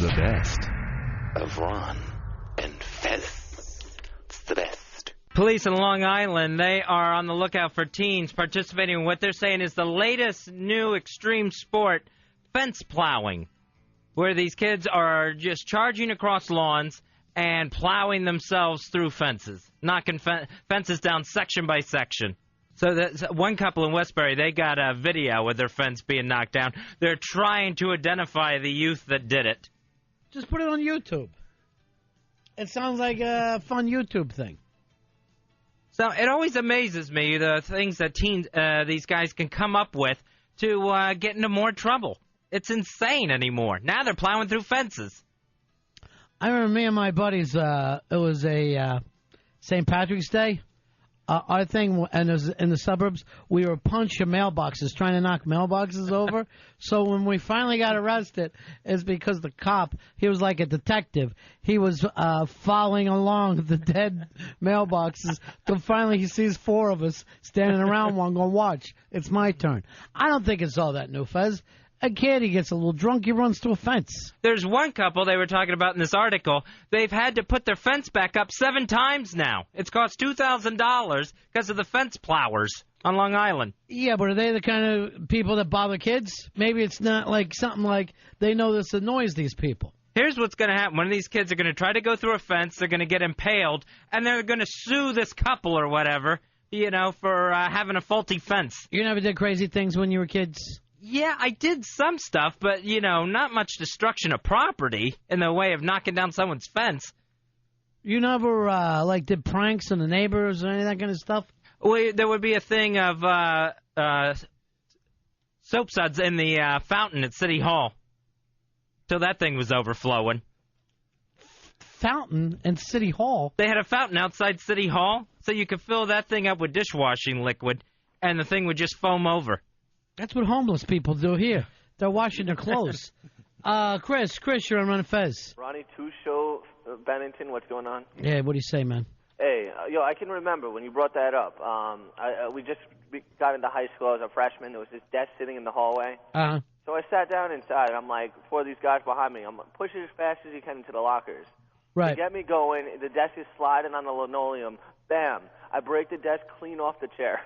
The best of Ron and Fez. It's the best. Police in Long Island, they are on the lookout for teens participating in what they're saying is the latest new extreme sport, fence plowing, where these kids are just charging across lawns and plowing themselves through fences, knocking fences down section by section. So that's one couple in Westbury, they got a video with their fence being knocked down. They're trying to identify the youth that did it. Just put it on YouTube. It sounds like a fun YouTube thing. So it always amazes me, the things that these guys can come up with to get into more trouble. It's insane anymore. Now they're plowing through fences. I remember me and my buddies, it was a St. Patrick's Day. Our thing, and it was in the suburbs, we were punching mailboxes, trying to knock mailboxes over. So when we finally got arrested, it's because the cop, he was like a detective. He was following along the dead mailboxes till finally he sees four of us standing around one going, watch, it's my turn. I don't think it's all that new, Fez. A kid, he gets a little drunk, he runs to a fence. There's one couple they were talking about in this article. They've had to put their fence back up 7 times now. It's cost $2,000 because of the fence plowers on Long Island. Yeah, but are they the kind of people that bother kids? Maybe it's not like something like they know this annoys these people. Here's what's going to happen. One of these kids are going to try to go through a fence. They're going to get impaled, and they're going to sue this couple or whatever, for having a faulty fence. You never did crazy things when you were kids? Yeah, I did some stuff, but, not much destruction of property in the way of knocking down someone's fence. You never, did pranks on the neighbors or any of that kind of stuff? Well, there would be a thing of soap suds in the fountain at City Hall till that thing was overflowing. Fountain in City Hall? They had a fountain outside City Hall, so you could fill that thing up with dishwashing liquid, and the thing would just foam over. That's what homeless people do here. They're washing their clothes. Chris, you're on Ron and Fez. Ronnie Two Show, Bennington, what's going on? Yeah, what do you say, man? Hey, I can remember when you brought that up. We just got into high school. I was a freshman. There was this desk sitting in the hallway. Uh-huh. So I sat down inside. I'm like, for these guys behind me, I'm pushing as fast as you can into the lockers. Right. To get me going, the desk is sliding on the linoleum. Bam! I break the desk clean off the chair.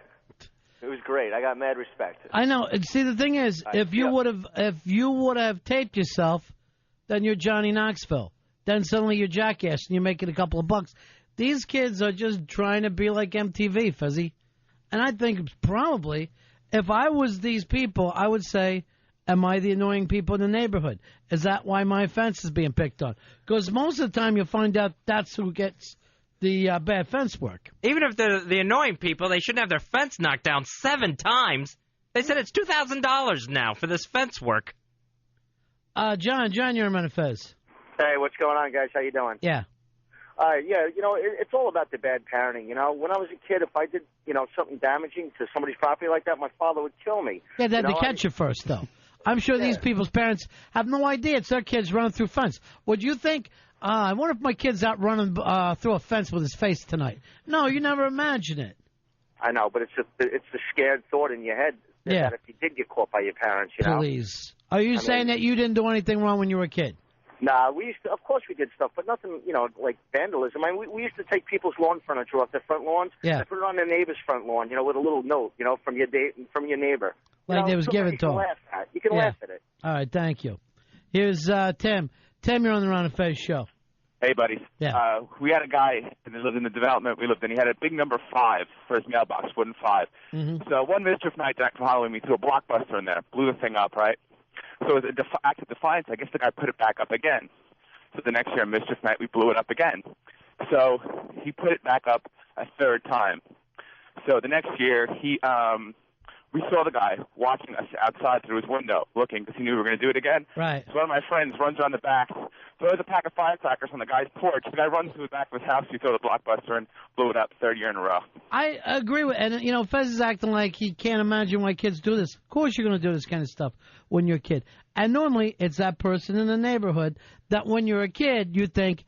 It was great. I got mad respect. I know. And see, the thing is, if you would have taped yourself, then you're Johnny Knoxville. Then suddenly you're Jackass and you're making a couple of bucks. These kids are just trying to be like MTV, Fuzzy. And I think probably, if I was these people, I would say, am I the annoying people in the neighborhood? Is that why my fence is being picked on? Because most of the time you'll find out that's who gets the bad fence work. Even if they're the annoying people, they shouldn't have their fence knocked down 7 times. They said it's $2,000 now for this fence work. John, you're on Fez. Hey, what's going on, guys? How you doing? Yeah. It's all about the bad parenting. When I was a kid, if I did, something damaging to somebody's property like that, my father would kill me. Yeah, they had to catch you first, though. I'm sure these people's parents have no idea it's their kids running through fence. Would you think, I wonder if my kid's out running through a fence with his face tonight? No, you never imagine it. I know, but it's the scared thought in your head that if you did get caught by your parents, Please. Are you saying that you didn't do anything wrong when you were a kid? Nah, of course we did stuff, but nothing, like vandalism. I mean, we used to take people's lawn furniture off their front lawns and put it on their neighbor's front lawn, with a little note, from your neighbor. Like they was given to him. You can laugh at it. All right, thank you. Here's Tim. Tim, you're on the Ron and Fez show. Hey, buddy. Yeah. We had a guy that lived in the development we lived in. He had a big number 5 for his mailbox, wooden 5. Mm-hmm. So one mischief night after Halloween, we threw a Blockbuster in there, blew the thing up, right? So as an act of defiance, I guess the guy put it back up again. So the next year, mischief night, we blew it up again. So he put it back up a 3rd time. So the next year, we saw the guy watching us outside through his window, looking because he knew we were going to do it again. Right. So one of my friends runs around the back, throws a pack of firecrackers on the guy's porch. The guy runs to the back of his house. He threw the Blockbuster and blew it up 3rd year in a row. I agree with, and Fez is acting like he can't imagine why kids do this. Of course you're going to do this kind of stuff when you're a kid. And normally it's that person in the neighborhood that when you're a kid you think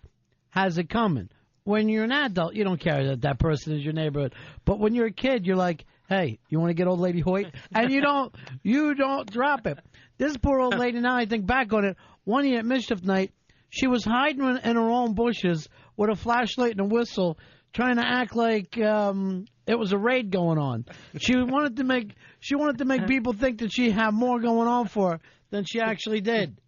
has it coming. When you're an adult, you don't care that person is your neighborhood. But when you're a kid, you're like, hey, you want to get old lady Hoyt? And you don't drop it. This poor old lady, now I think back on it, one year at Mischief Night, She was hiding in her own bushes with a flashlight and a whistle, trying to act like it was a raid going on. She wanted to make people think that she had more going on for her than she actually did.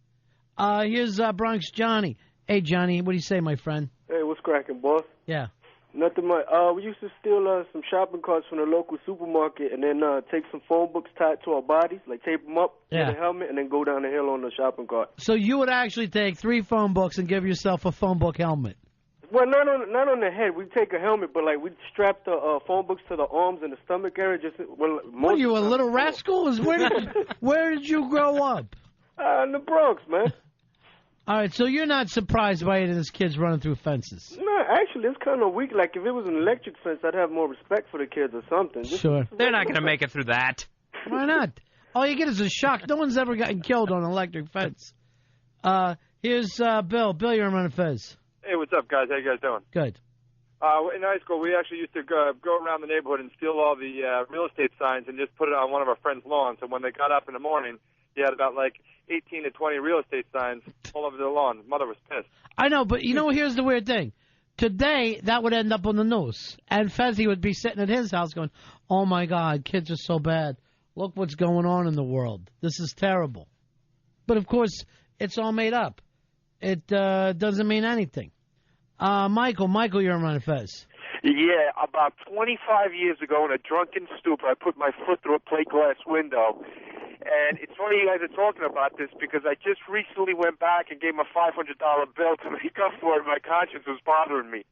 Here's Bronx Johnny. Hey, Johnny, what do you say, my friend? Hey, what's cracking, boss? Yeah. Nothing much. We used to steal some shopping carts from the local supermarket and then take some phone books tied to our bodies, like tape them up, get a helmet, and then go down the hill on the shopping cart. So you would actually take 3 phone books and give yourself a phone book helmet? Well, not on the head. We'd take a helmet, but like we'd strap the phone books to the arms and the stomach area. What are you, a little rascal? Where did you grow up? In the Bronx, man. All right, so you're not surprised by any of these kids running through fences? No, actually, it's kind of weak. Like, if it was an electric fence, I'd have more respect for the kids or something. Sure. They're not going to make it through that. Why not? All you get is a shock. No one's ever gotten killed on an electric fence. Here's Bill. Bill, you're on Ron and Fez. Hey, what's up, guys? How you guys doing? Good. In high school, we actually used to go around the neighborhood and steal all the real estate signs and just put it on one of our friends' lawns. So when they got up in the morning, he had about like 18 to 20 real estate signs all over their lawn. Mother was pissed. I know, but here's the weird thing. Today, that would end up on the news. And Fezzy would be sitting at his house going, oh, my God, kids are so bad. Look what's going on in the world. This is terrible. But, of course, it's all made up. It doesn't mean anything. Michael, you're on Ron and Fez. Yeah, about 25 years ago in a drunken stupor, I put my foot through a plate glass window. And it's funny you guys are talking about this because I just recently went back and gave him a $500 bill to make up for it. My conscience was bothering me.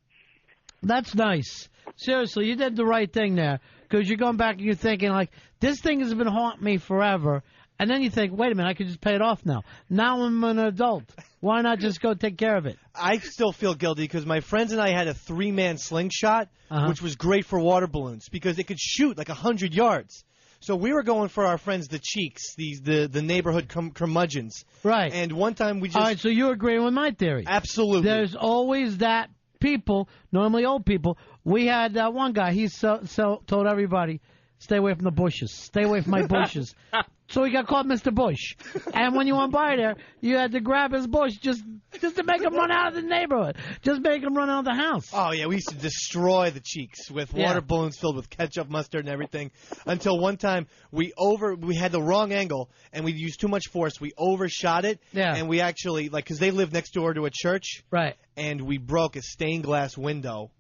That's nice. Seriously, you did the right thing there because you're going back and you're thinking, like, this thing has been haunting me forever. And then you think, wait a minute, I could just pay it off now. Now I'm an adult. Why not just go take care of it? I still feel guilty because my friends and I had a 3-man slingshot, which was great for water balloons because it could shoot like 100 yards. So we were going for our friends, the Cheeks, the neighborhood curmudgeons. Right. And one time we just... All right, so you're agreeing with my theory. Absolutely. There's always that people, normally old people. We had one guy, he told everybody, stay away from the bushes. Stay away from my bushes. So he got called Mr. Bush. And when you went by there, you had to grab his bush just to make him run out of the neighborhood. Just make him run out of the house. Oh, yeah, we used to destroy the Cheeks with water balloons filled with ketchup, mustard, and everything. Until one time, we had the wrong angle, and we used too much force. We overshot it. Yeah. And we actually, because they lived next door to a church. Right. And we broke a stained glass window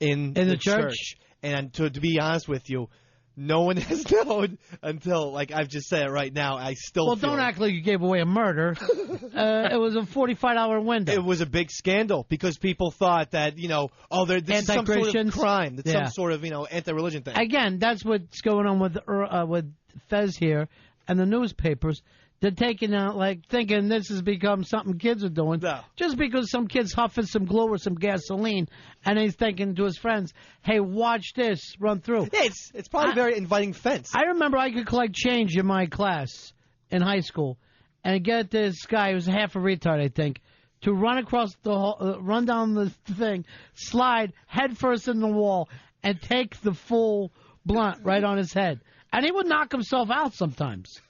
in the church. And to be honest with you, no one has known until, I've just said it right now. I still Well, don't act like you gave away a murder. It was a $45 window. It was a big scandal because people thought that, this is some sort of crime. That's some sort of, anti-religion thing. Again, that's what's going on with Fez here and the newspapers. They're taking out, thinking this has become something kids are doing. No. Just because some kid's huffing some glue or some gasoline, and he's thinking to his friends, hey, watch this, run through. Yeah, it's probably a very inviting fence. I remember I could collect change in my class in high school and get this guy who was half a retard, I think, to run across the hall, run down the thing, slide headfirst in the wall, and take the full blunt right on his head. And he would knock himself out sometimes.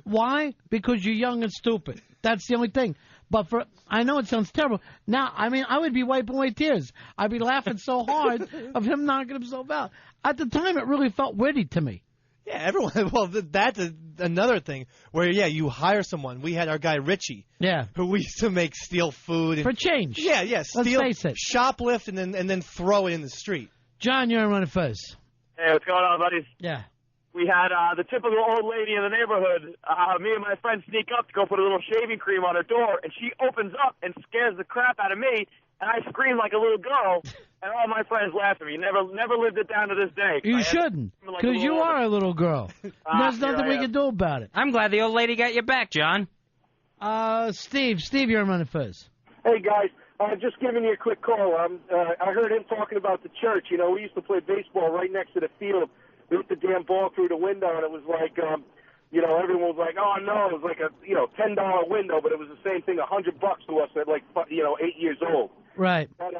Why? Because you're young and stupid. That's the only thing. But I know it sounds terrible. Now, I would be wiping away tears. I'd be laughing so hard of him knocking himself out. At the time, it really felt witty to me. Yeah, everyone. Well, that's another thing where, you hire someone. We had our guy Richie. Yeah. Who we used to make steal food. For change. Yeah. Steal, let's face it. Shoplift, and then throw it in the street. John, you're on Ron and Fez. Hey, what's going on, buddies? Yeah. We had the typical old lady in the neighborhood. Me and my friend sneak up to go put a little shaving cream on her door, and she opens up and scares the crap out of me, and I scream like a little girl, and all my friends laugh at me. Never lived it down to this day. You shouldn't, because you are a little girl. There's nothing we can do about it. I'm glad the old lady got you back, John. Steve, you're on Ron and Fez. Hey, guys. Just giving you a quick call. I heard him talking about the church. We used to play baseball right next to the field. We hit the damn ball through the window, and it was like, everyone was like, oh, no, it was like a, $10 window, but it was the same thing, $100 to us at 8 years old. Right. But,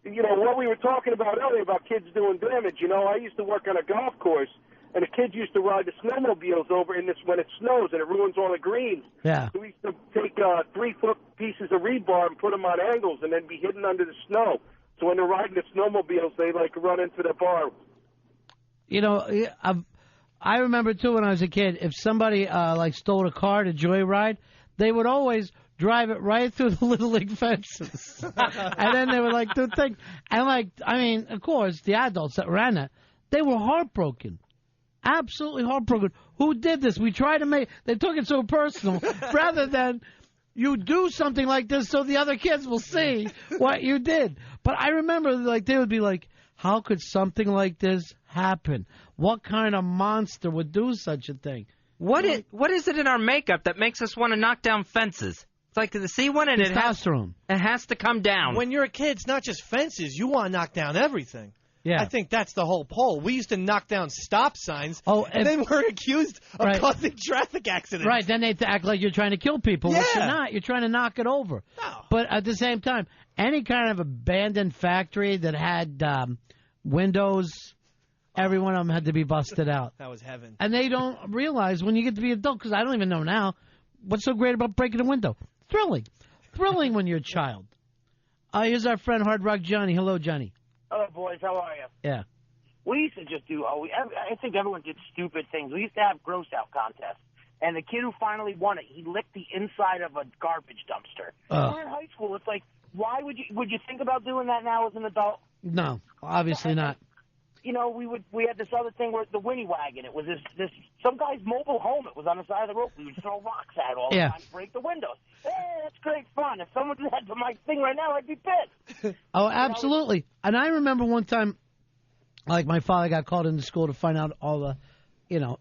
what we were talking about earlier about kids doing damage, I used to work on a golf course, and the kids used to ride the snowmobiles over in this when it snows and it ruins all the greens. Yeah. So we used to take 3-foot pieces of rebar and put them on angles and then be hidden under the snow. So when they're riding the snowmobiles, they like run into the bar. You know, I remember too when I was a kid, if somebody like stole a car to joyride, they would always drive it right through the Little League fences. And then they would like do things. And like, I mean, of course, the adults that ran that, they were heartbroken. Absolutely heartbroken. Who did this? We tried to they took it so personal rather than you do something like this so the other kids will see what you did. But I remember like they would be like, how could something like this happen? What kind of monster would do such a thing? What is it in our makeup that makes us want to knock down fences? It's like to see one and testosterone. It has to come down. When you're a kid, it's not just fences. You want to knock down everything. Yeah. I think that's the whole poll. We used to knock down stop signs, and then we're accused of Right. causing traffic accidents. Right, then they act like you're trying to kill people, which you're not. You're trying to knock it over. No. But at the same time, any kind of abandoned factory that had windows, every one of them had to be busted out. That was heaven. And they don't realize when you get to be adult, because I don't even know now, what's so great about breaking a window? Thrilling. Thrilling when you're a child. Here's our friend Hard Rock Johnny. Hello, Johnny. Hello, boys. How are you? Yeah. We used to just do, I think everyone did stupid things. We used to have gross out contests. And the kid who finally won it, he licked the inside of a garbage dumpster. We're in high school. It's like, why would you think about doing that now as an adult? No, obviously not. You know, we had this other thing where the Winnie wagon. It was this some guy's mobile home. It was on the side of the road. We would throw rocks at it all the time, break the windows. Hey, that's great fun. If someone did that to my thing right now, I'd be pissed. Oh, absolutely. And I remember one time, like my father got called into school to find out all the,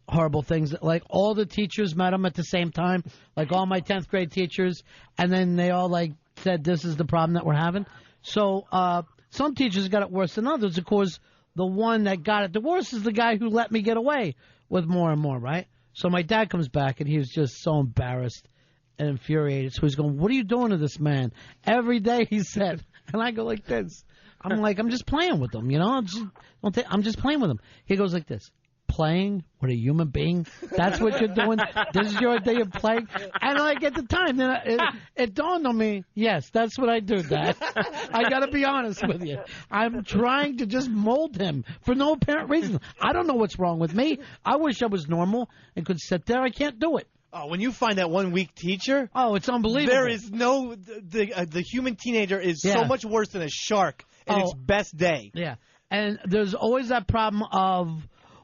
horrible things. Like all the teachers met him at the same time, like all my 10th grade teachers, and then they all like said, "This is the problem that we're having." So some teachers got it worse than others. Of course, the one that got it the worst is the guy who let me get away with more and more, right? So my dad comes back, and he was just so embarrassed and infuriated. So he's going, "What are you doing to this man?" Every day, he said. And I go like this. I'm like, I'm just playing with him, I'm just playing with him. He goes like this. Playing with a human being? That's what you're doing? This is your day of playing? And like at the time, then it dawned on me, yes, that's what I do, Dad. I got to be honest with you. I'm trying to just mold him for no apparent reason. I don't know what's wrong with me. I wish I was normal and could sit there. I can't do it. Oh, when you find that 1 week teacher, it's unbelievable. There is the human teenager is so much worse than a shark in its best day. Yeah, and there's always that problem of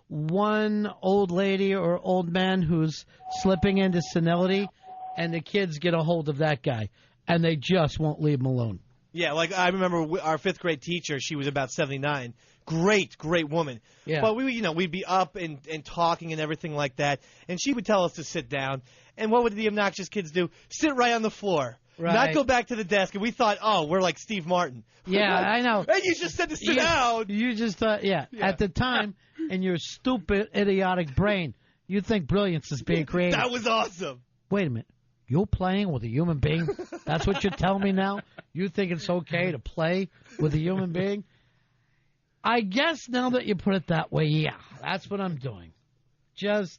one old lady or old man who's slipping into senility, and the kids get a hold of that guy, and they just won't leave him alone. Yeah, like I remember our 5th grade teacher. She was about 79. Great woman. Yeah. But we'd be up and talking and everything like that, and she would tell us to sit down. And what would the obnoxious kids do? Sit right on the floor. Right. Not go back to the desk. And we thought, we're like Steve Martin. Yeah, I know. Hey, you just said to sit down. You just thought, at the time, in your stupid, idiotic brain, you think brilliance is being created. That was awesome. Wait a minute. You're playing with a human being? That's what you're telling me now? You think it's okay to play with a human being? I guess now that you put it that way, yeah, that's what I'm doing. Just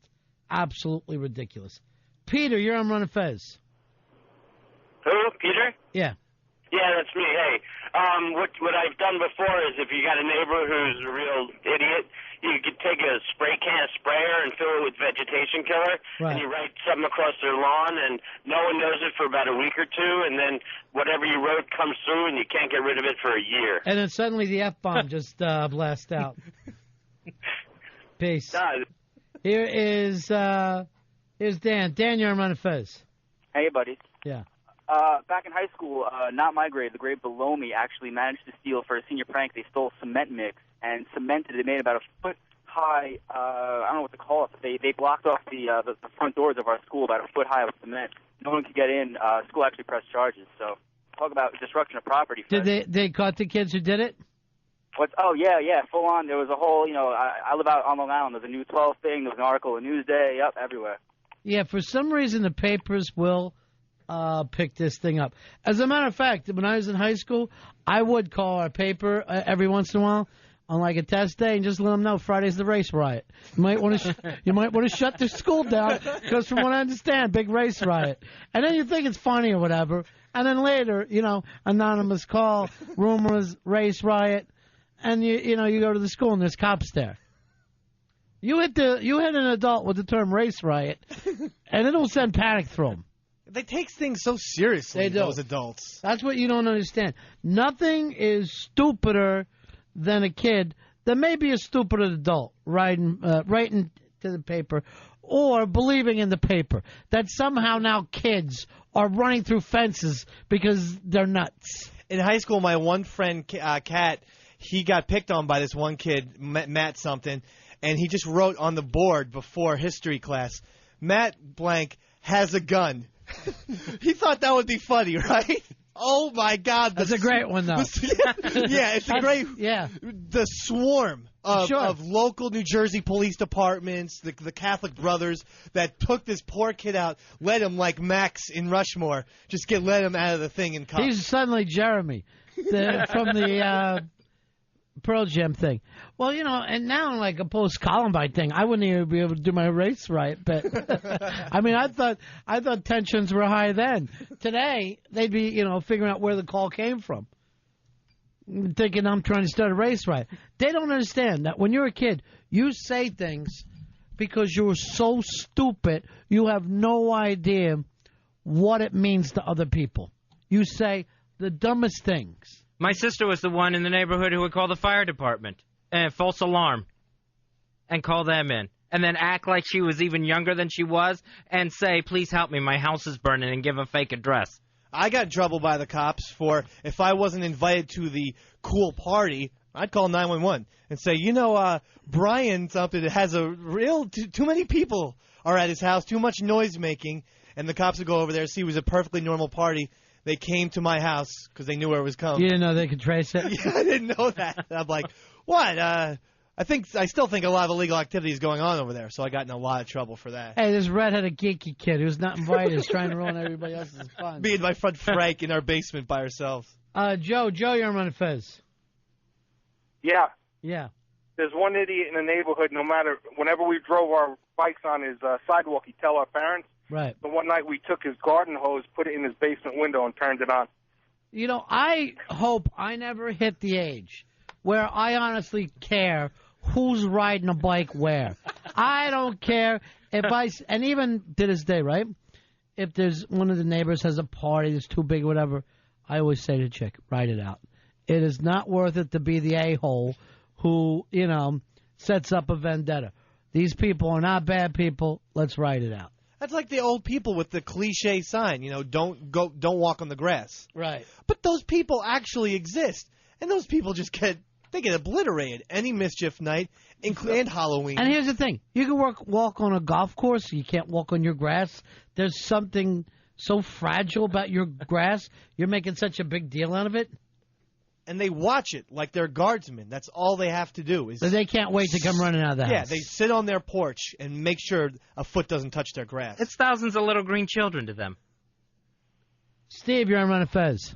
absolutely ridiculous. Peter, you're on Ron and Fez. Who? Peter? Yeah. Yeah, that's me. Hey, what I've done before is if you got a neighbor who's a real idiot, you could take a spray can sprayer and fill it with vegetation killer, and you write something across their lawn, and no one knows it for about a week or two, and then whatever you wrote comes through, and you can't get rid of it for a year. And then suddenly the F-bomb just blasts out. Peace. Here's Dan. Dan, you're on Ron and Fez. Hey, buddy. Yeah. Back in high school, not my grade, the grade below me actually managed to steal for a senior prank. They stole cement mix and cemented it, made about a foot high. I don't know what to call it, but they blocked off the front doors of our school about a foot high of cement. No one could get in. School actually pressed charges. So talk about destruction of property. Did they caught the kids who did it? Oh yeah, full on. There was a whole, I live out on Long Island. There's a News 12 thing. There was an article in Newsday. Yep, everywhere. Yeah, for some reason the papers will pick this thing up. As a matter of fact, when I was in high school, I would call our paper every once in a while on like a test day and just let them know Friday's the race riot. You might want to shut the school down because from what I understand, big race riot. And then you think it's funny or whatever. And then later, anonymous call, rumors, race riot, and you go to the school and there's cops there. You hit an adult with the term race riot, and it'll send panic through them. They take things so seriously, those adults. That's what you don't understand. Nothing is stupider than a kid that may be a stupid adult writing to the paper or believing in the paper that somehow now kids are running through fences because they're nuts. In high school, my one friend, Kat, he got picked on by this one kid, Matt something, and he just wrote on the board before history class, Matt blank has a gun. He thought that would be funny, right? Oh, my God. That's a great one, though. Yeah, it's a great... Yeah. The swarm of local New Jersey police departments, the Catholic Brothers, that took this poor kid out, let him, like Max in Rushmore, let him out of the thing in cuffs. He's suddenly Jeremy from the Pearl Jam thing. Well, and now like a post-Columbine thing, I wouldn't even be able to do my race right. But I mean, I thought tensions were high then. Today, they'd be figuring out where the call came from, thinking I'm trying to start a race right. They don't understand that when you're a kid, you say things because you're so stupid, you have no idea what it means to other people. You say the dumbest things. My sister was the one in the neighborhood who would call the fire department. False alarm, and call them in, and then act like she was even younger than she was, and say, please help me, my house is burning, and give a fake address. I got in trouble by the cops for if I wasn't invited to the cool party, I'd call 911 and say, Brian something has a real, too many people are at his house, too much noise making, and the cops would go over there, see it was a perfectly normal party. They came to my house because they knew where it was coming. You didn't know they could trace it? Yeah, I didn't know that. I'm like, what? I still think a lot of illegal activity is going on over there, so I got in a lot of trouble for that. Hey, this redheaded geeky kid who's not invited is trying to ruin everybody else's fun. Me and my friend Frank in our basement by ourselves. Joe, you're on Fez. Yeah. Yeah. There's one idiot in the neighborhood, whenever we drove our bikes on his sidewalk, he'd tell our parents. Right. But one night we took his garden hose, put it in his basement window, and turned it on. I hope I never hit the age where I honestly care who's riding a bike where. I don't care and even to this day, right? If there's one of the neighbors has a party that's too big or whatever, I always say to the chick, ride it out. It is not worth it to be the a-hole who, sets up a vendetta. These people are not bad people. Let's ride it out. That's like the old people with the cliche sign, don't walk on the grass. Right. But those people actually exist, and those people just get obliterated any mischief night, and Halloween. And here's the thing: you can walk on a golf course, you can't walk on your grass. There's something so fragile about your grass. You're making such a big deal out of it. And they watch it like they're guardsmen. That's all they have to do. So they can't wait to come running out of the house. Yeah, they sit on their porch and make sure a foot doesn't touch their grass. It's thousands of little green children to them. Steve, you're on Ron and Fez.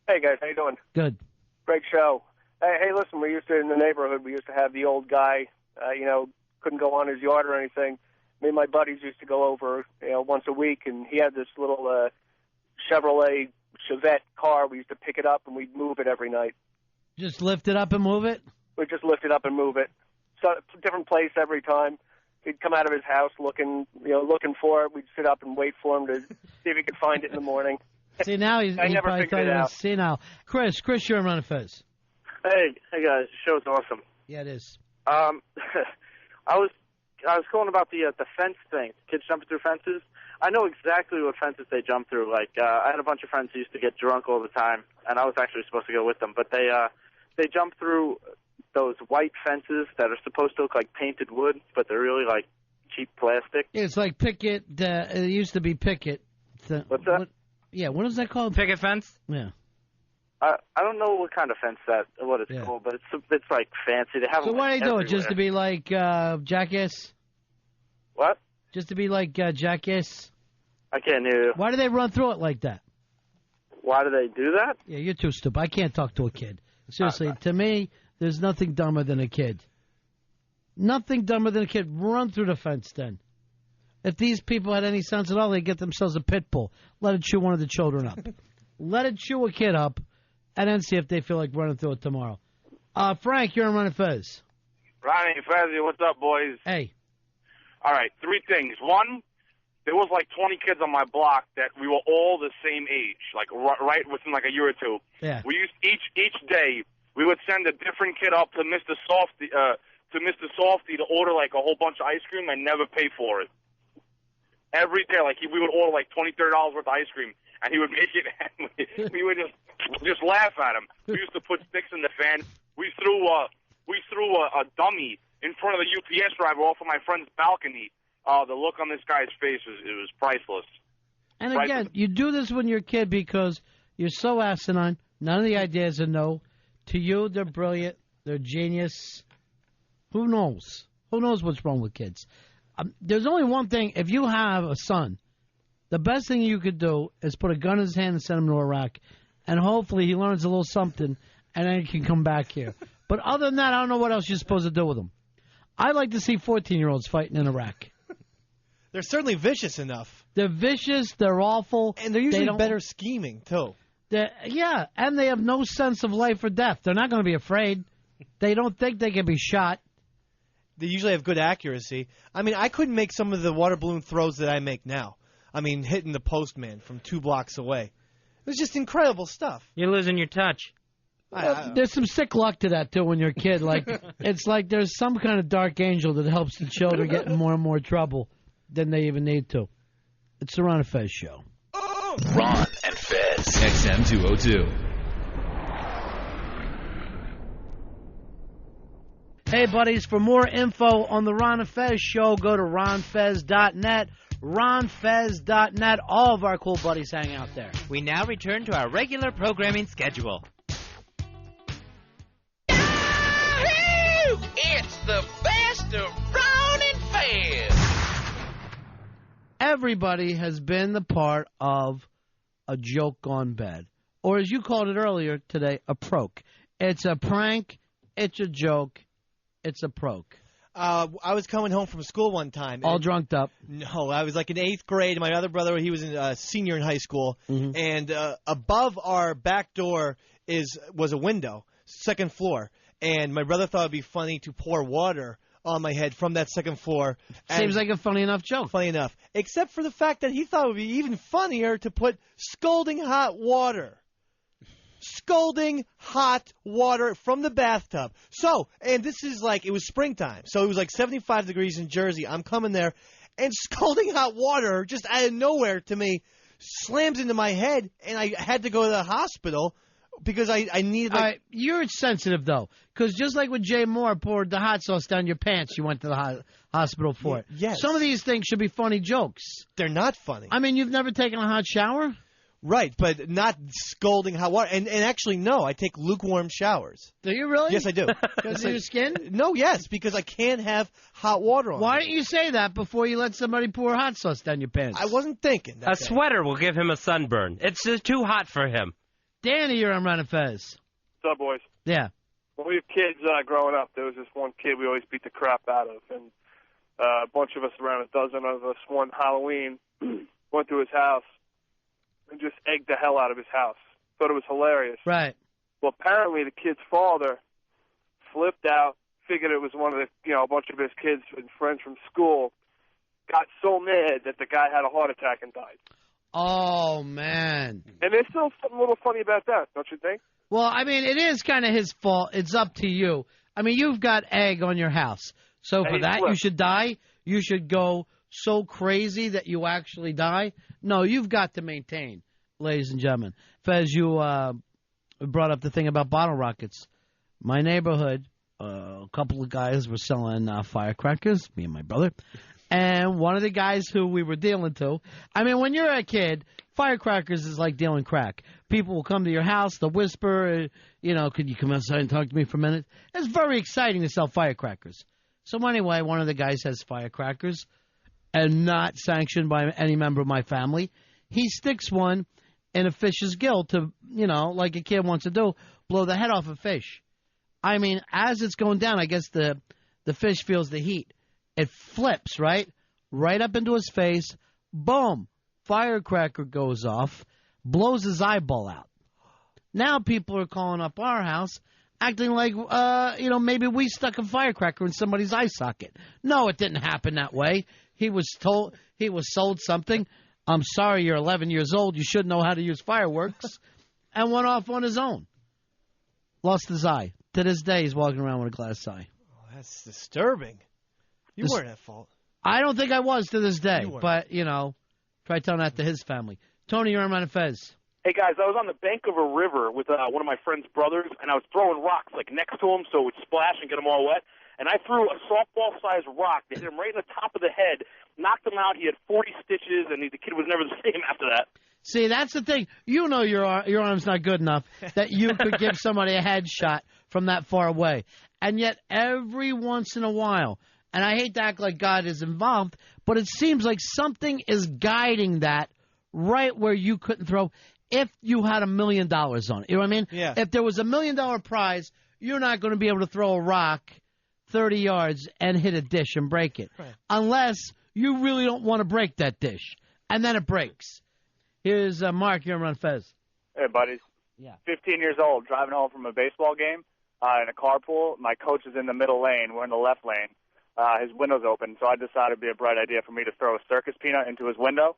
Hey, guys. How you doing? Good. Great show. Hey, listen, in the neighborhood, we used to have the old guy, couldn't go on his yard or anything. Me and my buddies used to go over, once a week, and he had this little Chevrolet Chevette car. We used to pick it up and we'd move it every night. Just lift it up and move it? We'd just lift it up and move it. So different place every time. He'd come out of his house looking for it. We'd sit up and wait for him to see if he could find it in the morning. See, now he never probably thought figured it out. See now, Chris, you're on Ron and Fez. Hey guys, the show's awesome. Yeah, it is. I was calling about the fence thing. Kids jumping through fences. I know exactly what fences they jump through. Like I had a bunch of friends who used to get drunk all the time, and I was actually supposed to go with them. But they jump through those white fences that are supposed to look like painted wood, but they're really like cheap plastic. Yeah, it's like picket. It used to be picket. What's that? What is that called? Picket fence? Yeah. I don't know what kind of fence what it's called, but it's like fancy. They have. So why do they do it? Just to be like Jackass? What? Just to be like Jackass? I can't hear you. Why do they run through it like that? Why do they do that? Yeah, you're too stupid. I can't talk to a kid. Seriously, to me, There's nothing dumber than a kid. Nothing dumber than a kid. Run through the fence then. If these people had any sense at all, they'd get themselves a pit bull. Let it chew one of the children up. Let it chew a kid up, and then see if they feel like running through it tomorrow. Frank, you're on Ron and Fez. Ron and Fez, what's up, boys? Hey. All right, 3 things. One, there was like 20 kids on my block that we were all the same age, like right within like a year or two. Yeah. We used each day we would send a different kid up to Mr. Softy to order like a whole bunch of ice cream and never pay for it. Every day, like we would order like $20, $30 worth of ice cream, and he would make it. And we would just laugh at him. We used to put sticks in the fan. We threw a dummy in front of the UPS driver off of my friend's balcony. The look on this guy's face was priceless. And again, you do this when you're a kid because you're so asinine. None of the ideas are no. To you, they're brilliant. They're genius. Who knows? Who knows what's wrong with kids? There's only one thing. If you have a son, the best thing you could do is put a gun in his hand and send him to Iraq. And hopefully he learns a little something, and then he can come back here. But other than that, I don't know what else you're supposed to do with him. I like to see 14-year-olds fighting in Iraq. They're certainly vicious enough. They're vicious. They're awful. And they're usually better scheming, too. Yeah, and they have no sense of life or death. They're not going to be afraid. They don't think they can be shot. They usually have good accuracy. I mean, I couldn't make some of the water balloon throws that I make now. I mean, hitting the postman from 2 blocks away. It was just incredible stuff. You're losing your touch. There's some sick luck to that, too, when you're a kid. Like it's like there's some kind of dark angel that helps the children get in more and more trouble than they even need to. It's the Ron and Fez Show. Ron and Fez. XM 202. Hey, buddies, for more info on the Ron and Fez Show, go to ronfez.net. ronfez.net. All of our cool buddies hang out there. We now return to our regular programming schedule. Yahoo! It's the best of Ron and Fez. Everybody has been the part of a joke gone bad. Or as you called it earlier today, a proke. It's a prank. It's a joke. It's a proke. I was coming home from school one time. All drunked up. No, I was like in 8th grade. My other brother, he was a senior in high school. Mm-hmm. And above our back door was a window, 2nd floor. And my brother thought it would be funny to pour water on my head from that 2nd floor. Seems like a funny enough joke. Funny enough. Except for the fact that he thought it would be even funnier to put scalding hot water. Scalding hot water from the bathtub. So, and this is like, it was springtime. So it was like 75 degrees in Jersey. I'm coming there, and scalding hot water, just out of nowhere to me, slams into my head, and I had to go to the hospital because I needed... All right, you're sensitive, though, because just like when Jay Moore poured the hot sauce down your pants, you went to the hospital for it. Yes. Some of these things should be funny jokes. They're not funny. I mean, you've never taken a hot shower? Right, but not scalding hot water. And actually, no, I take lukewarm showers. Do you really? Yes, I do. Because of your skin? No, yes, because I can't have hot water on Why me. didn't you say that before you let somebody pour hot sauce down your pants? I wasn't thinking. A sweater will give him a sunburn. It's just too hot for him. Danny, you're on Ron and Fez. What's up, boys? Yeah. When we were kids growing up, there was this one kid we always beat the crap out of. And a bunch of us, around a dozen of us, one Halloween, went to his house and just egged the hell out of his house. Thought it was hilarious. Right. Well, apparently the kid's father flipped out, figured it was one of the, a bunch of his kids and friends from school, got so mad that the guy had a heart attack and died. Oh, man. And there's still something a little funny about that, don't you think? Well, I mean, it is kind of his fault. It's up to you. I mean, you've got egg on your house. So for that, you should die. You should go so crazy that you actually die. No, you've got to maintain, ladies and gentlemen. Fez, you brought up the thing about bottle rockets. My neighborhood, a couple of guys were selling firecrackers, me and my brother. And one of the guys who we were dealing to, I mean, when you're a kid, firecrackers is like dealing crack. People will come to your house, they'll whisper, could you come outside and talk to me for a minute? It's very exciting to sell firecrackers. So anyway, one of the guys has firecrackers and not sanctioned by any member of my family. He sticks one in a fish's gill to, like a kid wants to do, blow the head off a fish. I mean, as it's going down, I guess the fish feels the heat. It flips, right up into his face. Boom. Firecracker goes off, blows his eyeball out. Now people are calling up our house, acting like, maybe we stuck a firecracker in somebody's eye socket. No, it didn't happen that way. He was sold something. I'm sorry, you're 11 years old. You should know how to use fireworks. And went off on his own. Lost his eye. To this day, he's walking around with a glass eye. Oh, that's disturbing. You weren't at fault. I don't think I was to this day. But, try telling that to his family. Tony, you're on Ron and Fez. Hey, guys, I was on the bank of a river with one of my friend's brothers, and I was throwing rocks, next to him so it would splash and get them all wet. And I threw a softball-sized rock that hit him right in the top of the head, knocked him out. He had 40 stitches, and the kid was never the same after that. See, that's the thing. You know your arm's not good enough that you could give somebody a headshot from that far away. And yet, every once in a while, and I hate to act like God is involved, but it seems like something is guiding that right where you couldn't throw if you had $1 million on it. You know what I mean? Yeah. If there was $1 million prize, you're not going to be able to throw a rock 30 yards and hit a dish and break it. Right. Unless you really don't want to break that dish. And then it breaks. Here's Mark here on Fez. Hey, buddies. Yeah. 15 years old, driving home from a baseball game in a carpool. My coach is in the middle lane. We're in the left lane. His window's open, so I decided it'd be a bright idea for me to throw a circus peanut into his window.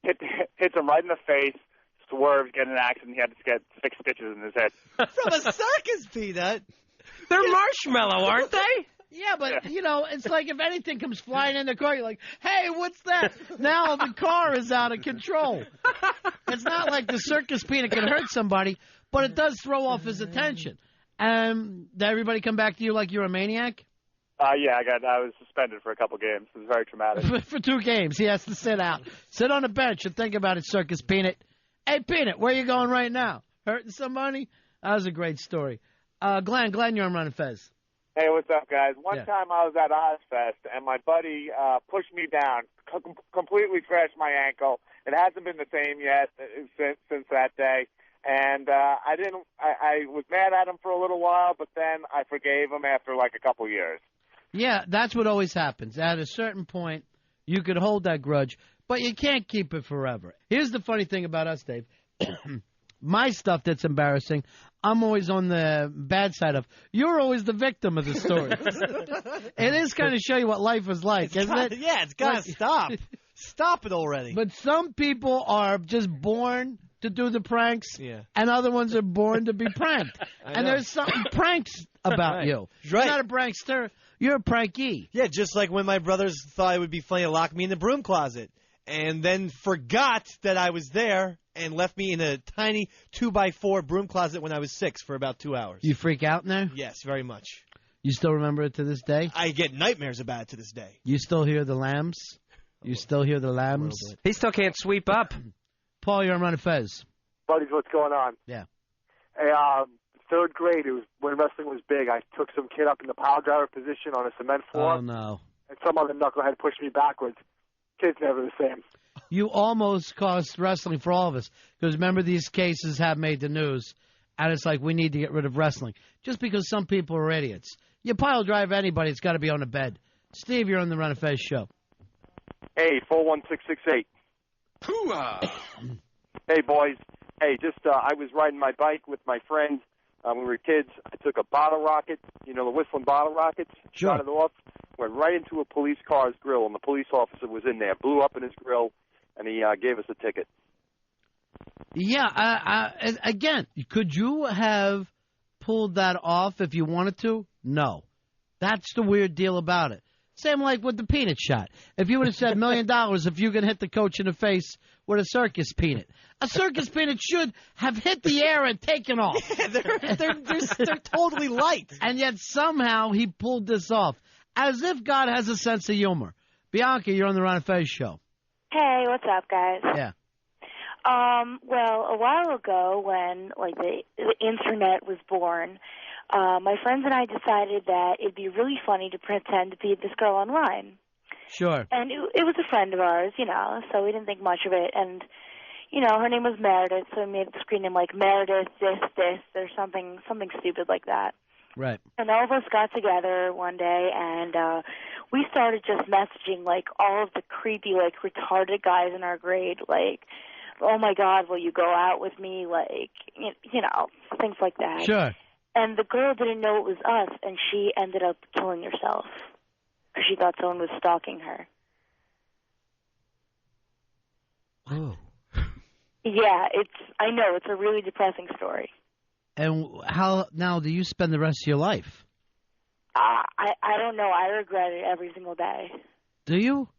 Hits him right in the face, swerves, get in an accident. He had to get 6 stitches in his head. From a circus peanut? They're marshmallow, aren't they? Yeah, but, it's like if anything comes flying in the car, you're like, hey, what's that? Now the car is out of control. It's not like the circus peanut can hurt somebody, but it does throw off his attention. Did everybody come back to you like you're a maniac? Yeah, I was suspended for a couple games. It was very traumatic. For 2 games. He has to sit out. Sit on the bench and think about it, Circus Peanut. Hey, Peanut, where you going right now? Hurting somebody? That was a great story. Glenn, you're on Ron and Fez. Hey, what's up, guys? One time I was at Ozfest, and my buddy pushed me down, completely crashed my ankle. It hasn't been the same yet since that day. And I was mad at him for a little while, but then I forgave him after a couple years. Yeah, that's what always happens. At a certain point, you could hold that grudge, but you can't keep it forever. Here's the funny thing about us, Dave. My stuff that's embarrassing, I'm always on the bad side of. You're always the victim of the story. It is kind of show you what life is like, isn't it? Yeah, it's got to stop. Stop it already. But some people are just born to do the pranks, and other ones are born to be pranked. And there's something pranks about Right. you. Right. You're not a prankster. You're a prankee. Yeah, just like when my brothers thought it would be funny to lock me in the broom closet and then forgot that I was there and left me in a tiny 2x4 broom closet when I was 6 for about 2 hours. You freak out now? Yes, very much. You still remember it to this day? I get nightmares about it to this day. You still hear the lambs? You still hear the lambs? He still can't sweep up. Paul, you're on Ron and Fez. Buddies, what's going on? Yeah. Hey, 3rd grade, it was when wrestling was big. I took some kid up in the pile driver position on a cement floor. Oh, no. And some other knucklehead pushed me backwards. Kid's never the same. You almost cost wrestling for all of us. Because remember, these cases have made the news. And it's like, we need to get rid of wrestling. Just because some people are idiots. You pile drive anybody, it's got to be on the bed. Steve, you're on the Ron and Fez show. Hey, 41668. Hooah! Hey, boys. Hey, I was riding my bike with my friends when we were kids. I took a bottle rocket, the whistling bottle rockets, shot it off, went right into a police car's grill, and the police officer was in there, blew up in his grill, and he gave us a ticket. Yeah, again, could you have pulled that off if you wanted to? No. That's the weird deal about it. Same like with the peanut shot. If you would have said $1 million if you can hit the coach in the face with a circus peanut. A circus peanut should have hit the air and taken off. Yeah, they're totally light. And yet somehow he pulled this off. As if God has a sense of humor. Bianca, you're on the Ron and Fez show. Hey, what's up, guys? Yeah. Well, a while ago when the internet was born, my friends and I decided that it'd be really funny to pretend to be this girl online. Sure. And it was a friend of ours, so we didn't think much of it. And, her name was Meredith, so I made the screen name like Meredith, this, or something stupid like that. Right. And all of us got together one day, and we started just messaging, like, all of the creepy, like, retarded guys in our grade, like, oh, my God, will you go out with me, like, things like that. Sure. And the girl didn't know it was us, and she ended up killing herself because she thought someone was stalking her. Oh. Yeah, I know, it's a really depressing story. And how now do you spend the rest of your life? I don't know. I regret it every single day. Do you?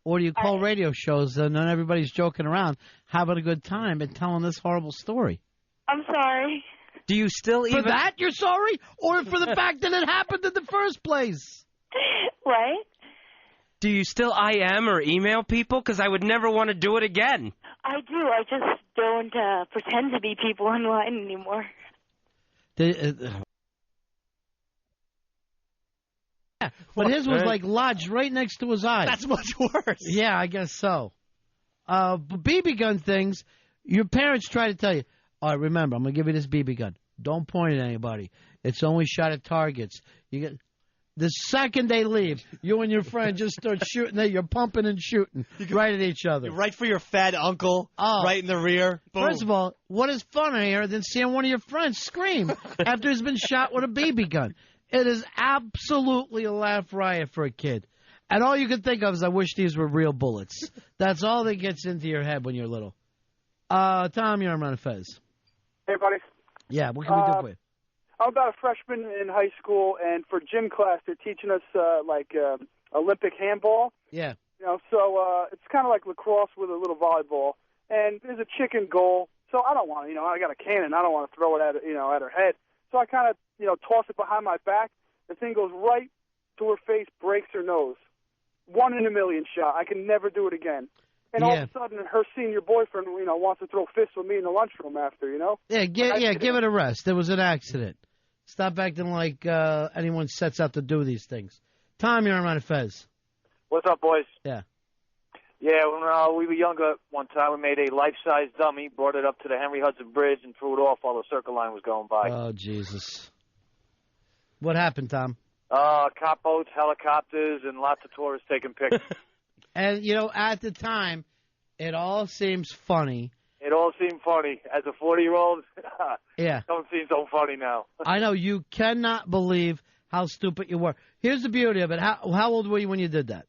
Or do you call radio shows and then everybody's joking around, having a good time and telling this horrible story? I'm sorry. Do you still even... For that you're sorry? Or for the fact that it happened in the first place? What? Do you still IM or email people? Because I would never want to do it again. I do. I just don't pretend to be people online anymore. Yeah, but his was like lodged right next to his eye. That's much worse. Yeah, I guess so. But BB gun things, your parents try to tell you, all right, remember, I'm going to give you this BB gun. Don't point at anybody. It's only shot at targets. You get... The second they leave, you and your friend just start shooting. You're pumping and shooting right at each other. Right for your fat uncle, right in the rear. Boom. First of all, what is funnier than seeing one of your friends scream after he's been shot with a BB gun? It is absolutely a laugh riot for a kid. And all you can think of is, I wish these were real bullets. That's all that gets into your head when you're little. Tom, you're on Ron and Fez. Hey, buddy. Yeah, what can we do for you? I'm about a freshman in high school, and for gym class, they're teaching us Olympic handball. Yeah. So it's kind of like lacrosse with a little volleyball. And there's a chick in goal, so I don't want to. I got a cannon. I don't want to throw it at her head. So I kind of toss it behind my back. The thing goes right to her face, breaks her nose. 1 in a million shot. I can never do it again. And all of a sudden, her senior boyfriend, wants to throw fists with me in the lunchroom after, Yeah, give it a rest. There was an accident. Stop acting like anyone sets out to do these things. Tom, you're on Ron and Fez. What's up, boys? Yeah. Yeah, when we were younger, one time we made a life-size dummy, brought it up to the Henry Hudson Bridge, and threw it off while the Circle Line was going by. Oh, Jesus. What happened, Tom? Cop boats, helicopters, and lots of tourists taking pictures. And, at the time, it all seems funny. It all seemed funny. As a 40-year-old, yeah, don't seem so funny now. I know. You cannot believe how stupid you were. Here's the beauty of it. How old were you when you did that?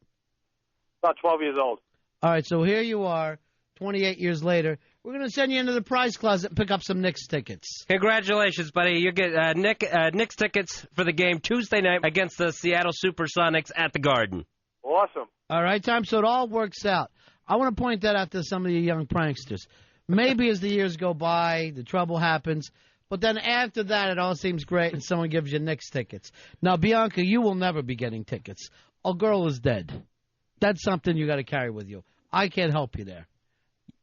About 12 years old. All right, so here you are, 28 years later. We're going to send you into the prize closet and pick up some Knicks tickets. Congratulations, buddy. You get Knicks tickets for the game Tuesday night against the Seattle Supersonics at the Garden. Awesome. All right, Tom, so it all works out. I want to point that out to some of you young pranksters. Maybe as the years go by, the trouble happens, but then after that, it all seems great and someone gives you Knicks tickets. Now, Bianca, you will never be getting tickets. A girl is dead. That's something you got to carry with you. I can't help you there.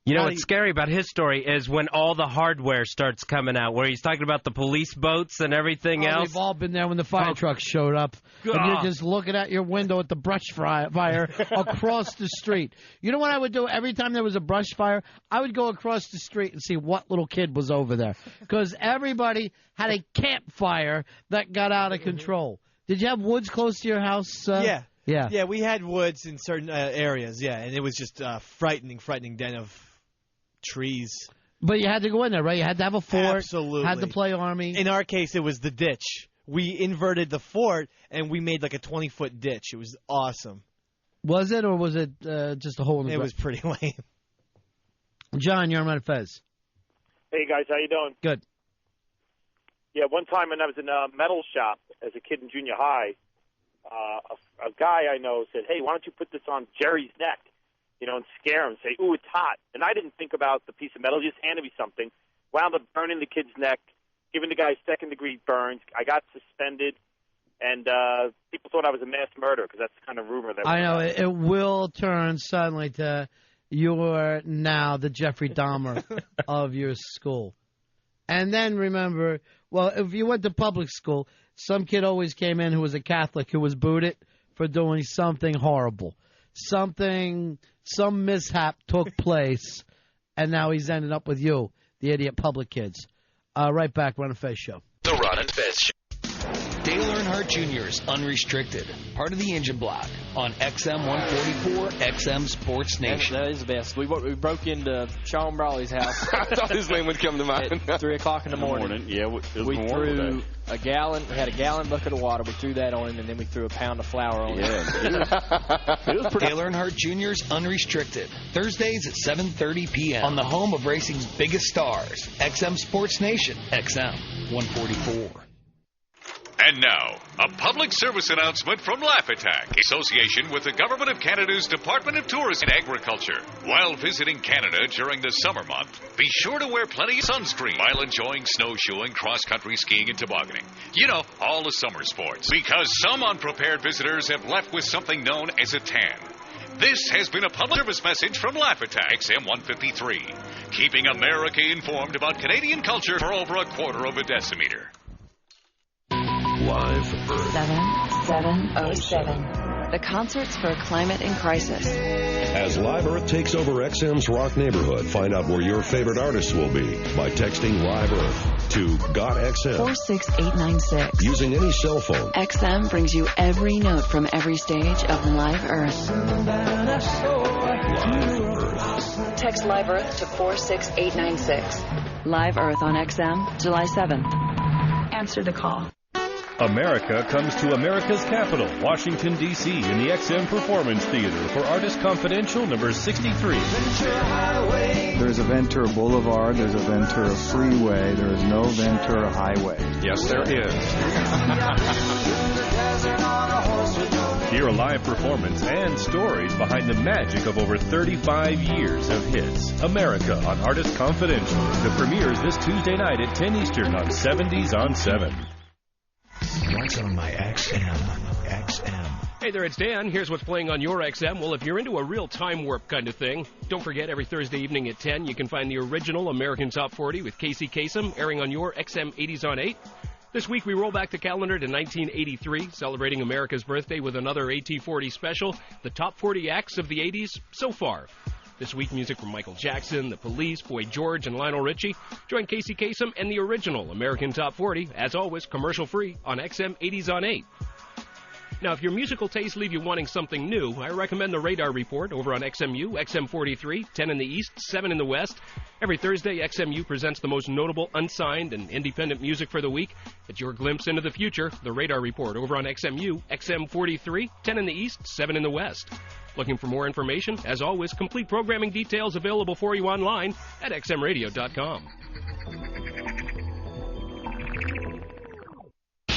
You know what's scary about his story is when all the hardware starts coming out, where he's talking about the police boats and everything else. We've all been there when the fire trucks showed up. God. And you're just looking out your window at the brush fire across the street. You know what I would do every time there was a brush fire? I would go across the street and see what little kid was over there. Because everybody had a campfire that got out of control. Did you have woods close to your house? Yeah. Yeah. Yeah, we had woods in certain areas, and it was just frightening den of trees. But you had to go in there, right? You had to have a fort. Absolutely. Had to play Army. In our case, it was the ditch. We inverted the fort, and we made like a 20-foot ditch. It was awesome. Was it, or was it just a hole in the ground? It was pretty lame. John, you're on Ron and Fez. Hey, guys. How you doing? Good. Yeah, one time when I was in a metal shop as a kid in junior high, a guy I know said, hey, why don't you put this on Jerry's neck? And scare him, say, ooh, it's hot. And I didn't think about the piece of metal. He just handed me something. Wound up burning the kid's neck, giving the guy second-degree burns. I got suspended, and people thought I was a mass murderer because that's the kind of rumor that I know. It will turn suddenly to you're now the Jeffrey Dahmer of your school. And then remember, well, if you went to public school, some kid always came in who was a Catholic who was booted for doing something horrible. Some mishap took place, and now he's ended up with you, the idiot public kids. Right back, Ron and Fez Show. The Ron and Fez Show. Dale Earnhardt Jr.'s Unrestricted, part of the Engine Block on XM 144, XM Sports Nation. That is the best. We broke into Sean Brawley's house. I thought his name would come to mind. At 3 o'clock in the morning. Yeah, we threw a gallon. We had a gallon bucket of water. We threw that on him, and then we threw a pound of flour on him. It was pretty. Dale Earnhardt Jr.'s Unrestricted, Thursdays at 7:30 p.m. on the home of racing's biggest stars, XM Sports Nation, XM 144. And now, a public service announcement from Laugh Attack, in association with the Government of Canada's Department of Tourism and Agriculture. While visiting Canada during the summer month, be sure to wear plenty of sunscreen while enjoying snowshoeing, cross-country skiing, and tobogganing. You know, all the summer sports. Because some unprepared visitors have left with something known as a tan. This has been a public service message from Laugh Attack, XM 153, keeping America informed about Canadian culture for over a quarter of a decimeter. Live Earth. 7707. The Concerts for a Climate in Crisis. As Live Earth takes over XM's Rock Neighborhood, find out where your favorite artists will be by texting Live Earth to GOT-XM 46896. Using any cell phone. XM brings you every note from every stage of Live Earth. Live Earth. Text Live Earth to 46896. Live Earth on XM, July 7th. Answer the call. America comes to America's capital, Washington, D.C., in the XM Performance Theater for Artist Confidential number 63. There's a Ventura Boulevard, there's a Ventura Freeway, there is no Ventura Highway. Yes, there is. Hear a live performance and stories behind the magic of over 35 years of hits. America on Artist Confidential. The premieres this Tuesday night at 10 Eastern on 70s on 7. What's on my XM? Hey there, it's Dan. Here's what's playing on your XM. Well, if you're into a real time warp kind of thing, don't forget every Thursday evening at 10, you can find the original American Top 40 with Casey Kasem airing on your XM 80s on 8. This week, we roll back the calendar to 1983, celebrating America's birthday with another AT40 special, the top 40 acts of the 80s so far. This week, music from Michael Jackson, The Police, Boy George, and Lionel Richie. Join Casey Kasem and the original American Top 40, as always, commercial-free, on XM 80s on 8. Now, if your musical tastes leave you wanting something new, I recommend the Radar Report over on XMU, XM 43, 10 in the East, 7 in the West. Every Thursday, XMU presents the most notable unsigned and independent music for the week. It's your glimpse into the future, the Radar Report over on XMU, XM 43, 10 in the East, 7 in the West. Looking for more information? As always, complete programming details available for you online at xmradio.com.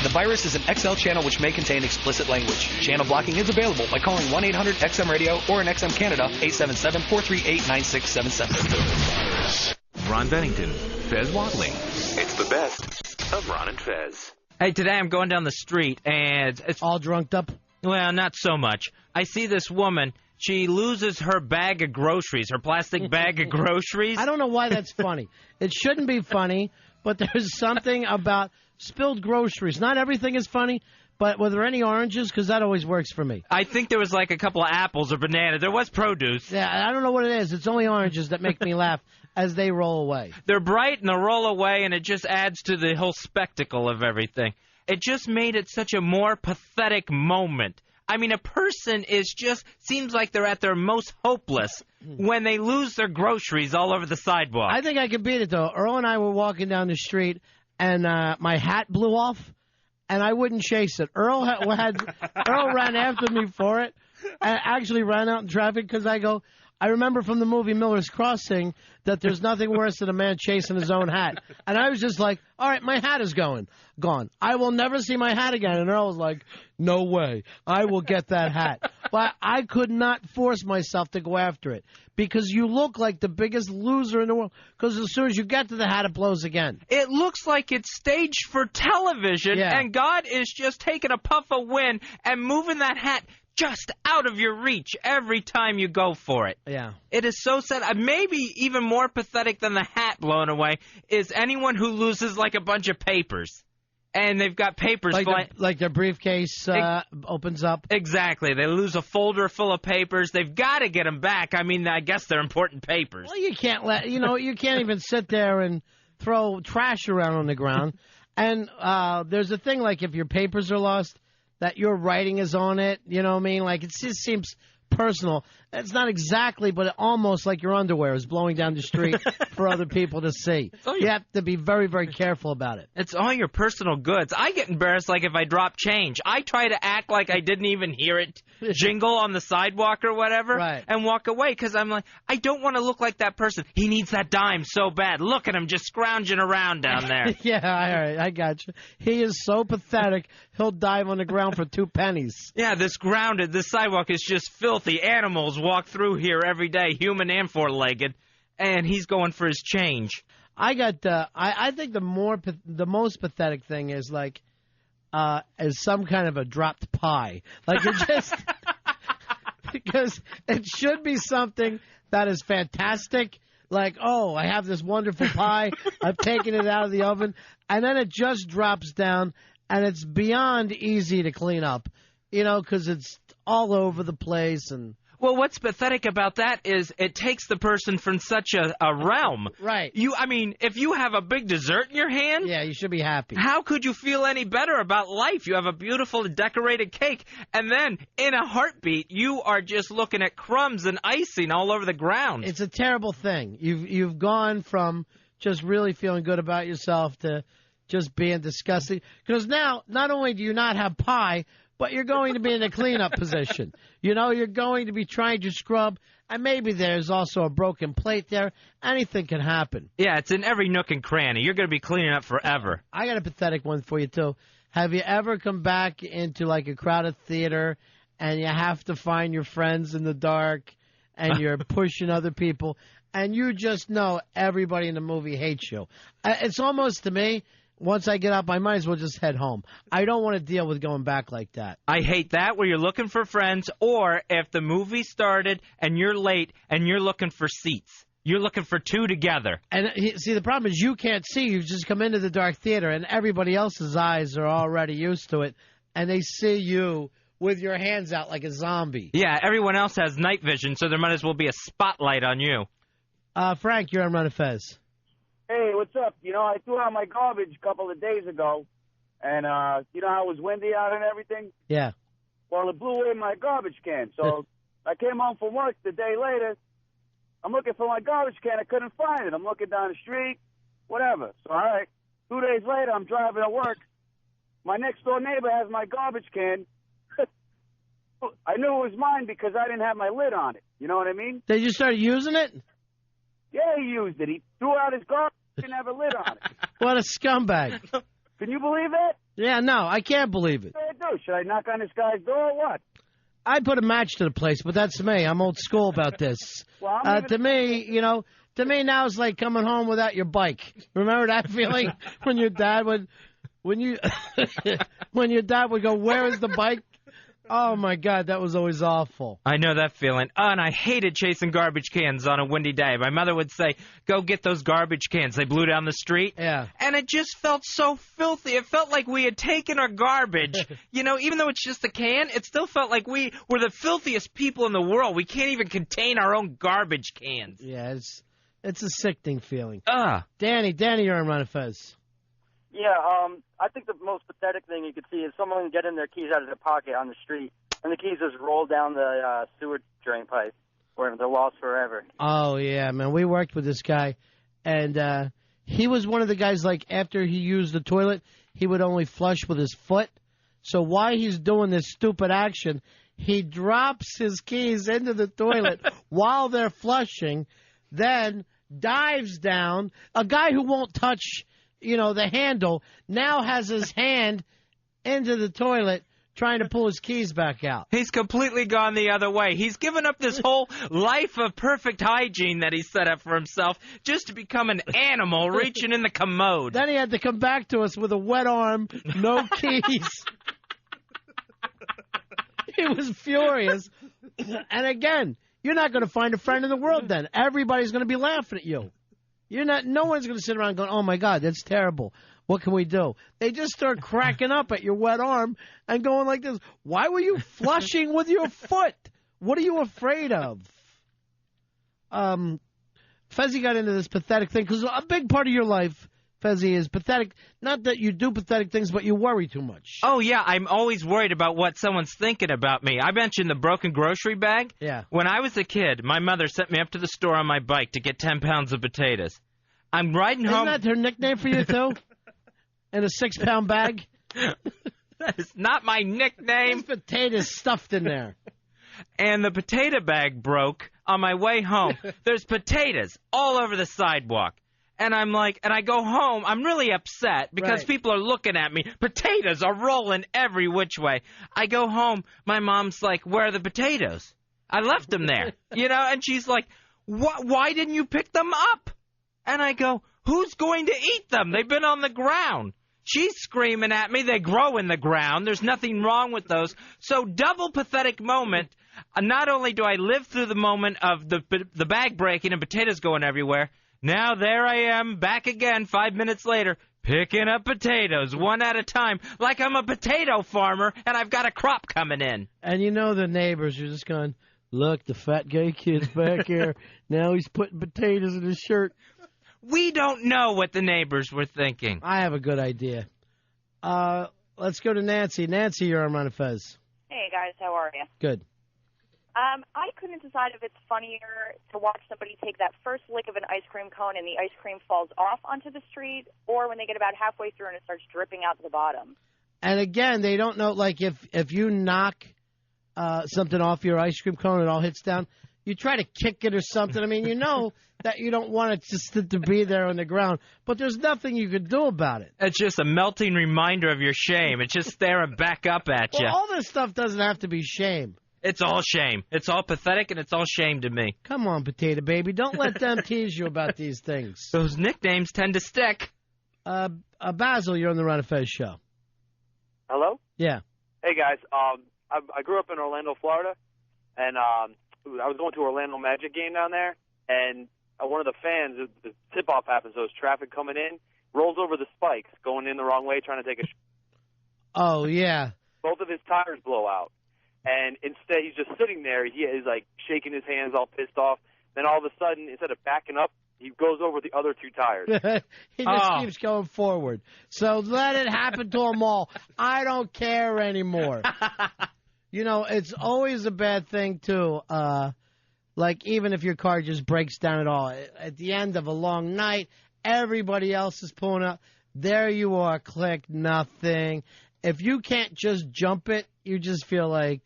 The virus is an XL channel which may contain explicit language. Channel blocking is available by calling 1-800-XM-RADIO or in XM Canada, 877-438-9677. Ron Bennington, Fez Watley. It's the best of Ron and Fez. Hey, today I'm going down the street, and it's all drunked up? Well, not so much. I see this woman. She loses her bag of groceries, her plastic bag of groceries. I don't know why that's funny. It shouldn't be funny, but there's something about spilled groceries. Not everything is funny, but were there any oranges? Because that always works for me. I think there was like a couple of apples or bananas. There was produce. Yeah, I don't know what it is. It's only oranges that make me laugh as they roll away. They're bright and they roll away, and it just adds to the whole spectacle of everything. It just made it such a more pathetic moment. I mean, a person seems like they're at their most hopeless when they lose their groceries all over the sidewalk. I think I could beat it, though. Earl and I were walking down the street, and my hat blew off, and I wouldn't chase it. Earl ran after me for it, and actually ran out in traffic because I remember from the movie Miller's Crossing that there's nothing worse than a man chasing his own hat. And I was just like, all right, my hat is gone. I will never see my hat again. And Earl was like, no way. I will get that hat. But I could not force myself to go after it because you look like the biggest loser in the world because as soon as you get to the hat, it blows again. It looks like it's staged for television, and God is just taking a puff of wind and moving that hat just out of your reach every time you go for it. Yeah. It is so sad. Maybe even more pathetic than the hat blowing away is anyone who loses like a bunch of papers. and they've got papers like their briefcase opens up. Exactly. They lose a folder full of papers. They've got to get them back. I mean, I guess they're important papers. Well, you can't even sit there and throw trash around on the ground. And there's a thing like if your papers are lost, that your writing is on it. You know what I mean? Like it just seems personal. It's not exactly, but almost like your underwear is blowing down the street for other people to see. You have to be very, very careful about it. It's all your personal goods. I get embarrassed like if I drop change. I try to act like I didn't even hear it jingle on the sidewalk or whatever and walk away because I'm like, I don't want to look like that person. He needs that dime so bad. Look at him just scrounging around down there. Yeah, all right, I got you. He is so pathetic, he'll dive on the ground for 2 pennies. Yeah, this sidewalk is just filthy. Animals walk through here every day, human and four-legged, and he's going for his change. I think the most pathetic thing is like is some kind of a dropped pie. Like it just because it should be something that is fantastic. Like, oh, I have this wonderful pie. I've taken it out of the oven, and then it just drops down, and it's beyond easy to clean up. You know, because it's all over the place and. Well, what's pathetic about that is it takes the person from such a realm. Right. I mean, if you have a big dessert in your hand... Yeah, you should be happy. How could you feel any better about life? You have a beautiful decorated cake, and then, in a heartbeat, you are just looking at crumbs and icing all over the ground. It's a terrible thing. You've gone from just really feeling good about yourself to just being disgusting. Because now, not only do you not have pie... but you're going to be in a cleanup position. You know, you're going to be trying to scrub, and maybe there's also a broken plate there. Anything can happen. Yeah, it's in every nook and cranny. You're going to be cleaning up forever. I got a pathetic one for you, too. Have you ever come back into, like, a crowded theater, and you have to find your friends in the dark, and you're pushing other people, and you just know everybody in the movie hates you? It's almost, to me... once I get out, I might as well just head home. I don't want to deal with going back like that. I hate that where you're looking for friends, or if the movie started and you're late and you're looking for seats. You're looking for 2 together. And see, the problem is you can't see. You've just come into the dark theater, and everybody else's eyes are already used to it, and they see you with your hands out like a zombie. Yeah, everyone else has night vision, so there might as well be a spotlight on you. Frank, you're on Ron and Fez. Hey, what's up? You know, I threw out my garbage a couple of days ago, and you know how it was windy out and everything? Yeah. Well, it blew away my garbage can. So I came home from work the day later. I'm looking for my garbage can. I couldn't find it. I'm looking down the street, whatever. So, all right, 2 days later, I'm driving to work. My next-door neighbor has my garbage can. I knew it was mine because I didn't have my lid on it. You know what I mean? Did you start using it? Yeah, he used it. He threw out his garbage and have a lid on it. What a scumbag. Can you believe that? Yeah, no, I can't believe it. What should I do? Should I knock on this guy's door or what? I'd put a match to the place, but that's me. I'm old school about this. Well, to me now it's like coming home without your bike. Remember that feeling when your dad would when your dad would go, "Where is the bike?" Oh, my God, that was always awful. I know that feeling. Oh, and I hated chasing garbage cans on a windy day. My mother would say, go get those garbage cans. They blew down the street. Yeah. And it just felt so filthy. It felt like we had taken our garbage. You know, even though it's just a can, it still felt like we were the filthiest people in the world. We can't even contain our own garbage cans. Yeah, it's a sickening feeling. Danny, you're on Ron and Fez. Yeah, I think the most pathetic thing you could see is someone getting their keys out of their pocket on the street, and the keys just roll down the sewer drain pipe, where they're lost forever. Oh, yeah, man. We worked with this guy, and he was one of the guys, like, after he used the toilet, he would only flush with his foot. So while he's doing this stupid action, he drops his keys into the toilet while they're flushing, then dives down. A guy who won't touch... the handle now has his hand into the toilet trying to pull his keys back out. He's completely gone the other way. He's given up this whole life of perfect hygiene that he set up for himself just to become an animal reaching in the commode. Then he had to come back to us with a wet arm, no keys. He was furious. And again, you're not going to find a friend in the world then. Everybody's going to be laughing at you. No one's going to sit around going, oh, my God, that's terrible. What can we do? They just start cracking up at your wet arm and going like this. Why were you flushing with your foot? What are you afraid of? Fezzi got into this pathetic thing because a big part of your life, Fezzi, is pathetic. Not that you do pathetic things, but you worry too much. Oh, yeah, I'm always worried about what someone's thinking about me. I mentioned the broken grocery bag. Yeah. When I was a kid, my mother sent me up to the store on my bike to get 10 pounds of potatoes. I'm riding home. Isn't that her nickname for you, too? In a 6-pound bag? That is not my nickname. There's potatoes stuffed in there. And the potato bag broke on my way home. There's potatoes all over the sidewalk. And I'm like, and I go home, I'm really upset because people are looking at me. Potatoes are rolling every which way. I go home, my mom's like, where are the potatoes? I left them there, and she's like, why didn't you pick them up? And I go, who's going to eat them? They've been on the ground. She's screaming at me. They grow in the ground. There's nothing wrong with those. So double pathetic moment. Not only do I live through the moment of the bag breaking and potatoes going everywhere, now there I am back again 5 minutes later picking up potatoes one at a time like I'm a potato farmer and I've got a crop coming in. And the neighbors are just going, look, the fat gay kid's back here. Now he's putting potatoes in his shirt. We don't know what the neighbors were thinking. I have a good idea. Let's go to Nancy. Nancy, you're on Ron and Fez. Hey, guys. How are you? Good. I couldn't decide if it's funnier to watch somebody take that first lick of an ice cream cone and the ice cream falls off onto the street, or when they get about halfway through and it starts dripping out the bottom. And again, they don't know, like, if you knock something off your ice cream cone and it all hits down, you try to kick it or something. I mean, that you don't want it just to be there on the ground, but there's nothing you can do about it. It's just a melting reminder of your shame. It's just staring back up at you. Well, all this stuff doesn't have to be shame. It's all shame. It's all pathetic, and it's all shame to me. Come on, potato baby. Don't let them tease you about these things. Those nicknames tend to stick. Basil, you're on the Ron and Fez show. Hello? Yeah. Hey, guys. I grew up in Orlando, Florida, and I was going to an Orlando Magic game down there, and one of the fans, the tip-off happens, so there's traffic coming in, rolls over the spikes, going in the wrong way, trying to take a Oh, yeah. Both of his tires blow out. And instead, he's just sitting there. He is, like, shaking his hands, all pissed off. Then all of a sudden, instead of backing up, he goes over the other two tires. He just keeps going forward. So let it happen to them all. I don't care anymore. It's always a bad thing, too. Like, even if your car just breaks down at all. At the end of a long night, everybody else is pulling up. There you are, click, nothing. If you can't just jump it, you just feel like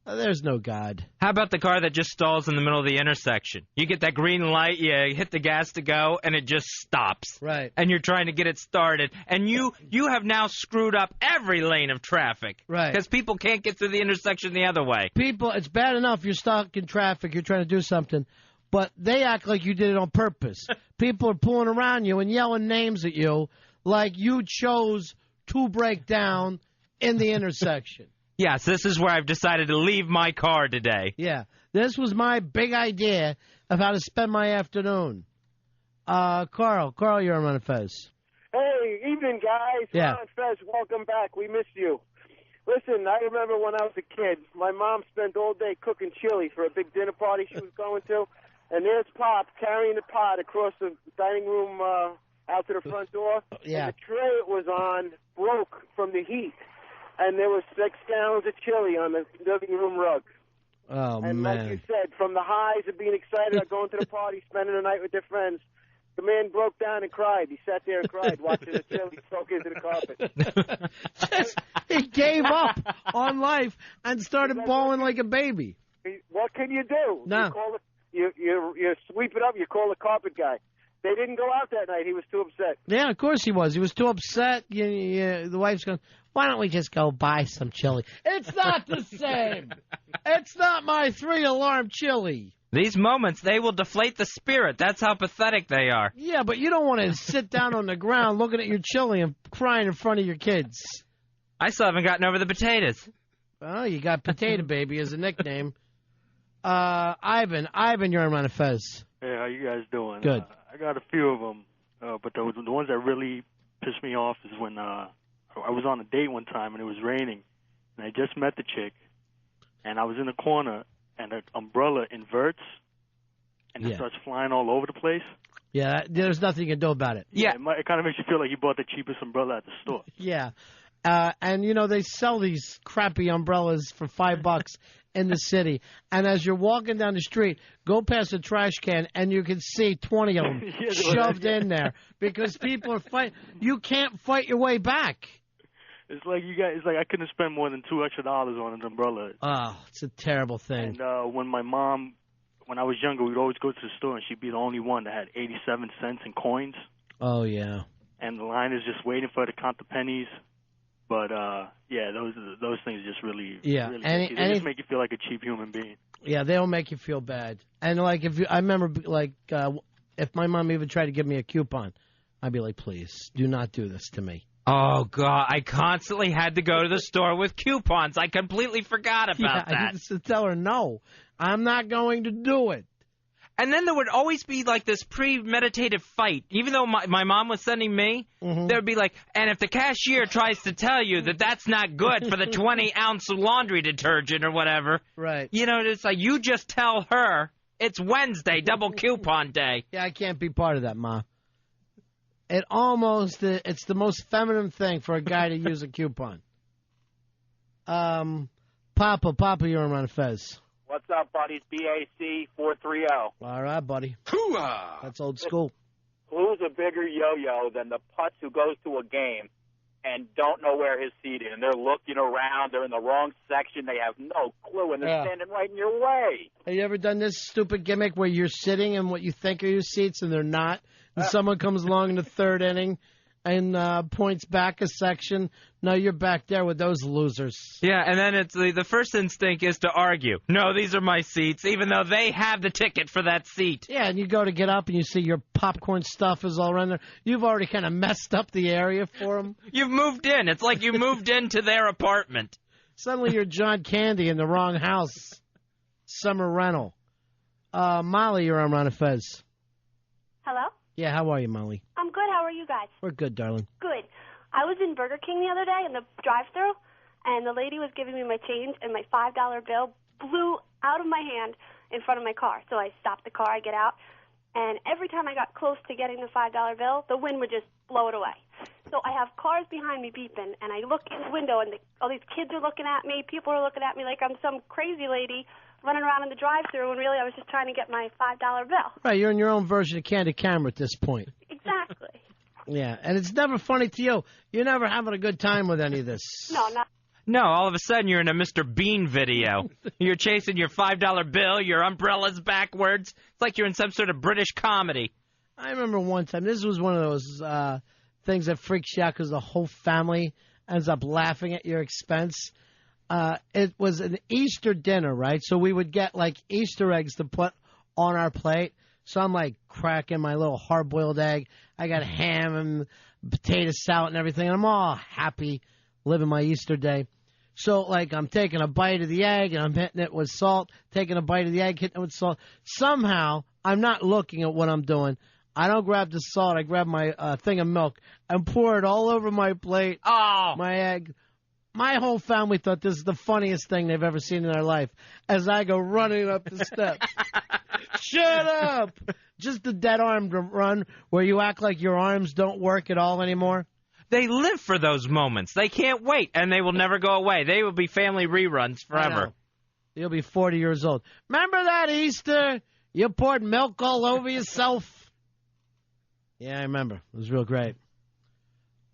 there's no God. How about the car that just stalls in the middle of the intersection? You get that green light, you hit the gas to go, and it just stops. Right. And you're trying to get it started. And you have now screwed up every lane of traffic. Right. Because people can't get through the intersection the other way. People, it's bad enough you're stuck in traffic, you're trying to do something, but they act like you did it on purpose. People are pulling around you and yelling names at you like you chose to break down in the intersection. Yes, this is where I've decided to leave my car today. Yeah, this was my big idea of how to spend my afternoon. Carl, you're on Ron and Fez. Hey, evening, guys. Yeah. Ron and Fez, welcome back. We missed you. Listen, I remember when I was a kid, my mom spent all day cooking chili for a big dinner party she was going to, and there's Pop carrying the pot across the dining room out to the front door. Yeah. And the tray it was on broke from the heat, and there was 6 gallons of chili on the living room rug. Oh, and man. like you said, from the highs of being excited about going to the party, spending the night with their friends, the man broke down and cried. He sat there and cried, watching the chili soak into the carpet. He gave up on life and started bawling like a baby. What can you do? No. You sweep it up, you call the carpet guy. They didn't go out that night. He was too upset. Yeah, of course he was. He was too upset. The wife's going, why don't we just go buy some chili? It's not the same. It's not my 3-alarm chili. These moments, they will deflate the spirit. That's how pathetic they are. Yeah, but you don't want to sit down on the ground looking at your chili and crying in front of your kids. I still haven't gotten over the potatoes. Oh, you got Potato Baby as a nickname. Ivan, you're on Ron and Fez. Hey, how you guys doing? Good. I got a few of them, but the ones that really pissed me off is when I was on a date one time and it was raining, and I just met the chick, and I was in the corner, and the umbrella inverts, and it starts flying all over the place. Yeah, there's nothing you can do about it. Yeah, it kind of makes you feel like you bought the cheapest umbrella at the store. Yeah. And, you know, they sell these crappy umbrellas for $5 in the city. And as you're walking down the street, go past a trash can, and you can see 20 of them shoved in there because people are fighting. You can't fight your way back. It's like I couldn't spend more than $2 extra on an umbrella. Oh, it's a terrible thing. And when my mom, when I was younger, we'd always go to the store, and she'd be the only one that had 87 cents in coins. Oh, yeah. And the line is just waiting for her to count the pennies. But, yeah, those things just really, really just make you feel like a cheap human being. Yeah, they'll make you feel bad. And, like, I remember, like, if my mom even tried to give me a coupon, I'd be like, please, do not do this to me. Oh, God, I constantly had to go to the store with coupons. I completely forgot about that. I used to tell her, no, I'm not going to do it. And then there would always be, like, this premeditated fight. Even though my mom was sending me, there would be like, and if the cashier tries to tell you that that's not good for the 20-ounce laundry detergent or whatever, right? You know, it's like, you just tell her it's Wednesday, double coupon day. Yeah, I can't be part of that, Ma. It's the most feminine thing for a guy to use a coupon. Papa, you're on Ron and Fez. What's up, buddies? BAC 430. All right, buddy. Hoo-ah! That's old school. Who's a bigger yo-yo than the putz who goes to a game and don't know where his seat is? And they're looking around. They're in the wrong section. They have no clue, and they're standing right in your way. Have you ever done this stupid gimmick where you're sitting in what you think are your seats and they're not? And someone comes along in the third inning and points back a section. No, you're back there with those losers. Yeah, and then it's the first instinct is to argue. No, these are my seats, even though they have the ticket for that seat. Yeah, and you go to get up and you see your popcorn stuff is all around there. You've already kind of messed up the area for them. You've moved in. It's like you moved into their apartment. Suddenly you're John Candy in the wrong house. Summer rental. Molly, you're on Ron and Fez. Hello? Yeah, how are you, Molly? I'm good. How are you guys? We're good, darling. Good. I was in Burger King the other day in the drive-thru, and the lady was giving me my change, and my $5 bill blew out of my hand in front of my car. So I stopped the car, I get out, and every time I got close to getting the $5 bill, the wind would just blow it away. So I have cars behind me beeping, and I look in the window, and all these kids are looking at me. People are looking at me like I'm some crazy lady running around in the drive-thru, and really I was just trying to get my $5 bill. Right, you're in your own version of Candid Camera at this point. Exactly. Yeah, and it's never funny to you. You're never having a good time with any of this. No, not. No, all of a sudden you're in a Mr. Bean video. You're chasing your $5 bill, your umbrella's backwards. It's like you're in some sort of British comedy. I remember one time, this was one of those things that freaks you out because the whole family ends up laughing at your expense. It was an Easter dinner, right? So we would get, like, Easter eggs to put on our plate. So I'm, like, cracking my little hard-boiled egg. I got ham and potato salad and everything. And I'm all happy living my Easter day. So, like, I'm taking a bite of the egg, and I'm hitting it with salt, taking a bite of the egg, hitting it with salt. Somehow, I'm not looking at what I'm doing. I don't grab the salt. I grab my thing of milk and pour it all over my plate, my egg. My whole family thought this is the funniest thing they've ever seen in their life as I go running up the steps. Shut up! Just the dead arm run where you act like your arms don't work at all anymore. They live for those moments. They can't wait, and they will never go away. They will be family reruns forever. You'll be 40 years old. Remember that Easter? You poured milk all over yourself? Yeah, I remember. It was real great.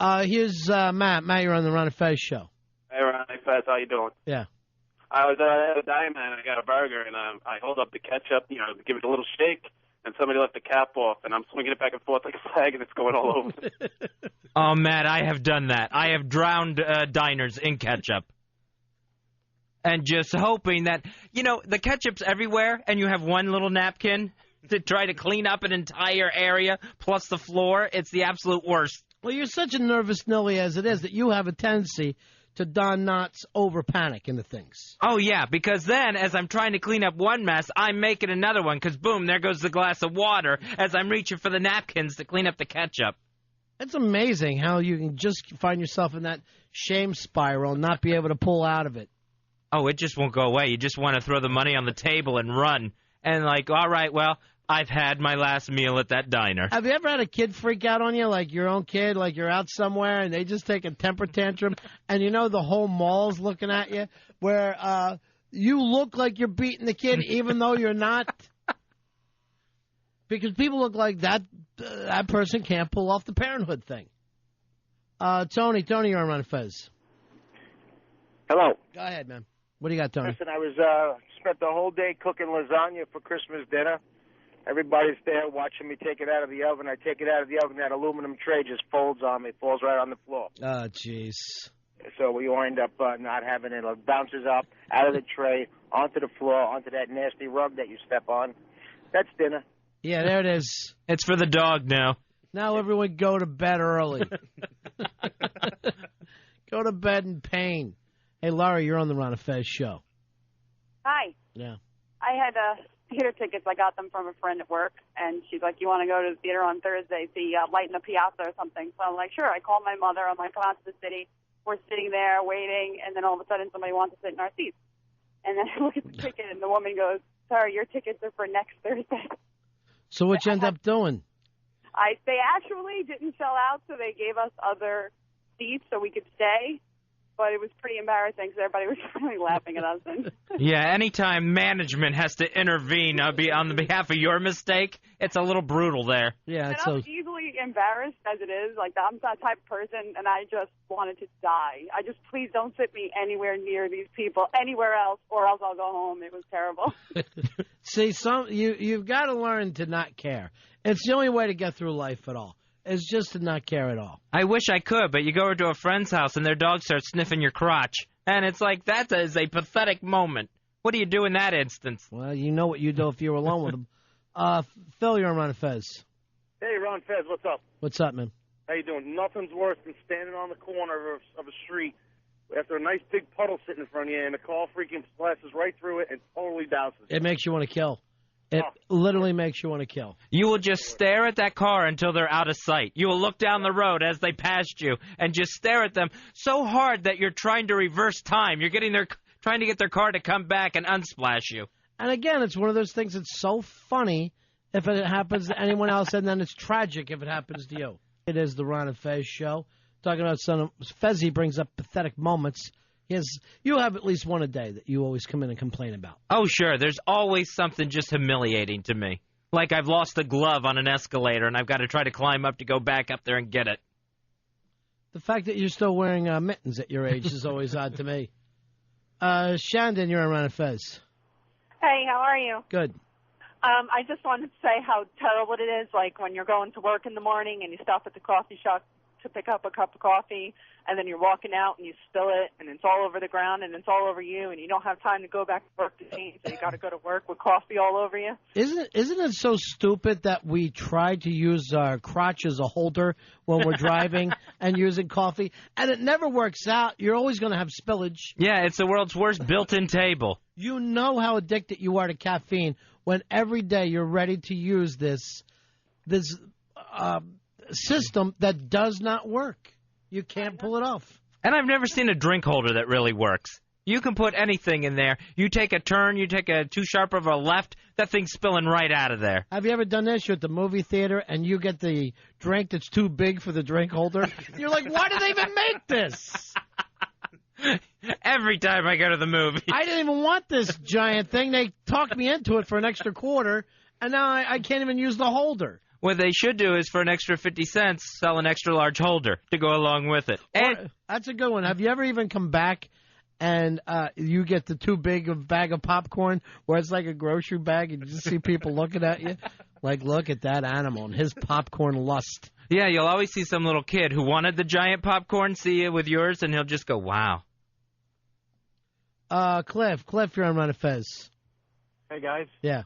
Here's Matt. Matt, you're on the Ron and Fez show. Hey, Ron and Fez, how you doing? Yeah. I was at a diner and I got a burger, and I hold up the ketchup, give it a little shake, and somebody left the cap off, and I'm swinging it back and forth like a flag, and it's going all over. Oh, Matt, I have done that. I have drowned diners in ketchup. And just hoping that, the ketchup's everywhere, and you have one little napkin to try to clean up an entire area, plus the floor. It's the absolute worst. Well, you're such a nervous Nelly as it is that you have a tendency to Don Knotts over-panic into things. Oh, yeah, because then, as I'm trying to clean up one mess, I'm making another one, because, boom, there goes the glass of water as I'm reaching for the napkins to clean up the ketchup. It's amazing how you can just find yourself in that shame spiral and not be able to pull out of it. Oh, it just won't go away. You just want to throw the money on the table and run. And like, all right, well, I've had my last meal at that diner. Have you ever had a kid freak out on you, like your own kid, like you're out somewhere and they just take a temper tantrum and you know the whole mall's looking at you, where you look like you're beating the kid even though you're not? Because people look like that person can't pull off the parenthood thing. Tony, you're on Ron and Fez. Hello. Go ahead, man. What do you got, Tony? Listen, I was spent the whole day cooking lasagna for Christmas dinner. Everybody's there watching me take it out of the oven. I take it out of the oven, that aluminum tray just folds on me, falls right on the floor. Oh, jeez. So we wind up not having it. It bounces up out of the tray, onto the floor, onto that nasty rug that you step on. That's dinner. Yeah, there it is. It's for the dog now. Now everyone go to bed early. Go to bed in pain. Hey, Laurie, you're on the Ron and Fez show. Hi. Yeah. I had theater tickets. I got them from a friend at work, and she's like, "You want to go to the theater on Thursday, see Light in the Piazza or something?" So I'm like, "Sure." I called my mother. I'm like, "Come out to the city." We're sitting there waiting, and then all of a sudden somebody wants to sit in our seats. And then I look at the ticket, and the woman goes, "Sorry, your tickets are for next Thursday." So what you end up doing? They actually didn't sell out, so they gave us other seats so we could stay. But it was pretty embarrassing because everybody was really laughing at us. And yeah, anytime management has to intervene on the behalf of your mistake, it's a little brutal there. Yeah, and I'm easily embarrassed as it is. Like, I'm that type of person, and I just wanted to die. I just, please don't sit me anywhere near these people, anywhere else, or else I'll go home. It was terrible. See, you've got to learn to not care. It's the only way to get through life at all. Is just to not care at all. I wish I could, but you go over to a friend's house and their dog starts sniffing your crotch. And it's like, that is a pathetic moment. What do you do in that instance? Well, you know what you do if you were alone with them. Phil, you're on Ron and Fez. Hey, Ron Fez, what's up? What's up, man? How you doing? Nothing's worse than standing on the corner of a street after a nice big puddle sitting in front of you and the car freaking splashes right through it and totally douses. It makes you want to kill. It literally makes you want to kill. You will just stare at that car until they're out of sight. You will look down the road as they passed you and just stare at them so hard that you're trying to reverse time. You're trying to get their car to come back and unsplash you. And again, it's one of those things that's so funny if it happens to anyone else, and then it's tragic if it happens to you. It is the Ron and Fez show. Talking about Fezzy brings up pathetic moments. You have at least one a day that you always come in and complain about. Oh, sure. There's always something just humiliating to me. Like I've lost a glove on an escalator, and I've got to try to climb up to go back up there and get it. The fact that you're still wearing mittens at your age is always odd to me. Shandon, you're on Ron and Fez. Hey, how are you? Good. I just wanted to say how terrible it is, like when you're going to work in the morning and you stop at the coffee shop to pick up a cup of coffee, and then you're walking out and you spill it, and it's all over the ground, and it's all over you, and you don't have time to go back to work to change, so you got to go to work with coffee all over you. Isn't it so stupid that we try to use our crotch as a holder when we're driving and using coffee, and it never works out? You're always going to have spillage. Yeah, it's the world's worst built-in table. You know how addicted you are to caffeine when every day you're ready to use this system that does not work. You can't pull it off. And I've never seen a drink holder that really works. You can put anything in there. You take a turn, you take a too sharp of a left, that thing's spilling right out of there. Have you ever done this? You're at the movie theater and you get the drink that's too big for the drink holder. You're like, why did they even make this? Every time I go to the movie. I didn't even want this giant thing. They talked me into it for an extra quarter, and now I can't even use the holder. What they should do is for an extra 50 cents, sell an extra large holder to go along with it. That's a good one. Have you ever even come back and you get the too big of bag of popcorn where it's like a grocery bag and you just see people looking at you? Like, look at that animal and his popcorn lust. Yeah, you'll always see some little kid who wanted the giant popcorn, see you with yours, and he'll just go, wow. Cliff, you're on Ron and Fez. Hey, guys. Yeah.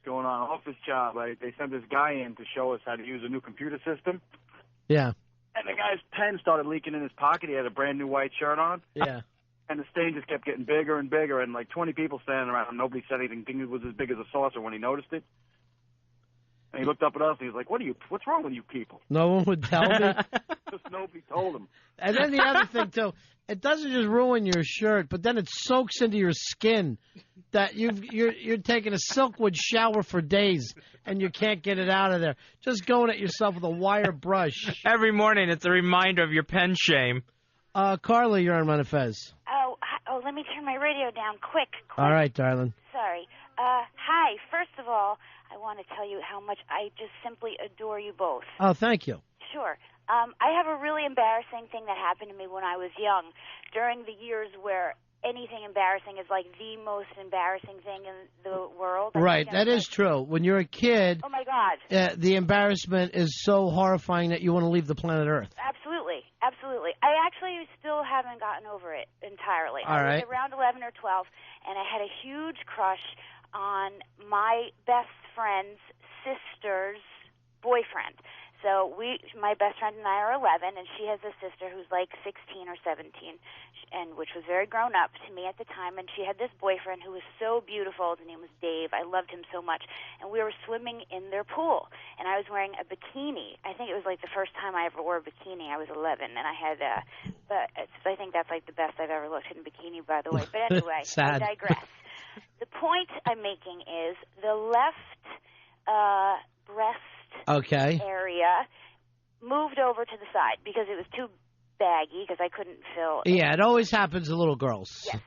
Going on an office job. They sent this guy in to show us how to use a new computer system. Yeah. And the guy guy's pen started leaking in his pocket. He had a brand new white shirt on. Yeah. And the stain just kept getting bigger and bigger, and like 20 people standing around. Nobody said anything. Thinking it was as big as a saucer when he noticed it. And he looked up at us, and he was like, what's wrong with you people? No one would tell me. Just nobody told him. And then the other thing, too, it doesn't just ruin your shirt, but then it soaks into your skin that you're taking a Silkwood shower for days, and you can't get it out of there. Just going at yourself with a wire brush. Every morning, it's a reminder of your pen shame. Carly, you're on Ron and Fez. Oh, let me turn my radio down quick. All right, darling. Sorry. Hi. First of all, I want to tell you how much I just simply adore you both. Oh, thank you. Sure. I have a really embarrassing thing that happened to me when I was young. During the years where anything embarrassing is like the most embarrassing thing in the world. Right, that is true. When you're a kid, oh my God, the embarrassment is so horrifying that you want to leave the planet Earth. Absolutely, absolutely. I actually still haven't gotten over it entirely. All right. I was around 11 or 12, and I had a huge crush on my best friend's sister's boyfriend. So my best friend and I are 11, and she has a sister who's like 16 or 17, and which was very grown up to me at the time. And she had this boyfriend who was so beautiful. His name was Dave. I loved him so much. And we were swimming in their pool, and I was wearing a bikini. I think it was like the first time I ever wore a bikini. I was 11, and I had, I think that's like the best I've ever looked in a bikini, by the way. But anyway, I digress. The point I'm making is the left breast area moved over to the side because it was too baggy because I couldn't fill. Yeah, it always happens to little girls. Yes.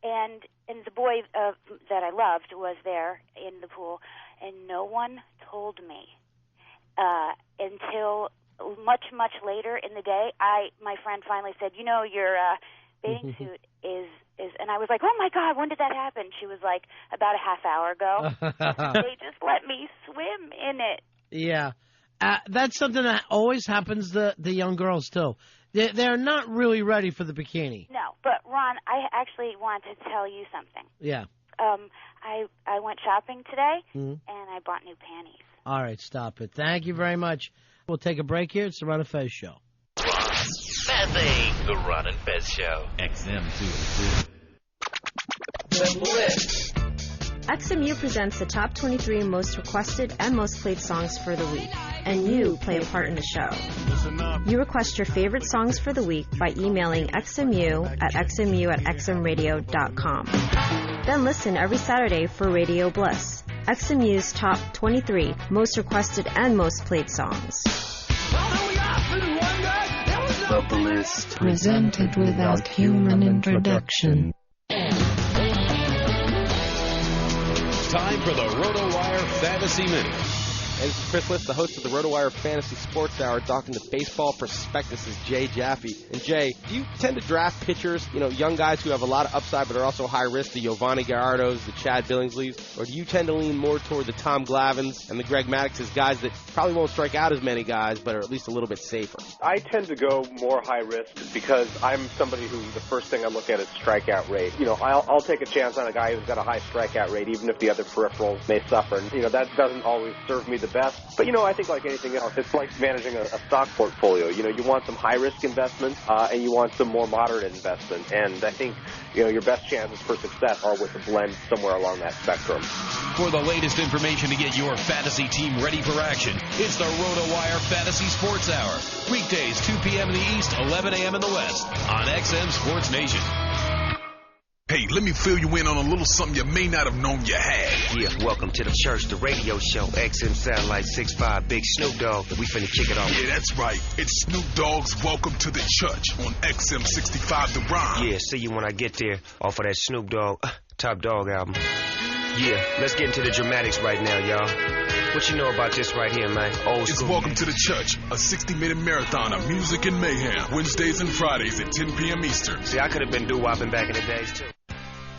And the boy that I loved was there in the pool, and no one told me until much later in the day. My friend finally said, "You know, your bathing suit is," and I was like, "Oh my God, when did that happen?" She was like, "About a half hour ago." They just let me swim in it. Yeah. That's something that always happens to the young girls, too. They're not really ready for the bikini. No, but, Ron, I actually want to tell you something. Yeah. I went shopping today, and I bought new panties. All right, stop it. Thank you very much. We'll take a break here. It's the Ron and Fez Show. Fezzy, the Ron and Fez Show. XM202. The Blitz. XMU presents the top 23 most requested and most played songs for the week, and you play a part in the show. You request your favorite songs for the week by emailing xmu@xmradio.com. Then listen every Saturday for Radio Bliss, XMU's top 23 most requested and most played songs. The Bliss. Presented without human introduction. Time for the RotoWire Fantasy Minute. Hey, this is Chris Liss, the host of the RotoWire Fantasy Sports Hour, talking to Baseball Prospectus' Jay Jaffe. And Jay, do you tend to draft pitchers, young guys who have a lot of upside but are also high risk, the Giovanni Gallardos, the Chad Billingsleys, or do you tend to lean more toward the Tom Glavins and the Greg Maddoxes, guys that probably won't strike out as many guys but are at least a little bit safer? I tend to go more high risk because I'm somebody who the first thing I look at is strikeout rate. I'll take a chance on a guy who's got a high strikeout rate even if the other peripherals may suffer. And, that doesn't always serve me the best. But, I think like anything else, it's like managing a stock portfolio. You want some high-risk investments and you want some more moderate investments. And I think, your best chances for success are with a blend somewhere along that spectrum. For the latest information to get your fantasy team ready for action, it's the RotoWire Fantasy Sports Hour. Weekdays, 2 p.m. in the East, 11 a.m. in the West on XM Sports Nation. Hey, let me fill you in on a little something you may not have known you had. Yeah, welcome to the church, the radio show, XM Satellite 65, Big Snoop Dogg. We finna kick it off. Yeah, that's right. It's Snoop Dogg's Welcome to the Church on XM 65 The Rhyme. Yeah, see you when I get there off of that Snoop Dogg, Top Dog album. Yeah, let's get into the dramatics right now, y'all. What you know about this right here, man? Old school. It's Welcome to the Church, a 60-minute marathon of music and mayhem. Wednesdays and Fridays at 10 p.m. Eastern. See, I could have been doo-wopping back in the days, too.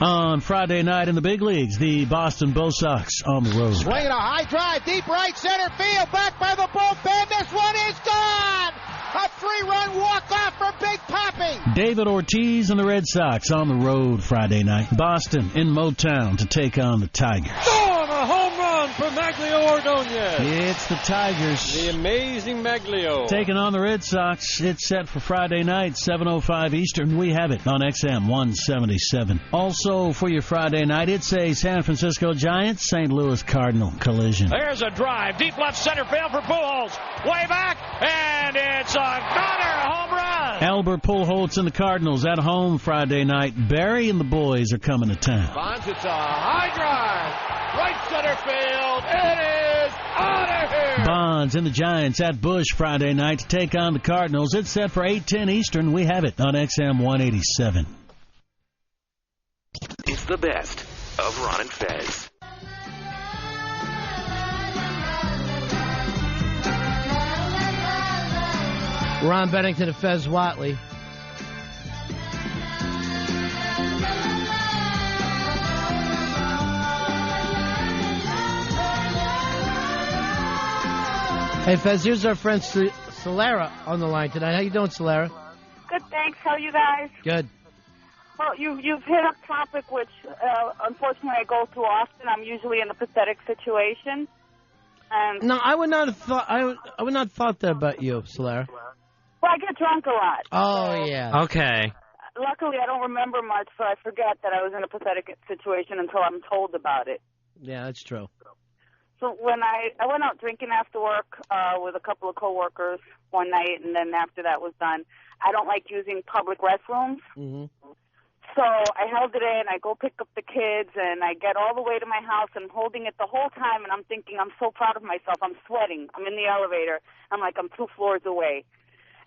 On Friday night in the big leagues, the Boston Bo Sox on the road. Swinging a high drive, deep right center field, back by the bullpen. This one is gone! A 3-run walk-off for Big Papi. David Ortiz and the Red Sox on the road Friday night. Boston in Motown to take on the Tigers. Oh, a home run! from Maglio Ordonez. It's the Tigers. The amazing Maglio. Taking on the Red Sox. It's set for Friday night, 7:05 Eastern. We have it on XM 177. Also for your Friday night, it's a San Francisco Giants, St. Louis Cardinal collision. There's a drive. Deep left center field for Pujols. Way back. And it's a Gunner home run. Albert Pujols and the Cardinals at home Friday night. Barry and the boys are coming to town. Bonds, it's a high drive. Right center field. It is out of here. Bonds and the Giants at Busch Friday night to take on the Cardinals. It's set for 8:10 Eastern. We have it on XM 187. It's the best of Ron and Fez. Ron Bennington and Fez Watley. Hey, Fez, here's our friend Solera on the line tonight. How you doing, Solera? Good, thanks. How are you guys? Good. Well, you've hit a topic which, unfortunately, I go through often. I'm usually in a pathetic situation. And No, I would not have thought. I would not thought that about you, Solera. well, I get drunk a lot. Oh yeah. Okay. Luckily, I don't remember much, so I forget that I was in a pathetic situation until I'm told about it. Yeah, that's true. So when I went out drinking after work with a couple of coworkers one night, and then after that was done, I don't like using public restrooms. Mm-hmm. So I held it in. I go pick up the kids, and I get all the way to my house, and I'm holding it the whole time, and I'm thinking, I'm so proud of myself. I'm sweating. I'm in the elevator. I'm like, I'm 2 floors away.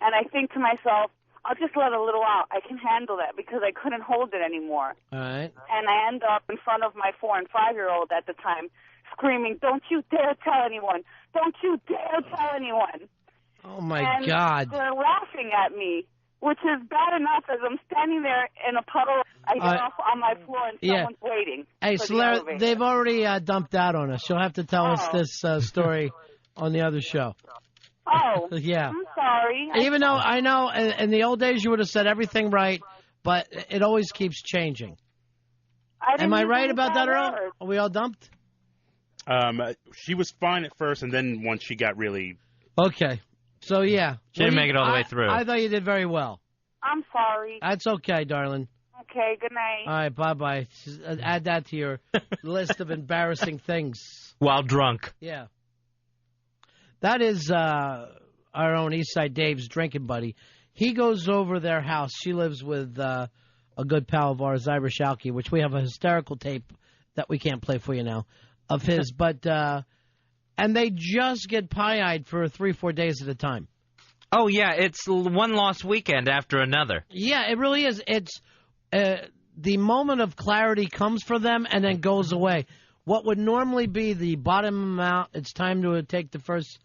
And I think to myself, I'll just let a little out. I can handle that because I couldn't hold it anymore. All right. And I end up in front of my 4- and 5-year-old at the time, screaming, "Don't you dare tell anyone! Don't you dare tell anyone!" Oh my and God. they're laughing at me, which is bad enough as I'm standing there in a puddle. I get off on my floor and yeah. someone's waiting. Hey, for the Solera, elevator. they've already dumped out on us. You'll have to tell us this story on the other show. Oh, yeah. I'm sorry. Even though I know in the old days you would have said everything right, but it always keeps changing. Am I right about that, Earl? Are we all dumped? She was fine at first, and then once she got really... Okay. So, yeah. She didn't make it all the way through. I thought you did very well. I'm sorry. That's okay, darling. Okay, good night. All right, bye-bye. Add that to your list of embarrassing things. While drunk. Yeah. That is our own Eastside Dave's drinking buddy. He goes over their house. She lives with a good pal of ours, Ira Schalke, which we have a hysterical tape that we can't play for you now of his. But and they just get pie-eyed for 3-4 days at a time. Oh, yeah, it's one lost weekend after another. Yeah, it really is. It's the moment of clarity comes for them and then goes away. What would normally be the bottom out, it's time to take the first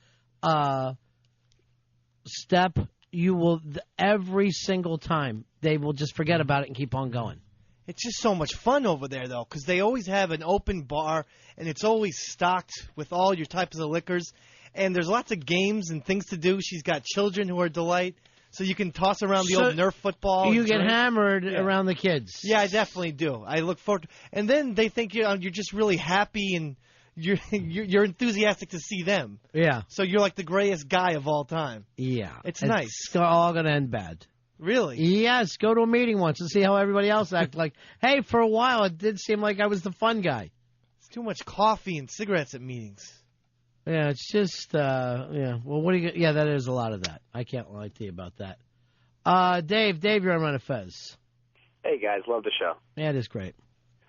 step, you will, every single time, they will just forget about it and keep on going. It's just so much fun over there, though, because they always have an open bar, and it's always stocked with all your types of liquors. And there's lots of games and things to do. She's got children who are a delight, so you can toss around the old Nerf football. You and get drink. hammered around the kids. Yeah, I definitely do. I look forward to, and then they think you're just really happy and you're enthusiastic to see them. Yeah. So you're like the greatest guy of all time. Yeah. It's nice. It's all going to end bad. Really? Yes. Go to a meeting once and see how everybody else acts. Like, hey, for a while it did seem like I was the fun guy. It's too much coffee and cigarettes at meetings. Yeah, it's just, yeah. Well, what do you? Yeah, that is a lot of that. I can't lie to you about that. Dave, you're on Ron and Fez. Hey guys, love the show. Yeah, it is great.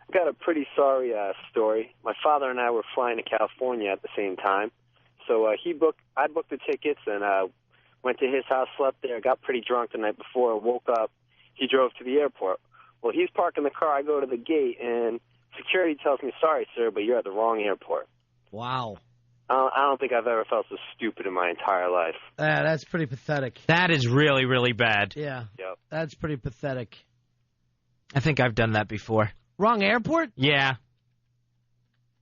I got a pretty sorry story. My father and I were flying to California at the same time, so I booked the tickets and went to his house, slept there, got pretty drunk the night before, woke up. He drove to the airport. Well, he's parking the car. I go to the gate, and security tells me, "Sorry, sir, but you're at the wrong airport." Wow. I don't think I've ever felt so stupid in my entire life. That's pretty pathetic. That is really, really bad. Yeah. Yep. That's pretty pathetic. I think I've done that before. Wrong airport? Yeah.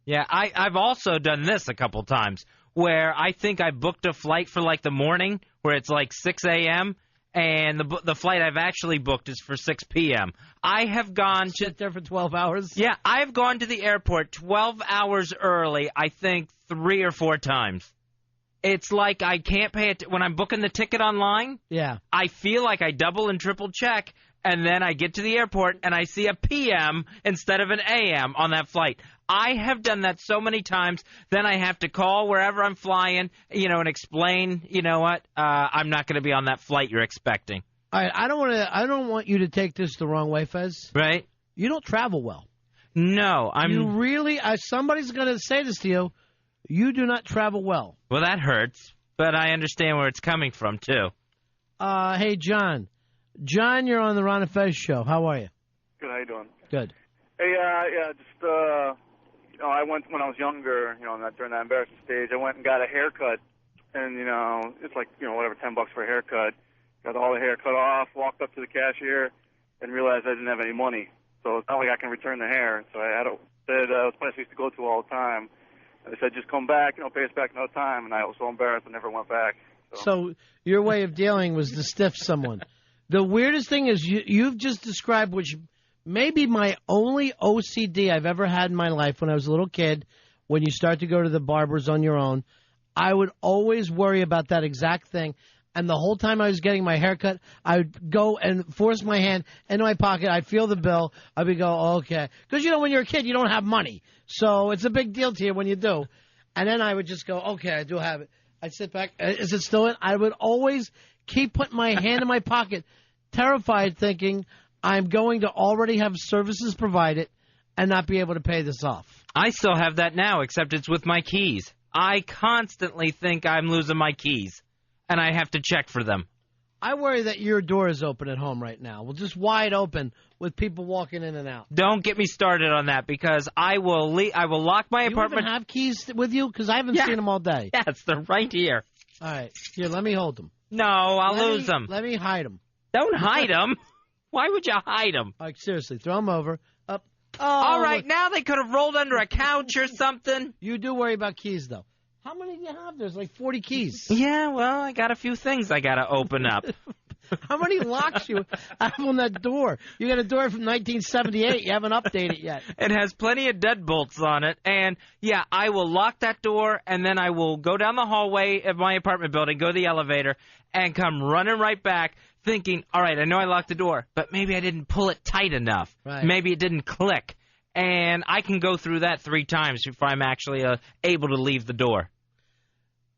Yeah, I've also done this a couple times where I think I booked a flight for like the morning where it's like 6 a.m. and the flight I've actually booked is for 6 p.m. I have gone to there for 12 hours. Yeah, I've gone to the airport 12 hours early. I think 3 or 4 times. It's like I can't pay it when I'm booking the ticket online. Yeah, I feel like I double and triple check, and then I get to the airport and I see a p.m. instead of an a.m. on that flight. I have done that so many times. Then I have to call wherever I'm flying, and explain, I'm not going to be on that flight you're expecting. All right, I don't want you to take this the wrong way, Fez. Right? You don't travel well. No, You really, somebody's going to say this to you. You do not travel well. Well, that hurts, but I understand where it's coming from, too. Hey, John. John, you're on the Ron and Fez show. How are you? Good. How you doing? Good. Hey, I went when I was younger, during that embarrassing stage. I went and got a haircut, and it's like whatever, $10 for a haircut. Got all the hair cut off, walked up to the cashier, and realized I didn't have any money. So it's not like I can return the hair. So I said it was a place I used to go to all the time. They said, just come back, pay us back another time. And I was so embarrassed I never went back. So your way of dealing was to stiff someone. The weirdest thing is you've just described, which may be my only OCD I've ever had in my life when I was a little kid. When you start to go to the barbers on your own, I would always worry about that exact thing. And the whole time I was getting my haircut, I would go and force my hand into my pocket. I'd feel the bill. I would go, okay. Because, when you're a kid, you don't have money. So it's a big deal to you when you do. And then I would just go, okay, I do have it. I'd sit back. Is it still in? I would always keep putting my hand in my pocket, terrified, thinking I'm going to already have services provided and not be able to pay this off. I still have that now, except it's with my keys. I constantly think I'm losing my keys, and I have to check for them. I worry that your door is open at home right now. Well, just wide open with people walking in and out. Don't get me started on that because I will lock my apartment. You even have keys with you? Because I haven't seen them all day. Yes, they're right here. All right. Here, let me hold them. No, I'll lose them. Let me hide them. Don't hide them. Why would you hide them? All right, seriously, throw them over. Up. Oh, all right, now they could have rolled under a couch or something. You do worry about keys, though. How many do you have? There's like 40 keys. Yeah, well, I got a few things I got to open up. How many locks you have on that door? You got a door from 1978. You haven't updated yet. It has plenty of deadbolts on it. And, yeah, I will lock that door, and then I will go down the hallway of my apartment building, go to the elevator, and come running right back thinking, all right, I know I locked the door, but maybe I didn't pull it tight enough. Right. Maybe it didn't click. And I can go through that 3 times before I'm actually able to leave the door.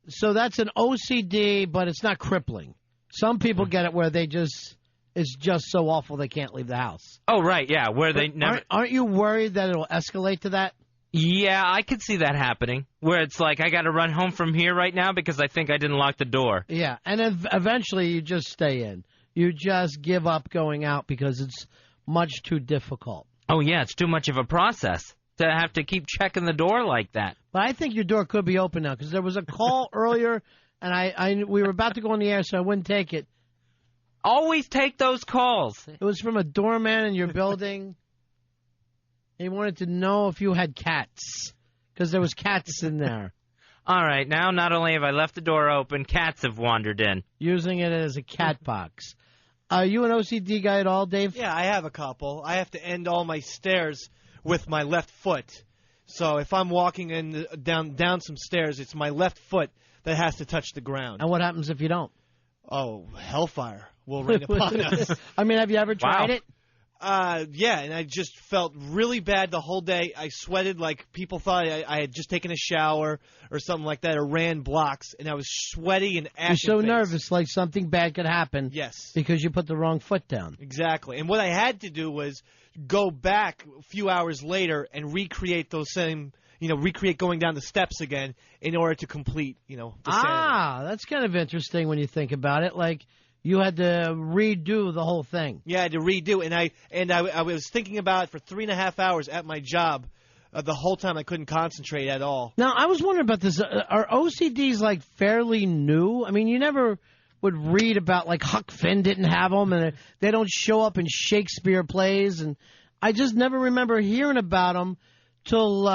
So that's an OCD, but it's not crippling. Some people get it where it's just so awful they can't leave the house. Oh, right, yeah, where they never... Aren't you worried that it'll escalate to that? Yeah, I could see that happening, where it's like, I got to run home from here right now because I think I didn't lock the door. Yeah, and then eventually you just stay in. You just give up going out because it's much too difficult. Oh, yeah, it's too much of a process to have to keep checking the door like that. But I think your door could be open now because there was a call earlier, and we were about to go on the air, so I wouldn't take it. Always take those calls. It was from a doorman in your building. He wanted to know if you had cats because there was cats in there. All right, now not only have I left the door open, cats have wandered in. Using it as a cat box. Are you an OCD guy at all, Dave? Yeah, I have a couple. I have to end all my stairs with my left foot. So if I'm walking down some stairs, it's my left foot that has to touch the ground. And what happens if you don't? Oh, hellfire will rain upon us. I mean, have you ever tried it? Yeah, and I just felt really bad the whole day. I sweated like people thought I had just taken a shower or something like that, or ran blocks, and I was sweaty and ashen. You're so nervous, like something bad could happen. Yes. Because you put the wrong foot down. Exactly. And what I had to do was go back a few hours later and recreate those same, recreate going down the steps again in order to complete, the sanity. That's kind of interesting when you think about it. Like, you had to redo the whole thing. Yeah, I had to redo, and I was thinking about it for 3.5 hours at my job. The whole time I couldn't concentrate at all. Now, I was wondering about this. Are OCDs, like, fairly new? I mean, you never would read about, like, Huck Finn didn't have them, and they don't show up in Shakespeare plays. And I just never remember hearing about them till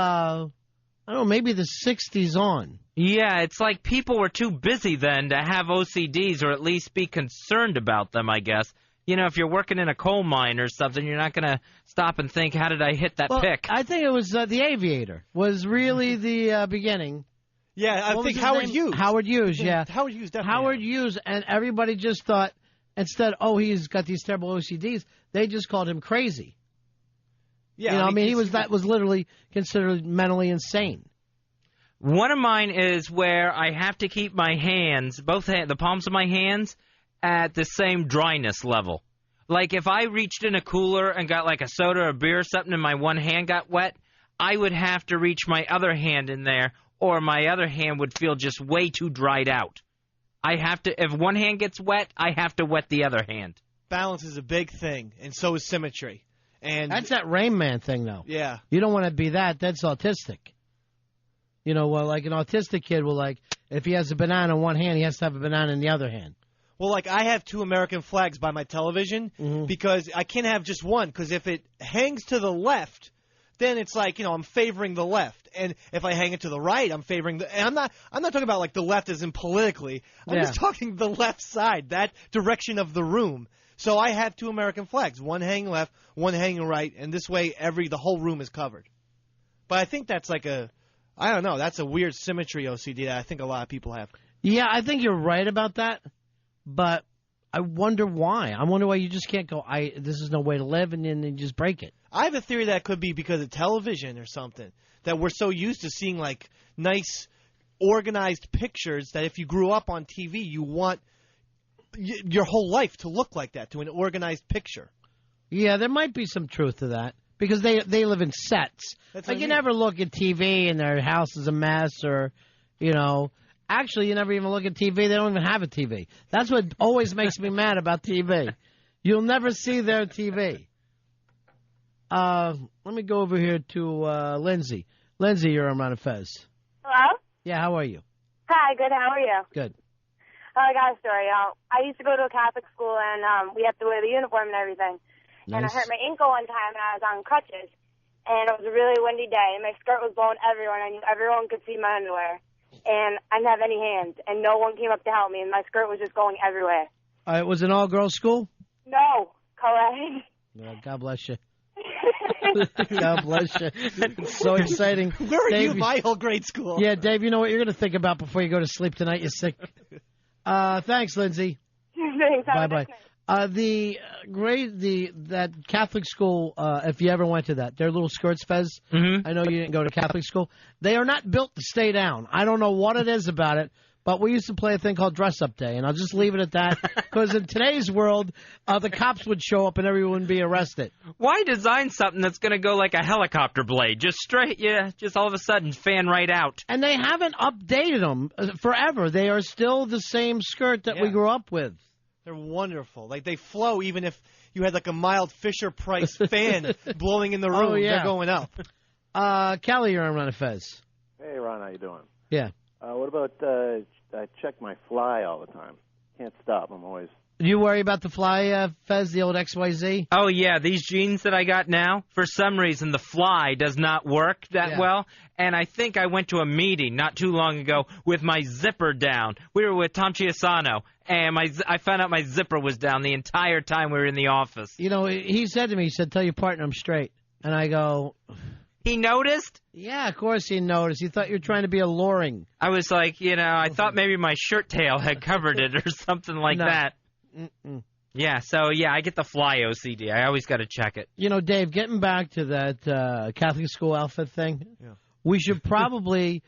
I don't know, maybe the 60s on. Yeah, it's like people were too busy then to have OCDs or at least be concerned about them, I guess. You know, if you're working in a coal mine or something, you're not going to stop and think, how did I hit that pick? I think it was The Aviator was really the beginning. Yeah, I think Howard Hughes. Howard Hughes, yeah. Howard Hughes, definitely. Howard Hughes, and everybody just thought, instead, he's got these terrible OCDs, they just called him crazy. Yeah, you know, I mean, that was literally considered mentally insane. One of mine is where I have to keep my hands, the palms of my hands, at the same dryness level. Like if I reached in a cooler and got like a soda or a beer or something and my one hand got wet, I would have to reach my other hand in there or my other hand would feel just way too dried out. If one hand gets wet, I have to wet the other hand. Balance is a big thing, and so is symmetry. And that's that Rain Man thing, though. Yeah. You don't want to be that. That's autistic. You know, well, like an autistic kid will, like, if he has a banana in one hand, he has to have a banana in the other hand. Well, like, I have 2 American flags by my television because I can't have just one, because if it hangs to the left, then it's like, I'm favoring the left. And if I hang it to the right, I'm favoring the... And I'm not talking about, like, the left as in politically. I'm just talking the left side, that direction of the room. So I have 2 American flags, one hanging left, one hanging right, and this way the whole room is covered. But I think that's like I don't know, that's a weird symmetry OCD that I think a lot of people have. Yeah, I think you're right about that, but I wonder why. I wonder why you just can't go, this is no way to live, and then you just break it. I have a theory that could be because of television or something, that we're so used to seeing like nice, organized pictures that if you grew up on TV, you want your whole life to look like that, to an organized picture. Yeah, there might be some truth to that. Because they live in sets. Like, you never look at TV and their house is a mess or, Actually, you never even look at TV. They don't even have a TV. That's what always makes me mad about TV. You'll never see their TV. Let me go over here to Lindsay. Lindsay, you're on Ron and Fez. Hello? Yeah, how are you? Hi, good. How are you? Good. I got a story. I used to go to a Catholic school, and we have to wear the uniform and everything. Nice. And I hurt my ankle one time, and I was on crutches. And it was a really windy day, and my skirt was blowing everywhere, and I knew everyone could see my underwear. And I didn't have any hands, and no one came up to help me, and my skirt was just going everywhere. It was an all-girls school? No, co-ed. God bless you. God bless you. It's so exciting. Where were Dave, you my whole grade school? Yeah, Dave, you know what you're going to think about before you go to sleep tonight? You're sick. Thanks, Lindsay. Thanks. Bye-bye. That Catholic school, if you ever went to that, their little skirts, Fez. I know you didn't go to Catholic school. They are not built to stay down. I don't know what it is about it, but we used to play a thing called Dress Up Day, and I'll just leave it at that. Because in today's world, the cops would show up and everyone would be arrested. Why design something that's going to go like a helicopter blade? Just straight, just all of a sudden fan right out. And they haven't updated them forever. They are still the same skirt that we grew up with. They're wonderful. Like, they flow even if you had, like, a mild Fisher-Price fan blowing in the room. Oh, yeah. They're going up. Kelly, you're on Ron and Fez. Hey, Ron, how you doing? Yeah. What about, I check my fly all the time. Can't stop. I'm always... Do you worry about the fly, Fez, the old XYZ? Oh, yeah. These jeans that I got now, for some reason, the fly does not work that well. And I think I went to a meeting not too long ago with my zipper down. We were with Tom Chiasano, and I found out my zipper was down the entire time we were in the office. You know, he said to me, tell your partner I'm straight. And I go... He noticed? Yeah, of course he noticed. He thought you were trying to be alluring. I was like, I thought maybe my shirt tail had covered it or something like that. Yeah, so, I get the fly OCD. I always got to check it. You know, Dave, getting back to that Catholic school outfit thing, we should probably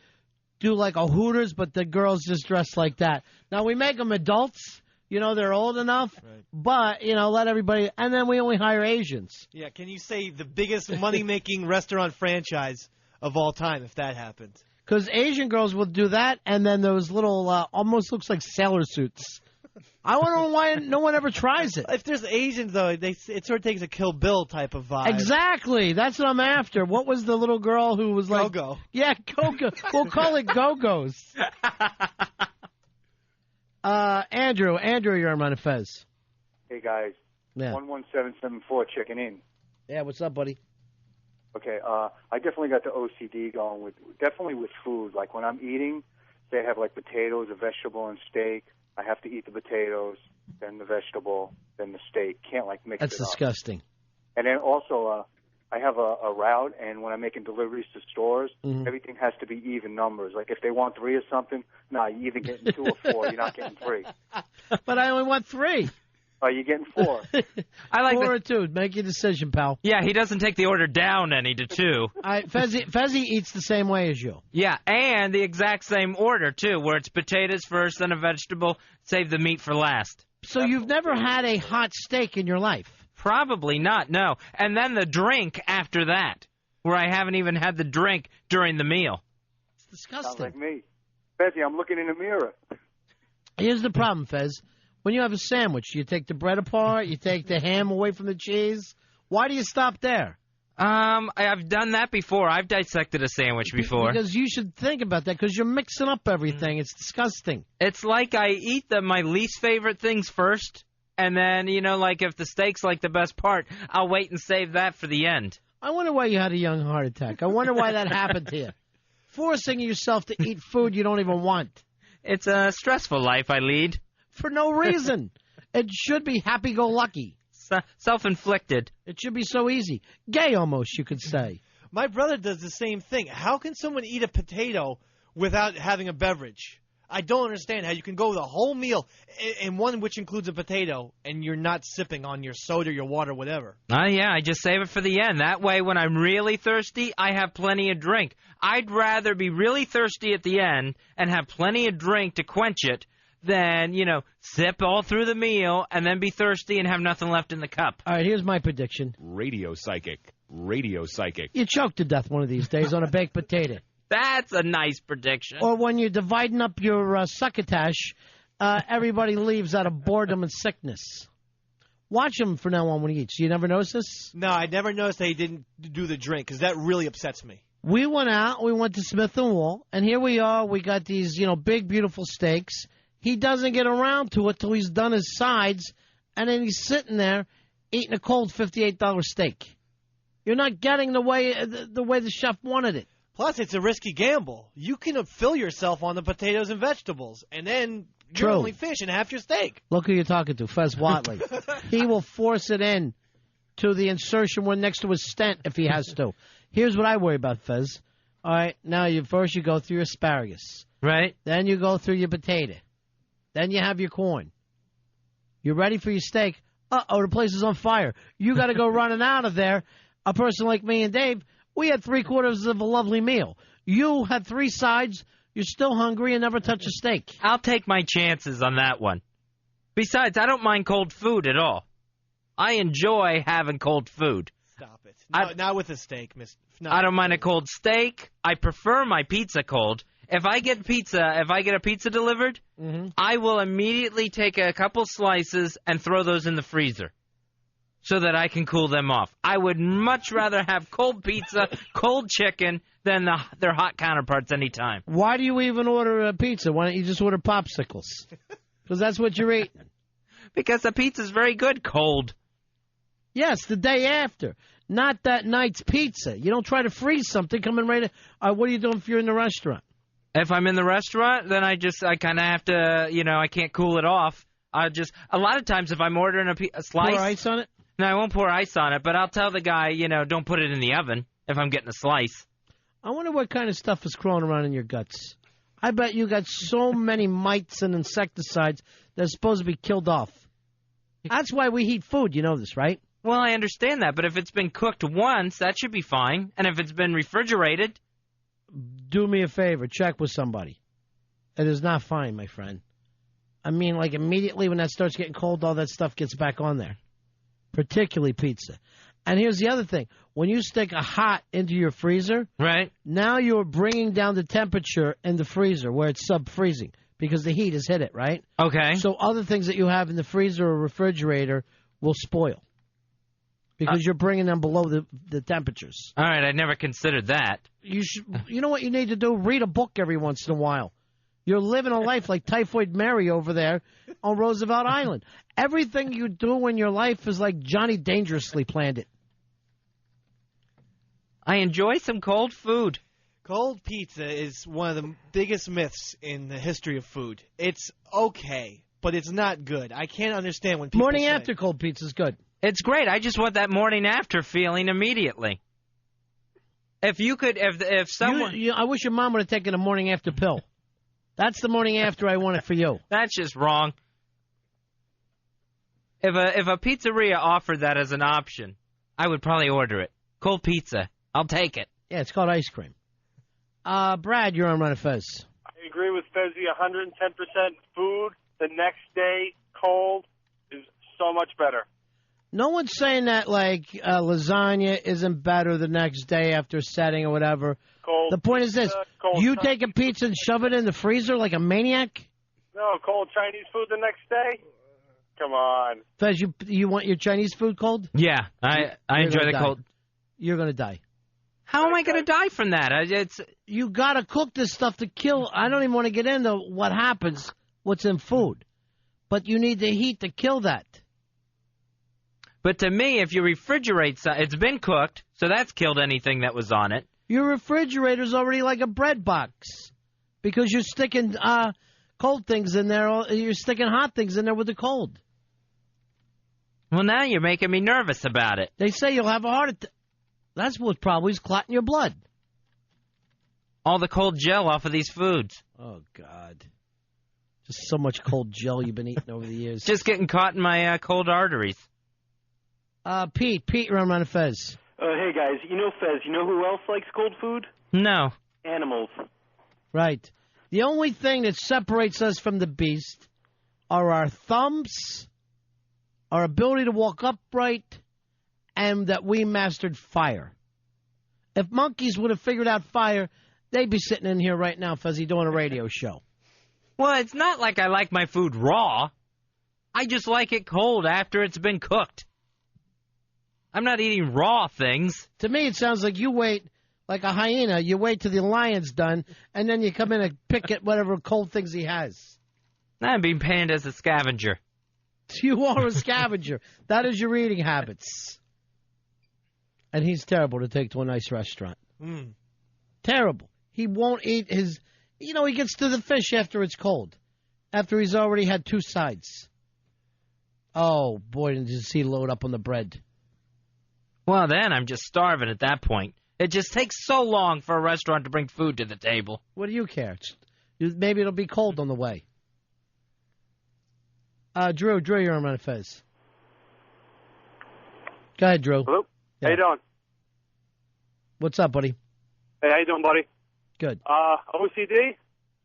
do like a Hooters, but the girls just dress like that. Now, we make them adults. They're old enough, but, let everybody, and then we only hire Asians. Yeah, can you say the biggest money-making restaurant franchise of all time if that happens? Because Asian girls will do that, and then those little, almost looks like sailor suits. I wonder why no one ever tries it. If there's Asians, though, it sort of takes a Kill Bill type of vibe. Exactly. That's what I'm after. What was the little girl who was like... Go-Go. Yeah, Go-Go. We'll call it Go-Go's. Andrew, you're on Ron and Fez. Hey, guys. Yeah. 11774 checking in. Yeah, what's up, buddy? Okay, I definitely got the OCD going with food. Like when I'm eating, they have like potatoes, a vegetable, and steak. I have to eat the potatoes, then the vegetable, then the steak. Can't like mix That's it up. disgusting. And then also, I have a route, and when I'm making deliveries to stores, everything has to be even numbers. Like if they want 3 or something, you're either getting 2 or 4. You're not getting 3. But I only want 3. You're getting 4. I like 4 or 2. Make your decision, pal. Yeah, he doesn't take the order down any to 2. All right, Fezzy eats the same way as you. Yeah, and the exact same order, too, where it's potatoes first, then a vegetable, save the meat for last. So you've never had a hot steak in your life? Probably not, no. And then the drink after that, where I haven't even had the drink during the meal. It's disgusting. Sounds like me. Fezzy, I'm looking in the mirror. Here's the problem, Fez. When you have a sandwich, you take the bread apart, you take the ham away from the cheese. Why do you stop there? I've done that before. I've dissected a sandwich before. Because you should think about that, because you're mixing up everything. It's disgusting. It's like I eat my least favorite things first, and then, like if the steak's like the best part, I'll wait and save that for the end. I wonder why you had a young heart attack. I wonder why that happened to you. Forcing yourself to eat food you don't even want. It's a stressful life I lead. For no reason. It should be happy-go-lucky. Self-inflicted. It should be so easy. Gay, almost, you could say. My brother does the same thing. How can someone eat a potato without having a beverage? I don't understand how you can go the whole meal in one which includes a potato and you're not sipping on your soda, your water, whatever. Yeah, I just save it for the end. That way, when I'm really thirsty, I have plenty of drink. I'd rather be really thirsty at the end and have plenty of drink to quench it than, sip all through the meal and then be thirsty and have nothing left in the cup. All right, here's my prediction. Radio psychic. Radio psychic. You choke to death one of these days on a baked potato. That's a nice prediction. Or when you're dividing up your succotash, everybody leaves out of boredom and sickness. Watch him from now on when he eats. You never notice this? No, I never noticed that he didn't do the drink, because that really upsets me. We went out. We went to Smith & Wall, and here we are. We got these, big, beautiful steaks. He doesn't get around to it till he's done his sides, and then he's sitting there eating a cold $58 steak. You're not getting the way the chef wanted it. Plus, it's a risky gamble. You can fill yourself on the potatoes and vegetables, and then you're only fishing half your steak. Look who you're talking to, Fez Watley. He will force it in to the insertion one next to his stent if he has to. Here's what I worry about, Fez. All right, now first you go through your asparagus. Right. Then you go through your potato. Then you have your corn. You're ready for your steak. Uh-oh, the place is on fire. You got to go running out of there. A person like me and Dave, we had 3/4 of a lovely meal. You had 3 sides. You're still hungry and never touch a steak. I'll take my chances on that one. Besides, I don't mind cold food at all. I enjoy having cold food. Stop it. Not with a steak, miss. I don't mind a cold steak. I prefer my pizza cold. If I get a pizza delivered, I will immediately take a couple slices and throw those in the freezer so that I can cool them off. I would much rather have cold pizza, cold chicken, than their hot counterparts anytime. Why do you even order a pizza? Why don't you just order popsicles? Because that's what you're eating. Because the pizza's very good cold. Yes, the day after. Not that night's pizza. You don't try to freeze something coming right. What are you doing if you're in the restaurant? If I'm in the restaurant, then I kind of have to, I can't cool it off. A lot of times if I'm ordering a slice. Pour ice on it? No, I won't pour ice on it, but I'll tell the guy, don't put it in the oven if I'm getting a slice. I wonder what kind of stuff is crawling around in your guts. I bet you got so many mites and insecticides that are supposed to be killed off. That's why we heat food. You know this, right? Well, I understand that, but if it's been cooked once, that should be fine. And if it's been refrigerated... Do me a favor. Check with somebody. It is not fine, my friend. I mean, like immediately when that starts getting cold, all that stuff gets back on there. Particularly pizza. And here's the other thing. When you stick a hot into your freezer, right? Now you're bringing down the temperature in the freezer where it's sub-freezing because the heat has hit it, right? Okay. So other things that you have in the freezer or refrigerator will spoil because you're bringing them below the temperatures. All right, I never considered that. You know what you need to do? Read a book every once in a while. You're living a life like Typhoid Mary over there on Roosevelt Island. Everything you do in your life is like Johnny Dangerously planned it. I enjoy some cold food. Cold pizza is one of the biggest myths in the history of food. It's okay, but it's not good. I can't understand when people Morning say, after cold pizza is good. It's great. I just want that morning after feeling immediately. If you could, if someone... I wish your mom would have taken a morning after pill. That's the morning after I want it for you. That's just wrong. If a pizzeria offered that as an option, I would probably order it. Cold pizza. I'll take it. Yeah, it's called ice cream. Brad, you're on Ron and Fez. I agree with Fezzy 110%. Food the next day cold is so much better. No one's saying that, like, lasagna isn't better the next day after setting or whatever. Cold the point is this. You take a pizza and shove it in the freezer like a maniac? No, cold Chinese food the next day? Come on. Fez, you want your Chinese food cold? Yeah, I enjoy the cold. You're going to die. How am I going to die from that? You got to cook this stuff to kill. I don't even want to get into what happens, what's in food. But you need the heat to kill that. But to me, if you refrigerate something, it's been cooked, so that's killed anything that was on it. Your refrigerator's already like a bread box because you're sticking cold things in there. You're sticking hot things in there with the cold. Well, now you're making me nervous about it. They say you'll have a heart attack. That's what probably is clotting your blood. All the cold gel off of these foods. Oh, God. Just so much cold gel you've been eating over the years. Just getting caught in my cold arteries. Pete, Ron and Fez. Hey, guys. Fez, you know who else likes cold food? No. Animals. Right. The only thing that separates us from the beast are our thumbs, our ability to walk upright, and that we mastered fire. If monkeys would have figured out fire, they'd be sitting in here right now, Fuzzy, doing a radio show. Well, it's not like I like my food raw. I just like it cold after it's been cooked. I'm not eating raw things. To me, it sounds like you wait, like a hyena, you wait till the lion's done, and then you come in and pick at whatever cold things he has. I'm being painted as a scavenger. You are a scavenger. That is your eating habits. And he's terrible to take to a nice restaurant. Terrible. He won't eat his... he gets to the fish after it's cold. After he's already had two sides. Oh, boy, did you see load up on the bread. Well, then I'm just starving at that point. It just takes so long for a restaurant to bring food to the table. What do you care? Maybe it'll be cold on the way. Drew, you're on Ron and Fez. Go ahead, Drew. Hello? Yeah. How you doing? What's up, buddy? Hey, how you doing, buddy? Good. OCD,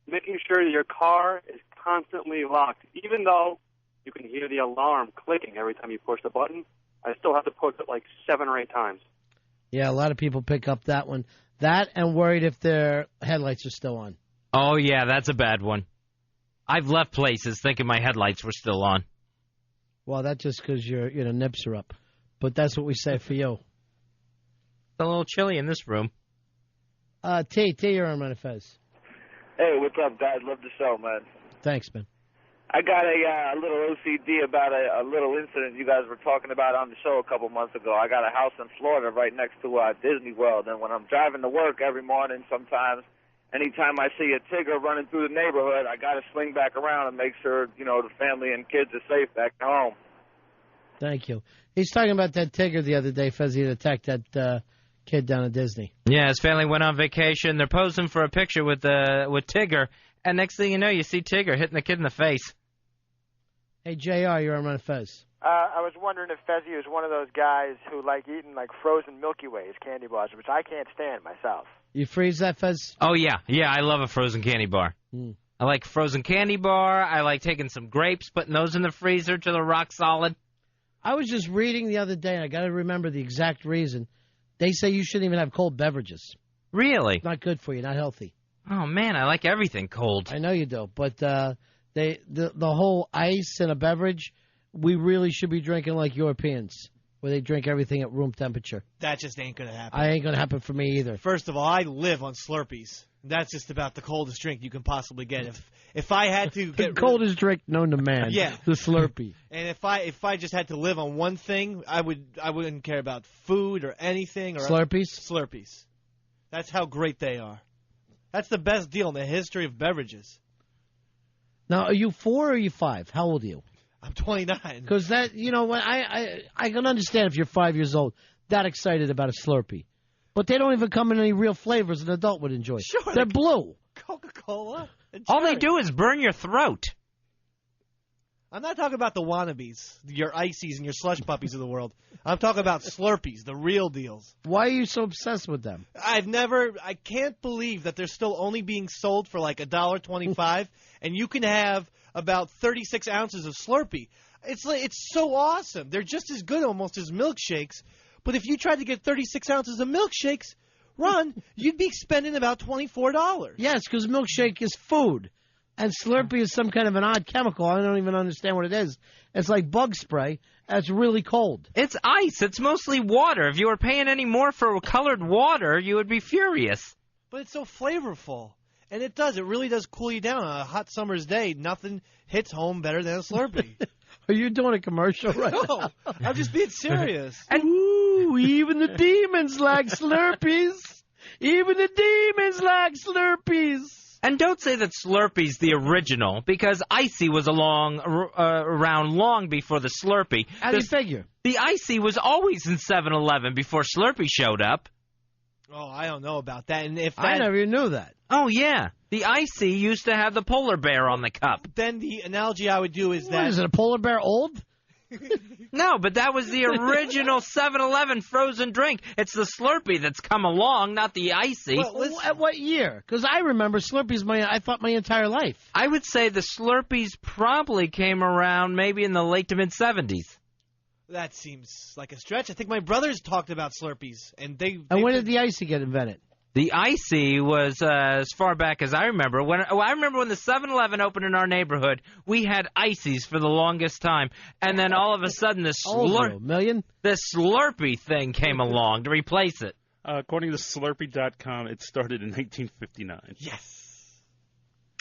making sure that your car is constantly locked. Even though you can hear the alarm clicking every time you push the button, I still have to push it like 7 or 8 times. Yeah, a lot of people pick up that one. That and worried if their headlights are still on. Oh, yeah, that's a bad one. I've left places thinking my headlights were still on. Well, that's just because your nips are up. But that's what we say for you. It's a little chilly in this room. T, you're on Ron and Fez. Hey, what's up, guys? Love the show, man. Thanks, man. I got a little OCD about a little incident you guys were talking about on the show a couple months ago. I got a house in Florida right next to Disney World, and when I'm driving to work every morning, sometimes, anytime I see a Tigger running through the neighborhood, I got to swing back around and make sure, the family and kids are safe back home. Thank you. He's talking about that Tigger the other day, Fez. He attacked that kid down at Disney. Yeah, his family went on vacation. They're posing for a picture with Tigger, and next thing you know, you see Tigger hitting the kid in the face. Hey, JR, you're on Ron and Fez. I was wondering if Fezzy was one of those guys who like eating like frozen Milky Ways candy bars, which I can't stand myself. You freeze that, Fez? Oh, yeah. Yeah, I love a frozen candy bar. I like frozen candy bar. I like taking some grapes, putting those in the freezer till they're rock solid. I was just reading the other day, and I got to remember the exact reason. They say you shouldn't even have cold beverages. Really? Not good for you, not healthy. Oh, man, I like everything cold. I know you do, but the whole ice in a beverage, we really should be drinking like Europeans. where they drink everything at room temperature. That just ain't going to happen. I ain't going to happen for me either. First of all, I live on Slurpees. That's just about the coldest drink you can possibly get. If I had to get the coldest drink known to man. Yeah. The Slurpee. And if I just had to live on one thing, I wouldn't care about food or anything. Or Slurpees? Slurpees. That's how great they are. That's the best deal in the history of beverages. Now, are you 4 or are you 5? How old are you? I'm 29. Because that, when I can understand if you're 5 years old, that excited about a Slurpee. But they don't even come in any real flavors an adult would enjoy. Sure. They're blue. Coca-Cola. All they do is burn your throat. I'm not talking about the wannabes, your ices and your slush puppies of the world. I'm talking about Slurpees, the real deals. Why are you so obsessed with them? I can't believe that they're still only being sold for like $1.25, and you can have about 36 ounces of Slurpee. It's so awesome. They're just as good almost as milkshakes. But if you tried to get 36 ounces of milkshakes, Ron, you'd be spending about $24. Yes, because milkshake is food. And Slurpee is some kind of an odd chemical. I don't even understand what it is. It's like bug spray. It's really cold. It's ice. It's mostly water. If you were paying any more for colored water, you would be furious. But it's so flavorful. And it really does cool you down on a hot summer's day. Nothing hits home better than a Slurpee. Are you doing a commercial right now? No, I'm just being serious. Ooh, even the demons like Slurpees. Even the demons like Slurpees. And don't say that Slurpee's the original, because Icy was around long before the Slurpee. How do you figure? The Icy was always in 7-Eleven before Slurpee showed up. Oh, I don't know about that. And if I never even knew that. Oh, yeah. The Icy used to have the polar bear on the cup. Then the analogy I would do is that... What, is it a polar bear old? No, but that was the original 7-Eleven frozen drink. It's the Slurpee that's come along, not the Icy. Well, at what year? Because I remember Slurpees I thought my entire life. I would say the Slurpees probably came around maybe in the late to mid-'70s. That seems like a stretch. I think my brothers talked about Slurpees. And when did the Icy get invented? The Icy was as far back as I remember. I remember when the 7-Eleven opened in our neighborhood, we had Icies for the longest time. And then all of a sudden, this Slurpee thing came along to replace it. According to Slurpee.com, it started in 1959. Yes.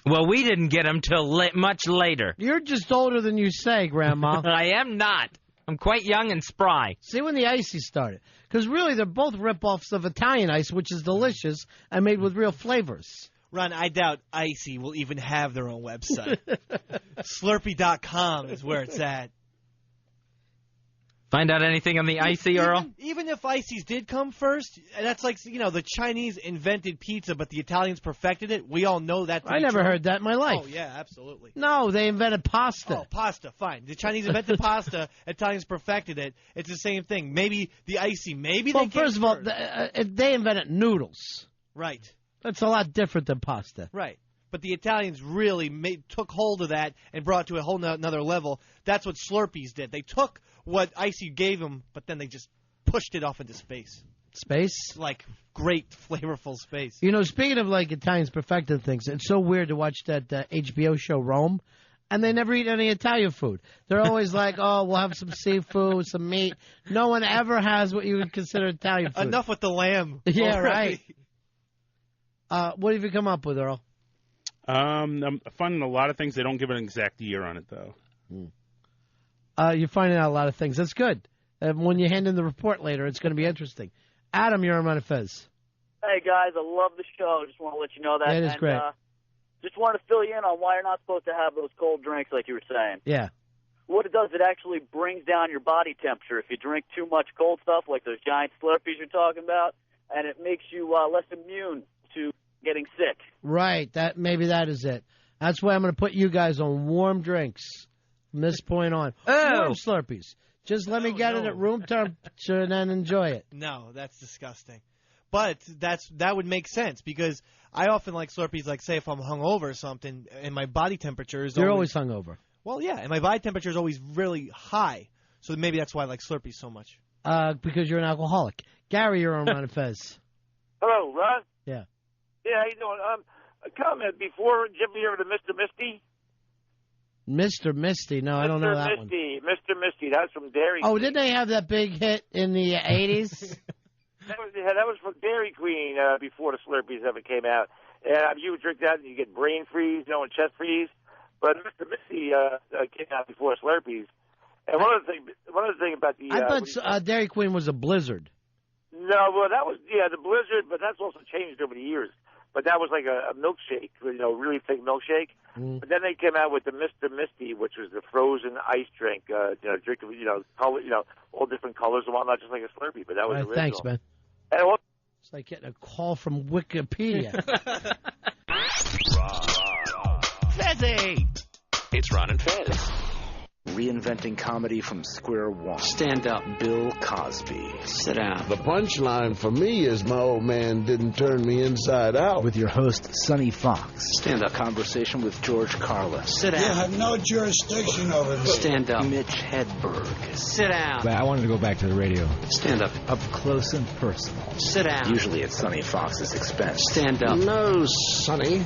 Well, we didn't get them till much later. You're just older than you say, Grandma. I am not. I'm quite young and spry. See when the Icy started. Because really, they're both rip-offs of Italian Ice, which is delicious and made with real flavors. Ron, I doubt Icy will even have their own website. Slurpee.com is where it's at. Find out anything on the Icy, Earl? Even if Icy's did come first, that's like, the Chinese invented pizza, but the Italians perfected it. We all know that. I never heard that in my life. Oh, yeah, absolutely. No, they invented pasta. Oh, pasta, fine. The Chinese invented pasta, Italians perfected it. It's the same thing. Maybe the Icy, well, first of all, they invented noodles. Right. That's a lot different than pasta. Right. But the Italians really took hold of that and brought it to a whole nother level. That's what Slurpees did. They took what Icy gave them, but then they just pushed it off into space. Space? Like great, flavorful space. Speaking of like Italians perfecting things, it's so weird to watch that HBO show Rome, and they never eat any Italian food. They're always like, oh, we'll have some seafood, some meat. No one ever has what you would consider Italian food. Enough with the lamb. Yeah, right. What have you come up with, Earl? I'm finding a lot of things. They don't give an exact year on it, though. You're finding out a lot of things. That's good. When you hand in the report later, it's going to be interesting. Adam, you're on Ron and Fez. Hey, guys, I love the show. Just want to let you know that. It is great. Just want to fill you in on why you're not supposed to have those cold drinks like you were saying. Yeah. What it does, it actually brings down your body temperature. If you drink too much cold stuff, like those giant Slurpees you're talking about, and it makes you less immune to getting sick. Right. Maybe that is it. That's why I'm going to put you guys on warm drinks from this point on. Warm Slurpees. Just let me get it at room temperature and then enjoy it. No, that's disgusting. But that would make sense because I often like Slurpees, like say if I'm hungover or something, and my body temperature is You're always hungover. Well, yeah, and my body temperature is always really high, so maybe that's why I like Slurpees so much. Because you're an alcoholic. Gary, you're on Ron and Fez. Hello, Ron. Yeah. Yeah, how you doing? A comment before. Did you ever hear of the Mr. Misty? Mr. Misty. No, I don't know that one. Mr. Misty. That's from Dairy Queen. Oh, didn't they have that big hit in the 80s? That was from Dairy Queen before the Slurpees ever came out. And you would drink that and you get brain freeze, and chest freeze. But Mr. Misty came out before Slurpees. And one of the things about the I thought Dairy Queen was a Blizzard. No, well that was the Blizzard, but that's also changed over the years. But that was like a milkshake, really thick milkshake. But then they came out with the Mr. Misty, which was the frozen ice drink, drink of color, all different colors and whatnot, just like a Slurpee. But that was original. Thanks, man. And it's like getting a call from Wikipedia. Fezzy! It's Ron and Fez. Reinventing comedy from square one. Stand up, Bill Cosby. Sit down. The punchline for me is my old man didn't turn me inside out. With your host, Sonny Fox. Stand up conversation with George Carlin. Sit down. You have no jurisdiction over this. Stand up, Mitch Hedberg. Sit down. I wanted to go back to the radio. Stand up close and personal. Sit down. Usually at Sonny Fox's expense. Stand up. No, Sonny.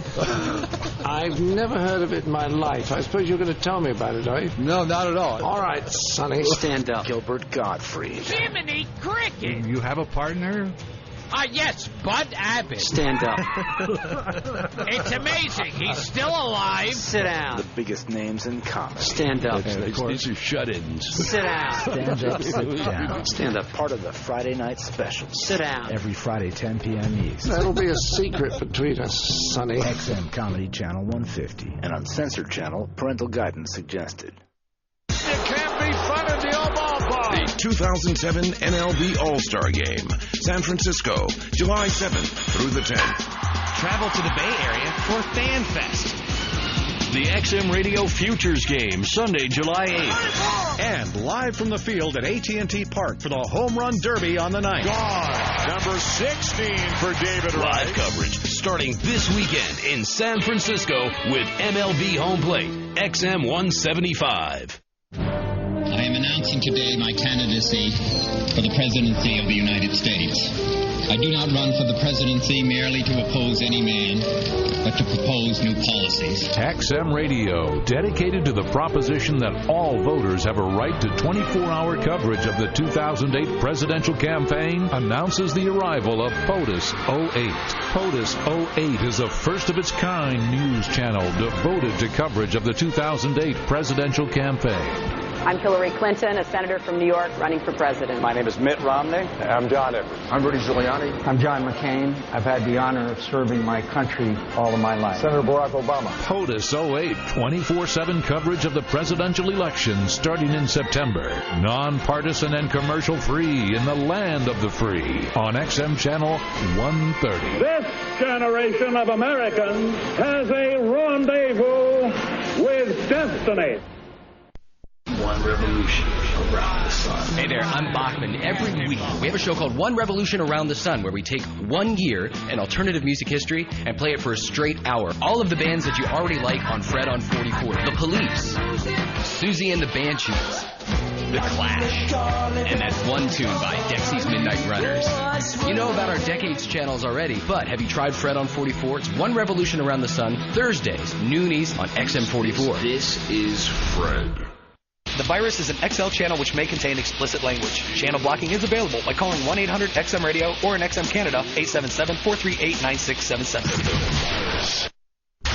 I've never heard of it in my life. I suppose you're going to tell me about it, are you? No, not at all. All right, Sonny. Stand up, Gilbert Gottfried. Jiminy Cricket! You have a partner? Yes, Bud Abbott. Stand up. It's amazing. He's still alive. Sit down. The biggest names in comedy. Stand up. These are shut-ins. Sit down. Stand up, sit down. Stand up, part of the Friday night special. Sit down. Every Friday, 10 p.m. East. That'll be a secret between us, Sonny. XM Comedy Channel 150. An uncensored channel, parental guidance suggested. It can't be fun in the old ballpark. The 2007 MLB All-Star Game. San Francisco, July 7th through the 10th. Travel to the Bay Area for Fan Fest. The XM Radio Futures Game, Sunday, July 8th. And live from the field at AT&T Park for the Home Run Derby on the 9th. Gone. Number 16 for David Wright. Live coverage starting this weekend in San Francisco with MLB Home Plate, XM 175. I am announcing today my candidacy for the presidency of the United States. I do not run for the presidency merely to oppose any man, but to propose new policies. XM Radio, dedicated to the proposition that all voters have a right to 24-hour coverage of the 2008 presidential campaign, announces the arrival of POTUS 08. POTUS 08 is a first-of-its-kind news channel devoted to coverage of the 2008 presidential campaign. I'm Hillary Clinton, a senator from New York running for president. My name is Mitt Romney. I'm John Edwards. I'm Rudy Giuliani. I'm John McCain. I've had the honor of serving my country all of my life. Senator Barack Obama. POTUS 08, 24/7 coverage of the presidential election starting in September. Nonpartisan and commercial-free in the land of the free on XM Channel 130. This generation of Americans has a rendezvous with destiny. One revolution around the sun. Hey there, I'm Bachman. Every week, we have a show called One Revolution Around the Sun, where we take 1 year in alternative music history and play it for a straight hour. All of the bands that you already like on Fred on 44. The Police, Susie and the Banshees, The Clash, and that one tune by Dexy's Midnight Runners. You know about our Decades channels already, but have you tried Fred on 44? It's One Revolution Around the Sun, Thursdays, noon East on XM44. This is Fred. The virus is an XL channel which may contain explicit language. Channel blocking is available by calling 1-800-XM-RADIO or in XM Canada, 877-438-9677.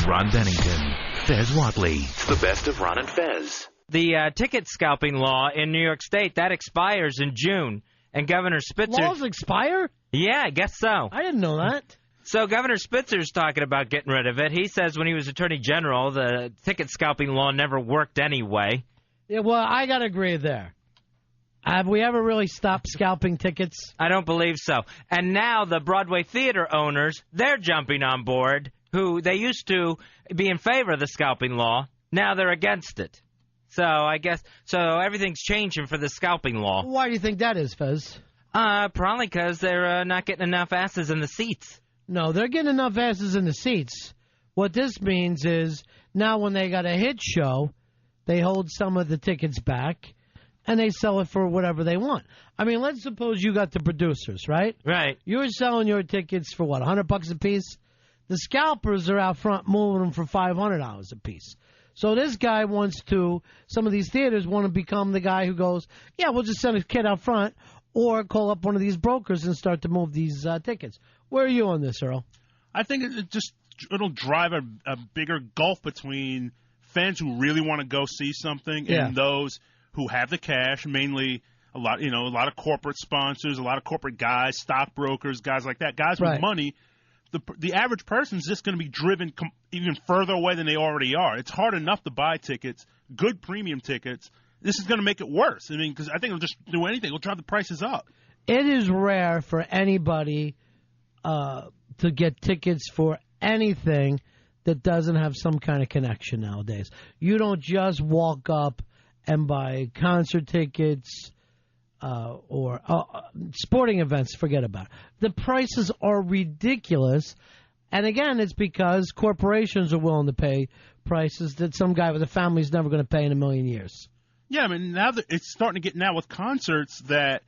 Ron Bennington, Fez Whatley. It's the best of Ron and Fez. The ticket scalping law in New York State, that expires in June. And Governor Spitzer... Laws expire? Yeah, I guess so. I didn't know that. So Governor Spitzer's talking about getting rid of it. He says when he was Attorney General, the ticket scalping law never worked anyway. Yeah, well, I got to agree there. Have we ever really stopped scalping tickets? I don't believe so. And now the Broadway theater owners, they're jumping on board, who they used to be in favor of the scalping law. Now they're against it. So I guess, everything's changing for the scalping law. Why do you think that is, Fez? Probably because they're not getting enough asses in the seats. No, they're getting enough asses in the seats. What this means is now when they got a hit show, they hold some of the tickets back, and they sell it for whatever they want. I mean, let's suppose you got the producers, right? Right. You're selling your tickets for, what, $100 a piece? The scalpers are out front moving them for $500 a piece. So this guy wants to, some of these theaters want to become the guy who goes, yeah, we'll just send a kid out front or call up one of these brokers and start to move these tickets. Where are you on this, Earl? I think it'll drive a bigger gulf between fans who really want to go see something and those who have the cash, mainly a lot of corporate sponsors, a lot of corporate guys, stockbrokers, guys like that, guys with money. The average person is just going to be driven even further away than they already are. It's hard enough to buy tickets, good premium tickets. This is going to make it worse. I mean, because I think it'll just do anything. It'll drive the prices up. It is rare for anybody to get tickets for anything that doesn't have some kind of connection nowadays. You don't just walk up and buy concert tickets or sporting events, forget about it. The prices are ridiculous. And again, it's because corporations are willing to pay prices that some guy with a family is never going to pay in a million years. Yeah, I mean, now that it's starting to get now with concerts that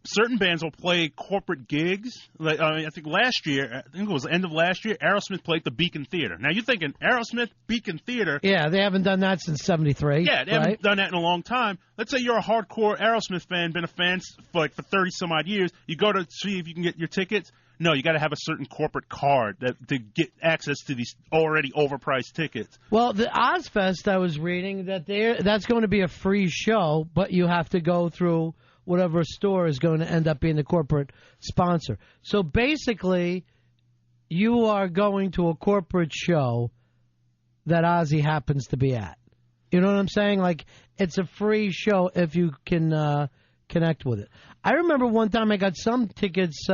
certain bands will play corporate gigs. Like, I think last year, it was the end of last year, Aerosmith played the Beacon Theater. Now, you're thinking Aerosmith, Beacon Theater. Yeah, they haven't done that since 73. Yeah, they haven't done that in a long time. Let's say you're a hardcore Aerosmith fan, been a fan for 30-some-odd years. You go to see if you can get your tickets. No, you got to have a certain corporate card to get access to these already overpriced tickets. Well, the Ozfest, I was reading, that's going to be a free show, but you have to go through whatever store is going to end up being the corporate sponsor. So basically, you are going to a corporate show that Ozzy happens to be at. You know what I'm saying? Like, it's a free show if you can connect with it. I remember one time I got some tickets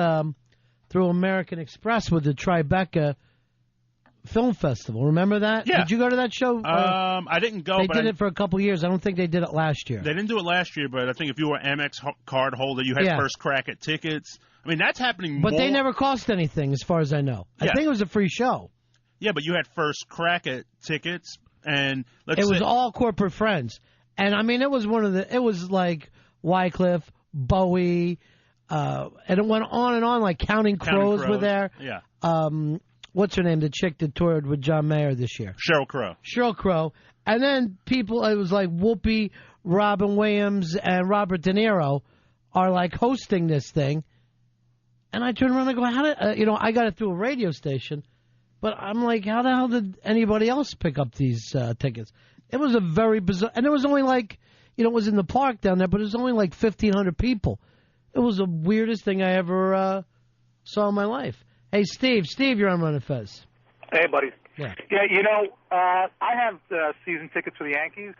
through American Express with the Tribeca Film Festival. Remember that? Yeah. Did you go to that show? I didn't go. They did it for a couple of years. I don't think they did it last year. They didn't do it last year, but I think if you were an Amex card holder, you had first crack at tickets. I mean, that's happening But more. they never cost anything, as far as I know. I think it was a free show. Yeah, but you had first crack at tickets, and it was all corporate friends. And, I mean, it was like Wycliffe, Bowie, and it went on and on, like Counting Crows were there. Yeah. What's her name? The chick that toured with John Mayer this year. Sheryl Crow. And then people, it was like Whoopi, Robin Williams, and Robert De Niro are like hosting this thing. And I turn around and go, how did, I got it through a radio station, but I'm like, how the hell did anybody else pick up these tickets? It was a very bizarre, and it was only like, it was in the park down there, but it was only like 1,500 people. It was the weirdest thing I ever saw in my life. Hey, Steve, you're on Ron and Fez. Hey, buddy. Yeah. Yeah, I have season tickets for the Yankees.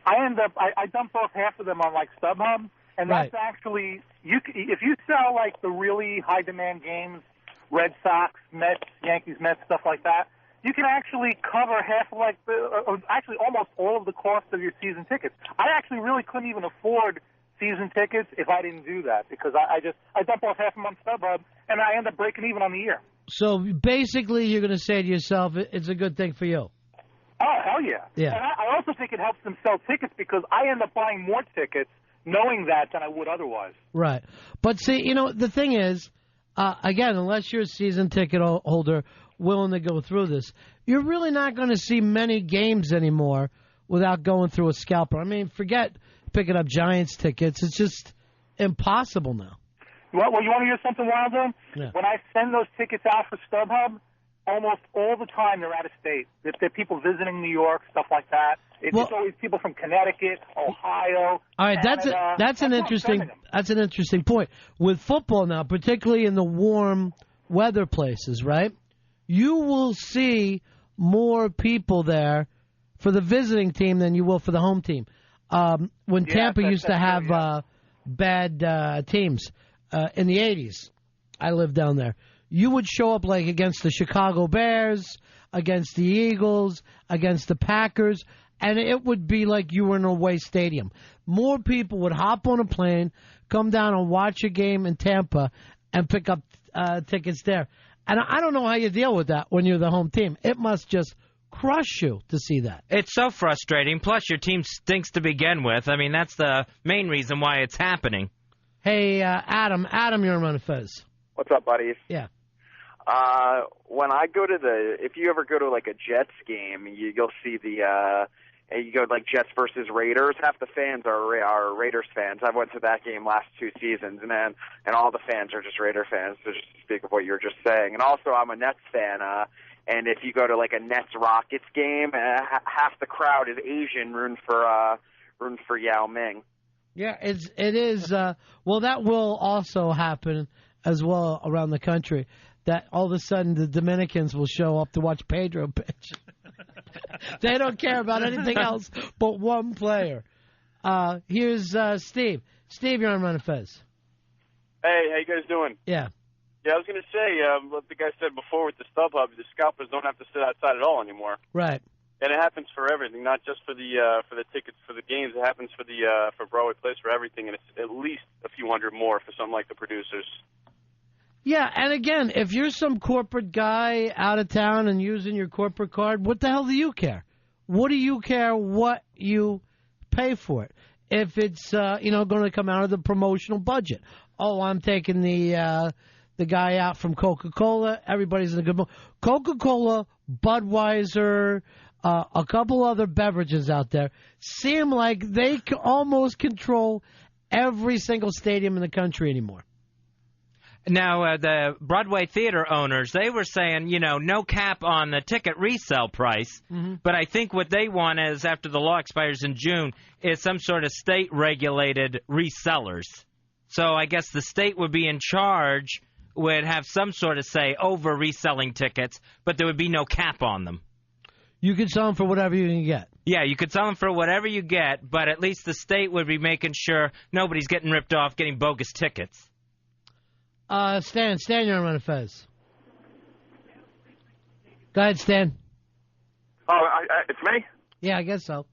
I dump off half of them on like StubHub, and that's actually if you sell like the really high demand games, Red Sox, Mets, Yankees, Mets, stuff like that, you can actually cover half of like actually almost all of the cost of your season tickets. I actually really couldn't even afford season tickets if I didn't do that because I dump off half of them on StubHub and I end up breaking even on the year. So basically, you're going to say to yourself, it's a good thing for you. Oh, hell yeah. Yeah. And I also think it helps them sell tickets because I end up buying more tickets knowing that than I would otherwise. Right. But see, the thing is, again, unless you're a season ticket holder willing to go through this, you're really not going to see many games anymore without going through a scalper. I mean, forget picking up Giants tickets. It's just impossible now. Well, you want to hear something wild, though? Yeah. When I send those tickets out for StubHub, almost all the time they're out of state. They're people visiting New York, stuff like that. It's always people from Connecticut, Ohio. All right, Canada. that's an interesting point. With football now, particularly in the warm weather places, right? You will see more people there for the visiting team than you will for the home team. When Tampa used to have bad teams in the 80s, I lived down there. You would show up like against the Chicago Bears, against the Eagles, against the Packers, and it would be like you were in an away stadium. More people would hop on a plane, come down and watch a game in Tampa, and pick up tickets there. And I don't know how you deal with that when you're the home team. It must just crush you to see that. It's so frustrating. Plus, your team stinks to begin with. I mean, that's the main reason why it's happening. Hey, Adam, you're on Ron and Fez. What's up, buddies? Yeah. When I go to if you ever go to like a Jets game, you'll see you go like Jets versus Raiders. Half the fans are Raiders fans. I went to that game last 2 seasons, man, and all the fans are just Raider fans. So just to speak of what you were just saying, and also I'm a Nets fan. And if you go to like a Nets Rockets game, half the crowd is Asian, rooting for Yao Ming. Yeah, it is. Well, that will also happen as well around the country. That all of a sudden the Dominicans will show up to watch Pedro pitch. They don't care about anything else but one player. Here's Steve. Steve, you're on Ron and Fez. Hey, how you guys doing? Yeah. Yeah, I was going to say, what the guy said before with the StubHub, the scalpers don't have to sit outside at all anymore. Right. And it happens for everything, not just for the tickets for the games. It happens for Broadway Place, for everything, and it's at least a few hundred more for something like the producers. Yeah, and again, if you're some corporate guy out of town and using your corporate card, what the hell do you care? What do you care what you pay for it? If it's going to come out of the promotional budget. Oh, I'm taking the guy out from Coca-Cola. Everybody's in a good mood. Coca-Cola, Budweiser, a couple other beverages out there seem like they almost control every single stadium in the country anymore. Now, the Broadway theater owners, they were saying, no cap on the ticket resale price. Mm-hmm. But I think what they want is, after the law expires in June, is some sort of state-regulated resellers. So I guess the state would be in charge, would have some sort of say over reselling tickets, but there would be no cap on them. You could sell them for whatever you can get. Yeah, you could sell them for whatever you get, but at least the state would be making sure nobody's getting ripped off getting bogus tickets. Stan, you're on Ron and Fez. Go ahead, Stan. Oh, it's me? Yeah, I guess so.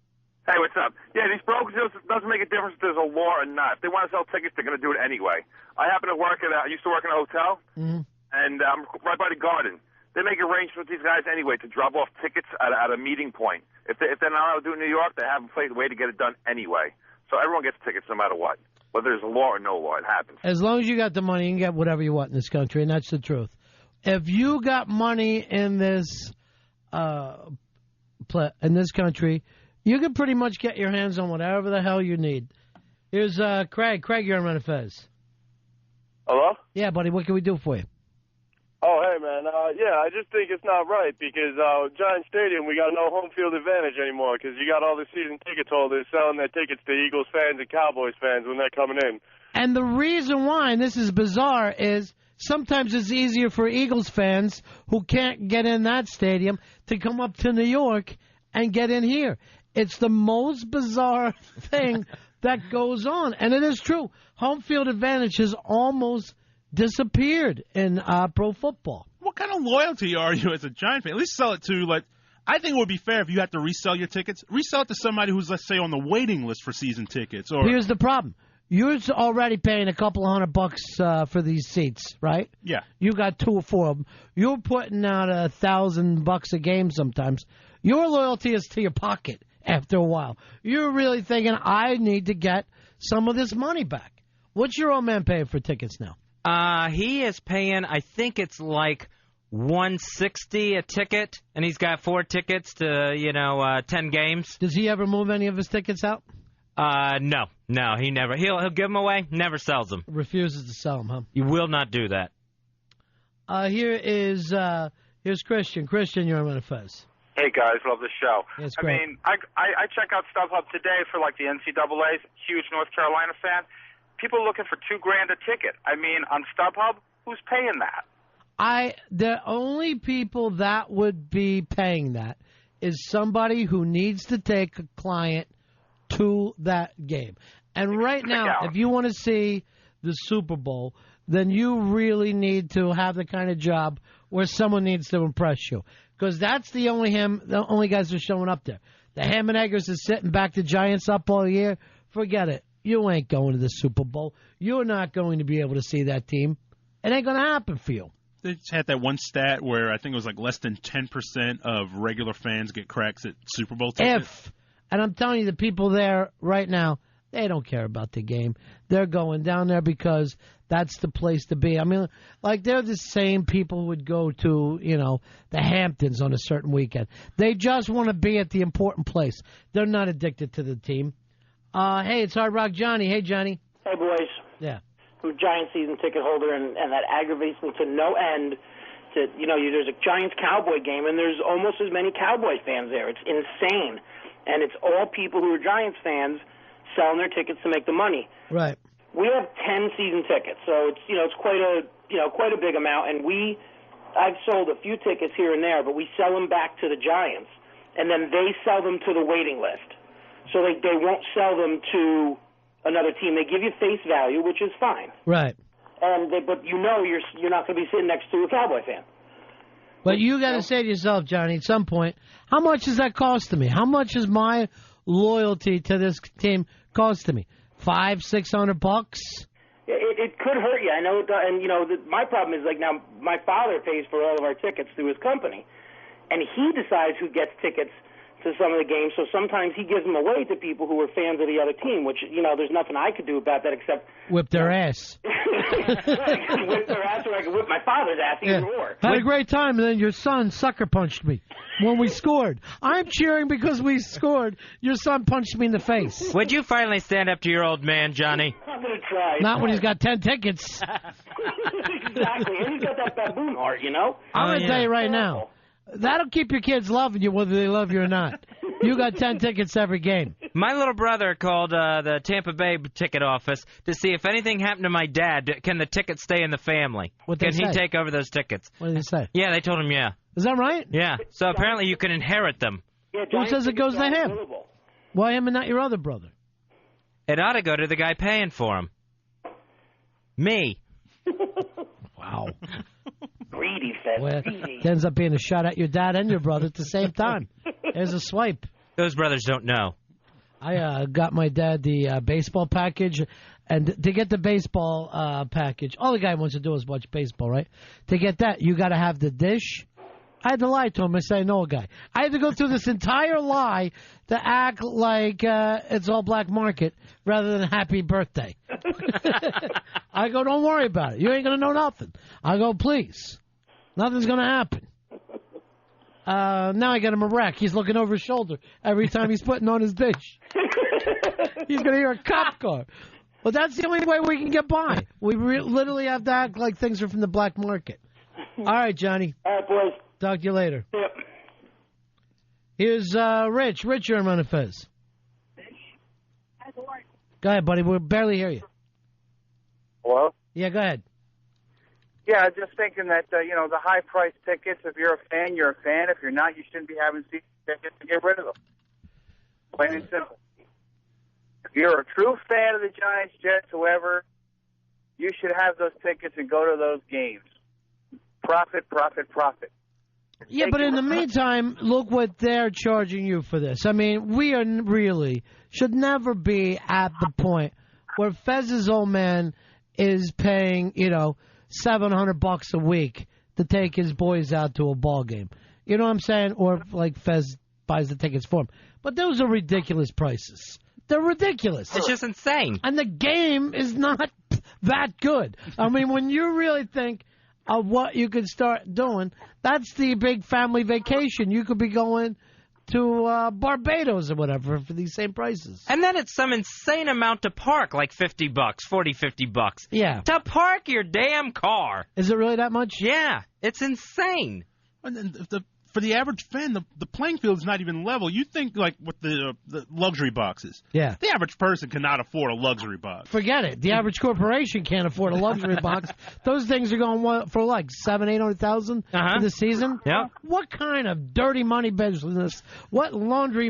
Hey, what's up? Yeah, these brokers, it doesn't make a difference if there's a law or not. If they want to sell tickets, they're going to do it anyway. I used to work in a hotel, and right by the garden. They make arrangements with these guys anyway to drop off tickets at a meeting point. If they're not allowed to do it in New York, they have a way to get it done anyway. So everyone gets tickets no matter what. Whether there's a law or no law, it happens. As long as you got the money, you can get whatever you want in this country, and that's the truth. If you got money in this country, you can pretty much get your hands on whatever the hell you need. Here's Craig. Craig, you're on Ron and Fez. Hello? Yeah, buddy, what can we do for you? Oh, hey, man. I just think it's not right because Giant Stadium, we got no home field advantage anymore because you got all the season ticket holders selling their tickets to Eagles fans and Cowboys fans when they're coming in. And the reason why, and this is bizarre, is sometimes it's easier for Eagles fans who can't get in that stadium to come up to New York and get in here. It's the most bizarre thing that goes on. And it is true. Home field advantage has almost disappeared in pro football. What kind of loyalty are you as a Giant fan? At least sell it to, I think it would be fair if you had to resell your tickets. Resell it to somebody who's, let's say, on the waiting list for season tickets. Or here's the problem. You're already paying a couple $100 for these seats, right? Yeah. You got 2 or 4 of them. You're putting out $1,000 a game sometimes. Your loyalty is to your pocket after a while. You're really thinking, I need to get some of this money back. What's your old man paying for tickets now? He is paying, I think it's like $160 a ticket, and he's got 4 tickets to, 10 games. Does he ever move any of his tickets out? No, he never. He'll give them away, never sells them. Refuses to sell them, huh? He will not do that. Here's Christian. Christian, you're on Ron and Fez. Hey, guys, love the show. It's great. I mean, I check out StubHub today for, the NCAAs, huge North Carolina fan. People looking for $2,000 a ticket. I mean, on StubHub, who's paying that? The only people that would be paying that is somebody who needs to take a client to that game. And right now, if you want to see the Super Bowl, then you really need to have the kind of job where someone needs to impress you. Because that's the only guys who are showing up there. The ham and eggers is sitting back the Giants up all year. Forget it. You ain't going to the Super Bowl. You're not going to be able to see that team. It ain't going to happen for you. They just had that one stat where I think it was less than 10% of regular fans get cracks at Super Bowl tickets. And I'm telling you, the people there right now, They don't care about the game. They're going down there because that's the place to be. I mean, like they're the same people who would go to, the Hamptons on a certain weekend. They just want to be at the important place. They're not addicted to the team. Hey, it's Hard Rock Johnny. Hey, Johnny. Hey, boys. Yeah. I'm a Giants season ticket holder, and that aggravates me to no end. There's a Giants-Cowboy game, and there's almost as many Cowboy fans there. It's insane. And it's all people who are Giants fans selling their tickets to make the money. Right. We have 10 season tickets, so it's quite a big amount. And I've sold a few tickets here and there, but we sell them back to the Giants, and then they sell them to the waiting list. So they won't sell them to another team. They give you face value, which is fine. Right. But you're not going to be sitting next to a Cowboy fan. But you got to say to yourself, Johnny, at some point, how much does that cost to me? How much is my loyalty to this team cost to me? $500-600? It could hurt you. I know, and my problem is now my father pays for all of our tickets through his company, and he decides who gets tickets to some of the games. So sometimes he gives them away to people who are fans of the other team, which there's nothing I could do about that except whip their ass. Whip their ass, or I could whip my father's ass even more. Had a great time, and then your son sucker punched me when we scored. I'm cheering because we scored. Your son punched me in the face. Would you finally stand up to your old man, Johnny? I'm going to try. Not when he's got 10 tickets. Exactly, and he's got that baboon heart, I'm going to tell you right now. That'll keep your kids loving you whether they love you or not. You got 10 tickets every game. My little brother called the Tampa Bay ticket office to see if anything happened to my dad. Can the tickets stay in the family? Can he take over those tickets? What did they say? Yeah, they told him yeah. Is that right? Yeah. So apparently you can inherit them. Yeah, who says it goes to him? Why him and not your other brother? It ought to go to the guy paying for him. Me. Wow. Greedy, Fez. Well, it ends up being a shot at your dad and your brother at the same time. There's a swipe. Those brothers don't know. I got my dad the baseball package, and to get the baseball package, all the guy wants to do is watch baseball, right? To get that, you got to have the dish. I had to lie to him and say, no, guy. I had to go through this entire lie to act like it's all black market rather than happy birthday. I go, don't worry about it. You ain't going to know nothing. I go, please. Nothing's going to happen. Now I get him a wreck. He's looking over his shoulder every time he's putting on his dish. He's going to hear a cop car. But that's the only way we can get by. We literally have to act like things are from the black market. All right, Johnny. All right, boys. Talk to you later. Yep. Here's Rich. Rich, you're on Ron and Fez. Go ahead, buddy. We barely hear you. Hello? Yeah, go ahead. Yeah, just thinking that, the high-priced tickets, if you're a fan, you're a fan. If you're not, you shouldn't be having season tickets to get rid of them. Plain and simple. If you're a true fan of the Giants, Jets, whoever, you should have those tickets and go to those games. Profit, profit, profit. Yeah, but in the meantime, look what they're charging you for this. I mean, we are really should never be at the point where Fez's old man is paying, $700 a week to take his boys out to a ball game. You know what I'm saying? Or like Fez buys the tickets for him. But those are ridiculous prices. They're ridiculous. It's just insane. And the game is not that good. I mean, when you really think of what you could start doing, that's the big family vacation. You could be going to Barbados or whatever for these same prices. And then it's some insane amount to park, like $50, $40-$50. Yeah. To park your damn car. Is it really that much? Yeah. It's insane. And then for the average fan, the playing field is not even level. You think like with the luxury boxes. Yeah. The average person cannot afford a luxury box. Forget it. The average corporation can't afford a luxury box. Those things are going for like $700,000-800,000 for the season. Yeah. What kind of dirty money business? What laundry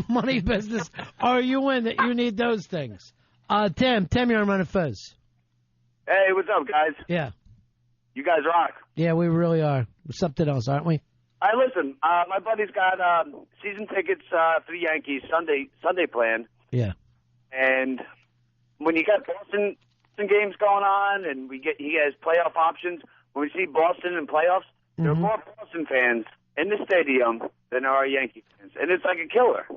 money business are you in that you need those things? Tim, you're on Ron and Fez. Hey, what's up, guys? Yeah. You guys rock. Yeah, we really are. We're something else, aren't we? Listen, my buddy's got season tickets for the Yankees Sunday plan. Yeah. And when you got Boston games going on, and he has playoff options. When we see Boston in playoffs, there are more Boston fans in the stadium than there are Yankee fans, and it's like a killer.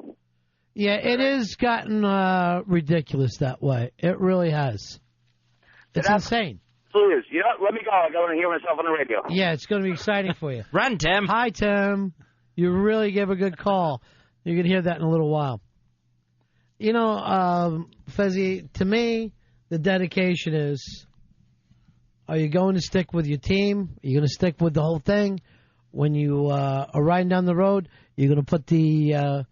Yeah, it has gotten ridiculous that way. It really has. It's insane. Please, you know, let me go. I got to hear myself on the radio. Yeah, it's going to be exciting for you. Run, Tim. Hi, Tim. You really gave a good call. You're going to hear that in a little while. You know, Fezzy, to me, the dedication is, are you going to stick with your team? Are you going to stick with the whole thing? When you are riding down the road, you're going to put the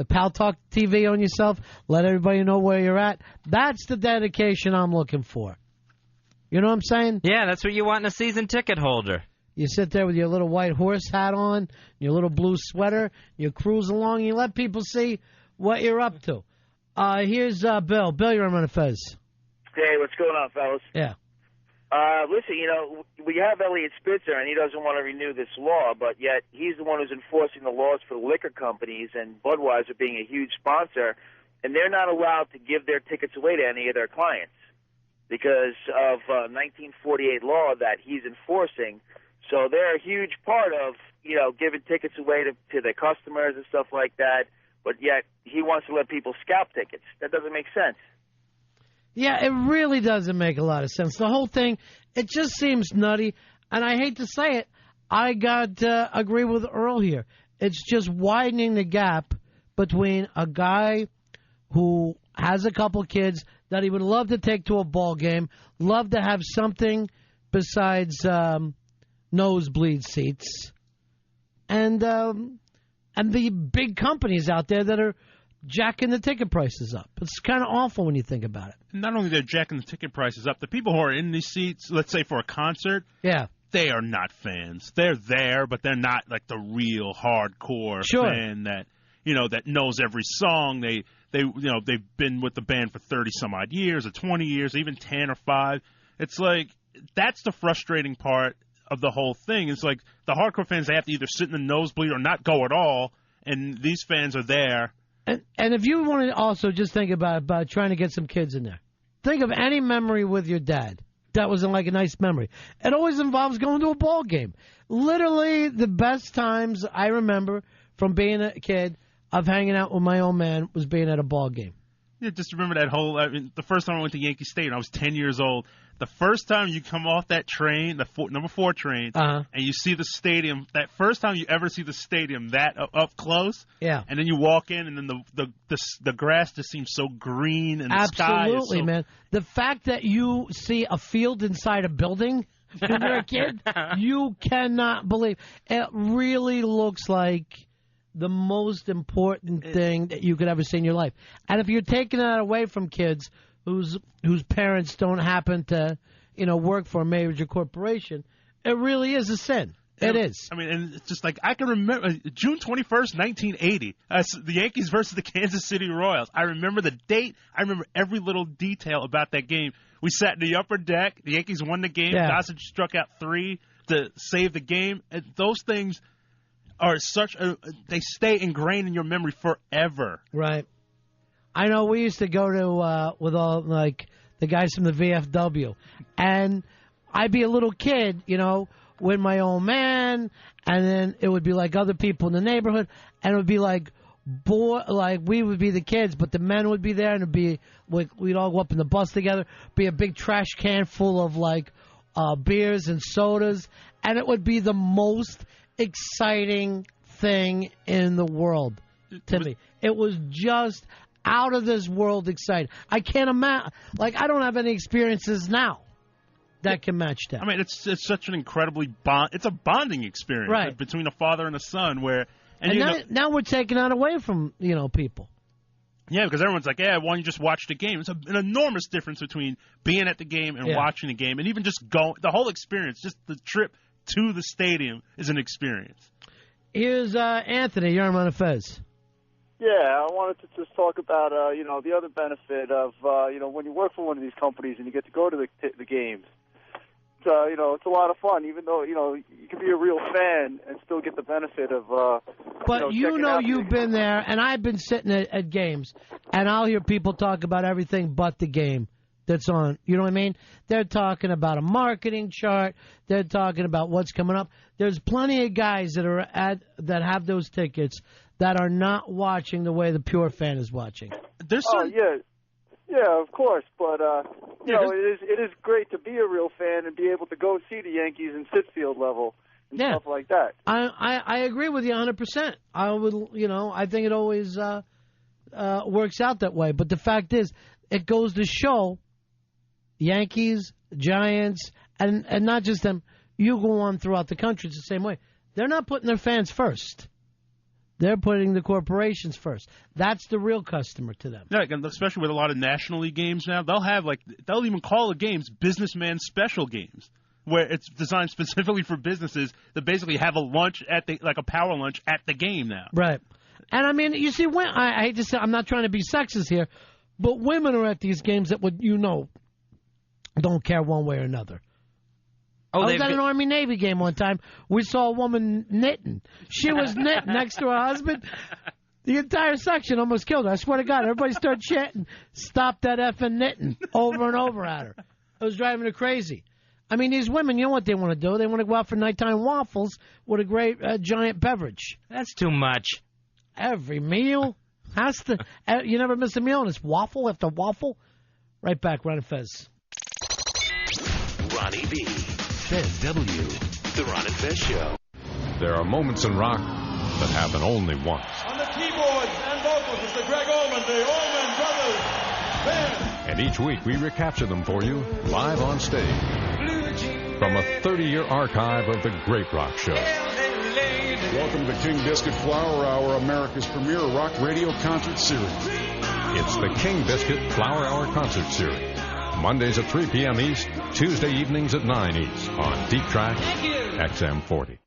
Pal Talk TV on yourself, let everybody know where you're at. That's the dedication I'm looking for. You know what I'm saying? Yeah, that's what you want in a season ticket holder. You sit there with your little white horse hat on, your little blue sweater, you cruise along, you let people see what you're up to. Here's Bill. Bill, you're on Ron and Fez. Hey, what's going on, fellas? Yeah. Listen, you know, we have Elliot Spitzer, and he doesn't want to renew this law, but yet he's the one who's enforcing the laws for the liquor companies, and Budweiser being a huge sponsor, and they're not allowed to give their tickets away to any of their clients because of 1948 law that he's enforcing. So they're a huge part of, you know, giving tickets away to their customers and stuff like that, but yet he wants to let people scalp tickets. That doesn't make sense. Yeah, it really doesn't make a lot of sense. The whole thing, it just seems nutty, and I hate to say it, I got agree with Earl here. It's just widening the gap between a guy who has a couple kids that he would love to take to a ball game, love to have something besides nosebleed seats, and the big companies out there that are jacking the ticket prices up. It's kind of awful when you think about it. Not only they're jacking the ticket prices up, the people who are in these seats, let's say for a concert, yeah, they are not fans. They're there, but they're not like the real hardcore fan that, you know, that knows every song. They've been with the band for 30 some odd years or 20 years, even 10 or 5. It's like that's the frustrating part of the whole thing. It's like the hardcore fans, they have to either sit in the nosebleed or not go at all, and these fans are there. And if you want to also just think about trying to get some kids in there, think of any memory with your dad that was like a nice memory. It always involves going to a ball game. Literally, the best times I remember from being a kid of hanging out with my old man was being at a ball game. Yeah, just remember that whole. I mean, the first time I went to Yankee Stadium, I was 10 years old. The first time you come off that train, the number 4 train, and you see the stadium, that first time you ever see the stadium that up close, yeah, and then you walk in, and then the grass just seems so green, and the sky is so... man. The fact that you see a field inside a building when you're a kid, you cannot believe. It really looks like the most important thing that you could ever see in your life. And if you're taking that away from kids whose parents don't happen to, you know, work for a major corporation, it really is a sin. It is. I mean, and it's just like I can remember June 21st, 1980, the Yankees versus the Kansas City Royals. I remember the date. I remember every little detail about that game. We sat in the upper deck. The Yankees won the game. Yeah. Gossage struck out 3 to save the game. And those things are they stay ingrained in your memory forever. Right. I know we used to go to with all like the guys from the VFW, and I'd be a little kid, you know, with my old man, and then it would be like other people in the neighborhood, and it would be like we would be the kids, but the men would be there, and it'd be like we'd all go up in the bus together, be a big trash can full of like beers and sodas, and it would be the most exciting thing in the world to me. It was just out of this world exciting. I can't imagine. Like, I don't have any experiences now that can match that. I mean, it's such an incredibly it's a bonding experience, right, between a father and a son. Where now we're taking that away from people. Yeah, because everyone's like, yeah, why don't you just watch the game? It's an enormous difference between being at the game and watching the game, and even just the whole experience, just the trip to the stadium is an experience. Here's Anthony. You're on Ron and Fez. Yeah, I wanted to just talk about, the other benefit of, when you work for one of these companies and you get to go to the games. It's a lot of fun, even though, you can be a real fan and still get the benefit of, But you've been there, and I've been sitting at games, and I'll hear people talk about everything but the game that's on. You know what I mean? They're talking about a marketing chart. They're talking about what's coming up. There's plenty of guys that have those tickets that are not watching the way the pure fan is watching. Yeah, of course, but you know, it is great to be a real fan and be able to go see the Yankees in sit-field level and stuff like that. I agree with you 100%. I think it always works out that way. But the fact is, it goes to show Yankees, Giants, and not just them. You go on throughout the country, it's the same way. They're not putting their fans first. They're putting the corporations first. That's the real customer to them. Yeah, especially with a lot of National League games now. They'll even call the games businessman special games, where it's designed specifically for businesses that basically have a lunch like a power lunch at the game now. Right. And I mean, you see, I hate to say, I'm not trying to be sexist here, but women are at these games that don't care one way or another. I was at an Army-Navy game one time. We saw a woman knitting. She was knitting next to her husband. The entire section almost killed her. I swear to God, everybody started chanting, "Stop that effing knitting," over and over at her. It was driving her crazy. I mean, these women, you know what they want to do? They want to go out for nighttime waffles with a great giant beverage. That's too much. Every meal has to. You never miss a meal, and it's waffle after waffle. Right back, Ron and Fez. Ronnie B. Fez W. The Ron and Fez Show. There are moments in rock that happen only once. On the keyboards and vocals is the Greg Allman, the Allman Brothers Band. And each week we recapture them for you live on stage. From a 30-year archive of the great rock show. Welcome to the King Biscuit Flower Hour, America's premier rock radio concert series. It's the King Biscuit Flower Hour Concert Series. Mondays at 3 p.m. East, Tuesday evenings at 9 East on Deep Track XM40.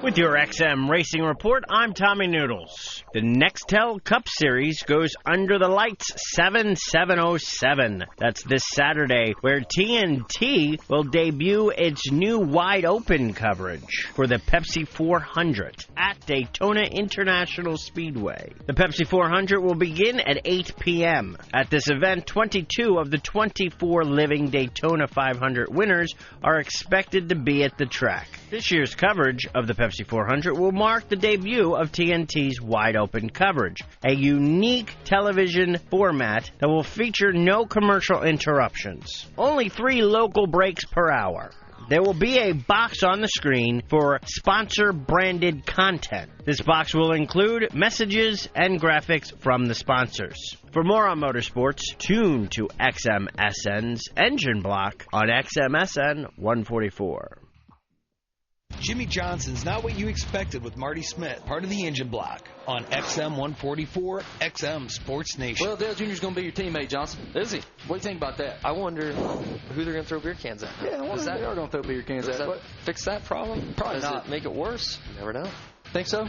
With your XM Racing Report, I'm Tommy Noodles. The Nextel Cup Series goes under the lights 7/7/07. That's this Saturday, where TNT will debut its new wide-open coverage for the Pepsi 400 at Daytona International Speedway. The Pepsi 400 will begin at 8 p.m. At this event, 22 of the 24 living Daytona 500 winners are expected to be at the track. This year's coverage of the Pepsi 400 will mark the debut of TNT's wide-open coverage, a unique television format that will feature no commercial interruptions. Only 3 local breaks per hour. There will be a box on the screen for sponsor-branded content. This box will include messages and graphics from the sponsors. For more on motorsports, tune to XMSN's Engine Block on XMSN 144. Jimmy Johnson's Not What You Expected with Marty Smith, part of the Engine Block on XM 144, XM Sports Nation. Well, Dale Jr.'s going to be your teammate, Johnson. Is he? What do you think about that? I wonder who they're going to throw beer cans at. Yeah, I wonder if they are going to throw beer cans at. Does that fix that problem? Probably Does not. It make it worse? You never know. Think so?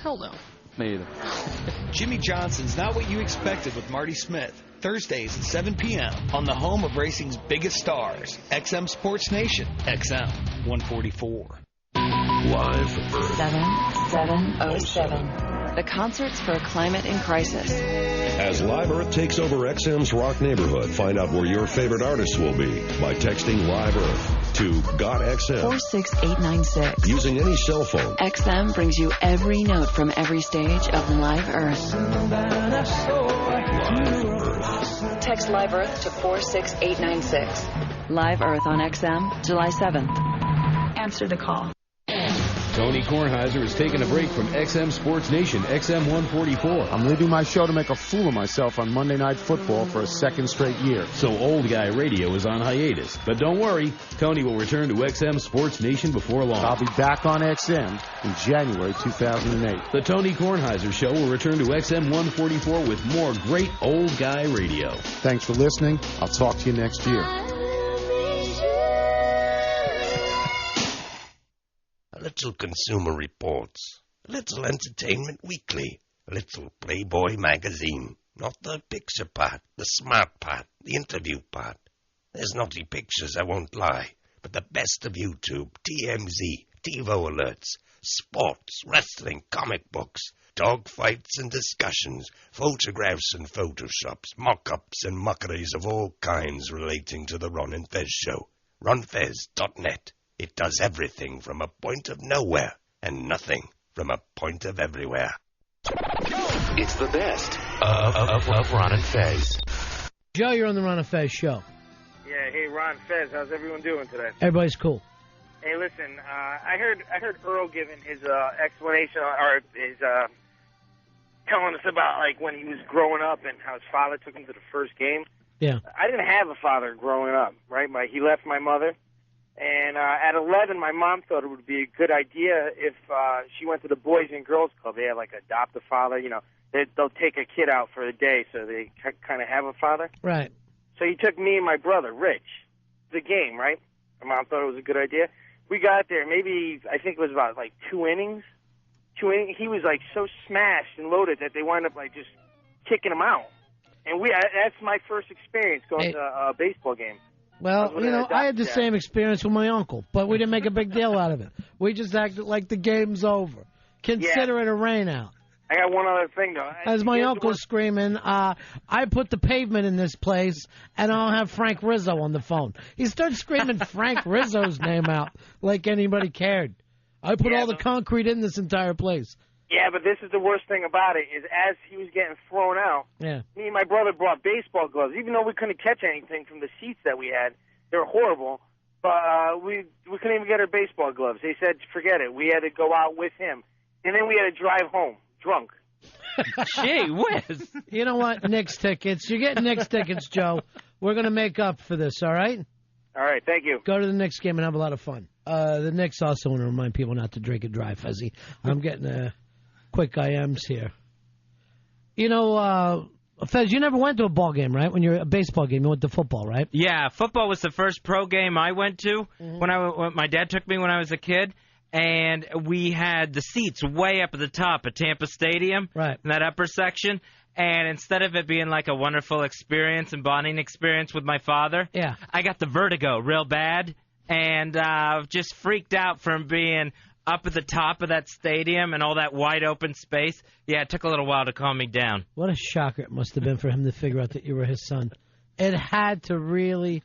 Hell no. Me either. Jimmy Johnson's Not What You Expected with Marty Smith, Thursdays at 7 p.m. on the home of racing's biggest stars, XM Sports Nation, XM 144. Live Earth. 7707. The concerts for a climate in crisis. As Live Earth takes over XM's Rock Neighborhood, find out where your favorite artists will be by texting Live Earth to GotXM 46896. using any cell phone. XM brings you every note from every stage of Live Earth. Text Live Earth to 46896. Live Earth on XM, July 7th. Answer the call. Tony Kornheiser is taking a break from XM Sports Nation, XM 144. I'm leaving my show to make a fool of myself on Monday Night Football for a second straight year. So Old Guy Radio is on hiatus. But don't worry, Tony will return to XM Sports Nation before long. I'll be back on XM in January 2008. The Tony Kornheiser Show will return to XM 144 with more great Old Guy Radio. Thanks for listening. I'll talk to you next year. A little Consumer Reports, a little Entertainment Weekly, a little Playboy Magazine. Not the picture part, the smart part, the interview part. There's naughty pictures, I won't lie, but the best of YouTube, TMZ, TiVo alerts, sports, wrestling, comic books, dog fights and discussions, photographs and photoshops, mock-ups and mockeries of all kinds relating to the Ron and Fez Show. RonFez.net. It does everything from a point of nowhere and nothing from a point of everywhere. It's the best of Ron and Fez. Joe, you're on the Ron and Fez show. Yeah, hey, Ron, Fez, how's everyone doing today? Everybody's cool. Hey, listen, I heard Earl giving his explanation, or his telling us about, like, when he was growing up and how his father took him to the first game. Yeah. I didn't have a father growing up, right? He left my mother. And at 11, my mom thought it would be a good idea if she went to the Boys and Girls Club. They have, like, adopt a father. You know, they'll take a kid out for the day so they kind of have a father. Right. So he took me and my brother, Rich, to the game, right? My mom thought it was a good idea. We got there, maybe, I think it was about, like, 2 innings. He was, like, so smashed and loaded that they wound up, like, just kicking him out. And that's my first experience going to a baseball game. Well, you know, I had the same experience with my uncle, but we didn't make a big deal out of it. We just acted like the game's over. Consider it a rain out. I got one other thing, though. As my uncle's screaming, I put the pavement in this place, and I'll have Frank Rizzo on the phone. He started screaming Frank Rizzo's name out like anybody cared. I put all the concrete in this entire place. Yeah, but this is the worst thing about it, is as he was getting thrown out, me and my brother brought baseball gloves, even though we couldn't catch anything from the seats that we had. They were horrible, but we couldn't even get our baseball gloves. They said, forget it. We had to go out with him. And then we had to drive home, drunk. Gee whiz. You know what? Knicks tickets. You're getting Knicks tickets, Joe. We're going to make up for this, all right? All right, thank you. Go to the Knicks game and have a lot of fun. The Knicks also want to remind people not to drink and drive, Fezzy. I'm getting quick IMs here. You know, Fez, you never went to a ball game, right? When you're a baseball game, you went to football, right? Yeah, football was the first pro game I went to when my dad took me when I was a kid. And we had the seats way up at the top at Tampa Stadium, right, in that upper section. And instead of it being like a wonderful experience and bonding experience with my father, I got the vertigo real bad and just freaked out from being up at the top of that stadium and all that wide open space. Yeah, it took a little while to calm me down. What a shocker it must have been for him to figure out that you were his son. It had to really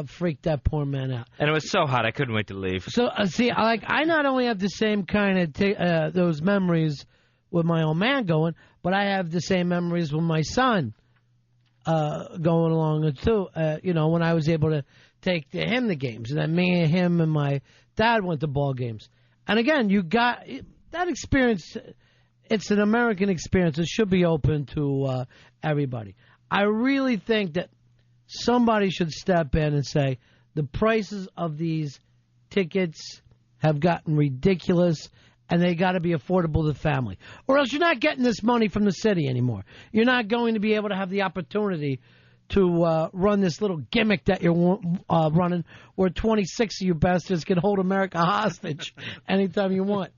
freak that poor man out. And it was so hot, I couldn't wait to leave. So, see, like, I not only have the same kind of those memories with my old man going, but I have the same memories with my son going along, too. You know, when I was able to take him to games. And then me and him and my dad went to ball games. And, again, you got that experience. It's an American experience. It should be open to everybody. I really think that somebody should step in and say the prices of these tickets have gotten ridiculous and they got to be affordable to the family. Or else you're not getting this money from the city anymore. You're not going to be able to have the opportunity to run this little gimmick that you're running where 26 of you bastards can hold America hostage anytime you want.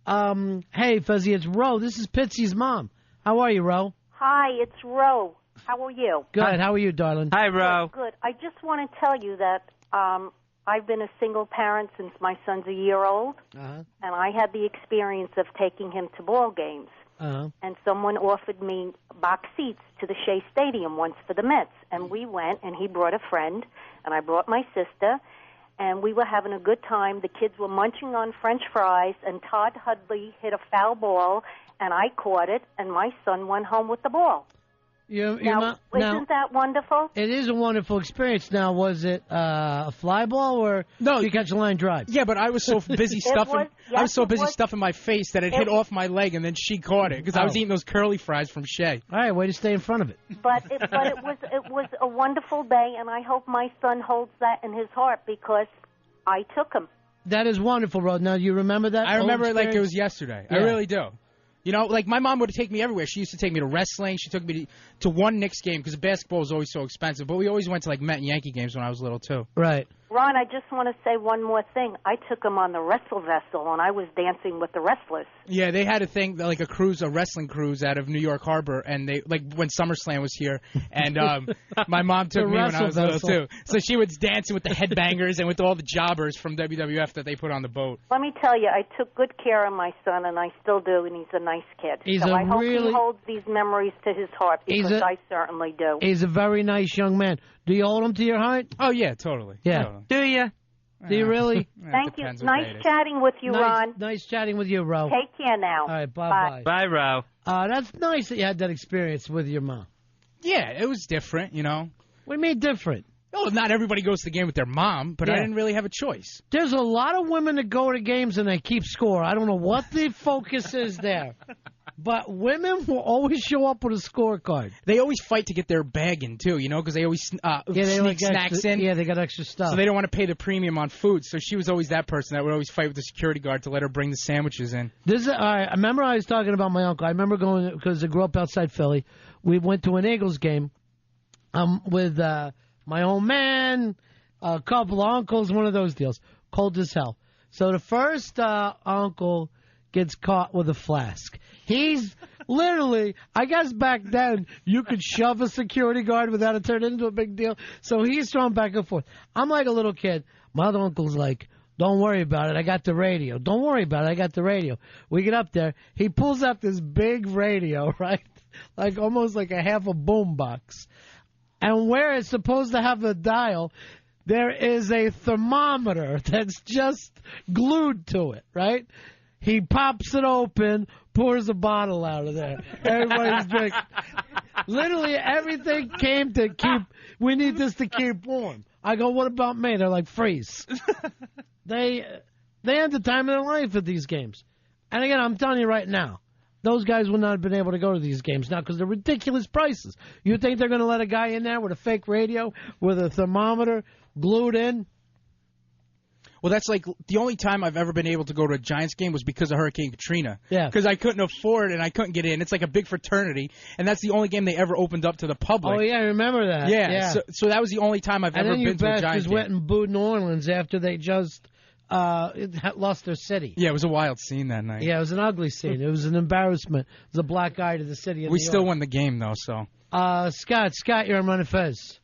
Hey, Fuzzy, it's Ro. This is Pitsy's mom. How are you, Ro? Hi, it's Ro. How are you? Good. How are you, darling? Hi, Ro. Good. I just want to tell you that I've been a single parent since my son's a year old, and I had the experience of taking him to ball games. And someone offered me box seats to the Shea Stadium once for the Mets, and we went, and he brought a friend, and I brought my sister, and we were having a good time. The kids were munching on French fries, and Todd Hudley hit a foul ball, and I caught it, and my son went home with the ball. Isn't that wonderful? It is a wonderful experience. Now, was it a fly ball or did you catch a line drive? Yeah, but I was so busy stuffing. Stuffing my face that it hit off my leg, and then she caught it because I was eating those curly fries from Shea. All right, way to stay in front of it. But it was a wonderful day, and I hope my son holds that in his heart because I took him. That is wonderful, Rod. Now, you remember that? I remember it like it was yesterday. Yeah. I really do. You know, like my mom would take me everywhere. She used to take me to wrestling. She took me to one Knicks game because basketball was always so expensive. But we always went to like Met and Yankee games when I was little too. Right. Ron, I just want to say one more thing. I took him on the Wrestle Vessel, and I was dancing with the wrestlers. Yeah, they had a thing, like a wrestling cruise out of New York Harbor, and they like when SummerSlam was here, and my mom took me when I was little too. So she was dancing with the headbangers and with all the jobbers from WWF that they put on the boat. Let me tell you, I took good care of my son, and I still do, and he's a nice kid. I hope he holds these memories to his heart because I certainly do. He's a very nice young man. Do you hold him to your heart? Oh, yeah, totally. Yeah. Totally. Do you? Do you really? Thank you. Nice chatting with you, Ron. Nice chatting with you, Ro. Take care now. All right, bye-bye. Bye, Ro. That's nice that you had that experience with your mom. Yeah, it was different, you know. What do you mean different? Oh, not everybody goes to the game with their mom, but I didn't really have a choice. There's a lot of women that go to games and they keep score. I don't know what the focus is there. But women will always show up with a scorecard. They always fight to get their bag in, too, you know, because they always sneak snacks in. Yeah, they got extra stuff. So they don't want to pay the premium on food. So she was always that person that would always fight with the security guard to let her bring the sandwiches in. I remember I was talking about my uncle. I remember going, because I grew up outside Philly. We went to an Eagles game with my old man, a couple of uncles, one of those deals. Cold as hell. So the first uncle gets caught with a flask. He's literally, I guess back then, you could shove a security guard without it turning into a big deal. So he's thrown back and forth. I'm like a little kid. My other uncle's like, don't worry about it. I got the radio. Don't worry about it. I got the radio. We get up there. He pulls out this big radio, right? Like almost like a half a boom box. And where it's supposed to have a dial, there is a thermometer that's just glued to it, right? He pops it open, pours a bottle out of there. Everybody's drinking. Literally everything came to keep, we need this to keep warm. I go, what about me? They're like, freeze. They had the time of their life at these games. And again, I'm telling you right now, those guys would not have been able to go to these games now because they're ridiculous prices. You think they're going to let a guy in there with a fake radio, with a thermometer glued in? Well, that's like the only time I've ever been able to go to a Giants game was because of Hurricane Katrina. Yeah. Because I couldn't afford it and I couldn't get in. It's like a big fraternity, and that's the only game they ever opened up to the public. Oh, yeah, I remember that. Yeah. So that was the only time I've ever been to a Giants game. And then you bastards went and booed New Orleans after they just lost their city. Yeah, it was a wild scene that night. Yeah, it was an ugly scene. It was an embarrassment. It was a black eye to the city of New York. We still won the game, though, so. Scott, you're on Ron and Fez.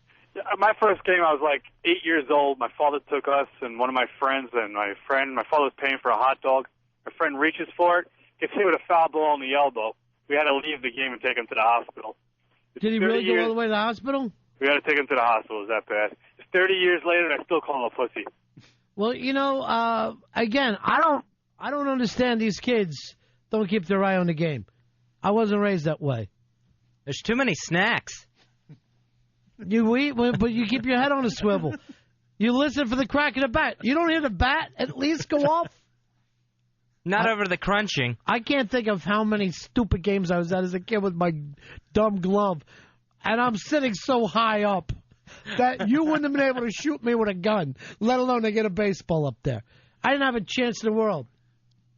My first game, I was like 8 years old. My father took us and one of my friends, and my father was paying for a hot dog. My friend reaches for it, gets hit with a foul ball on the elbow. We had to leave the game and take him to the hospital. Did he really go all the way to the hospital? We had to take him to the hospital. It was that bad. 30 years later, and I still call him a pussy. Well, you know, again, I don't understand these kids don't keep their eye on the game. I wasn't raised that way. There's too many snacks. You eat, but you keep your head on a swivel. You listen for the crack of the bat. You don't hear the bat at least go off? Not over the crunching. I can't think of how many stupid games I was at as a kid with my dumb glove. And I'm sitting so high up that you wouldn't have been able to shoot me with a gun, let alone to get a baseball up there. I didn't have a chance in the world.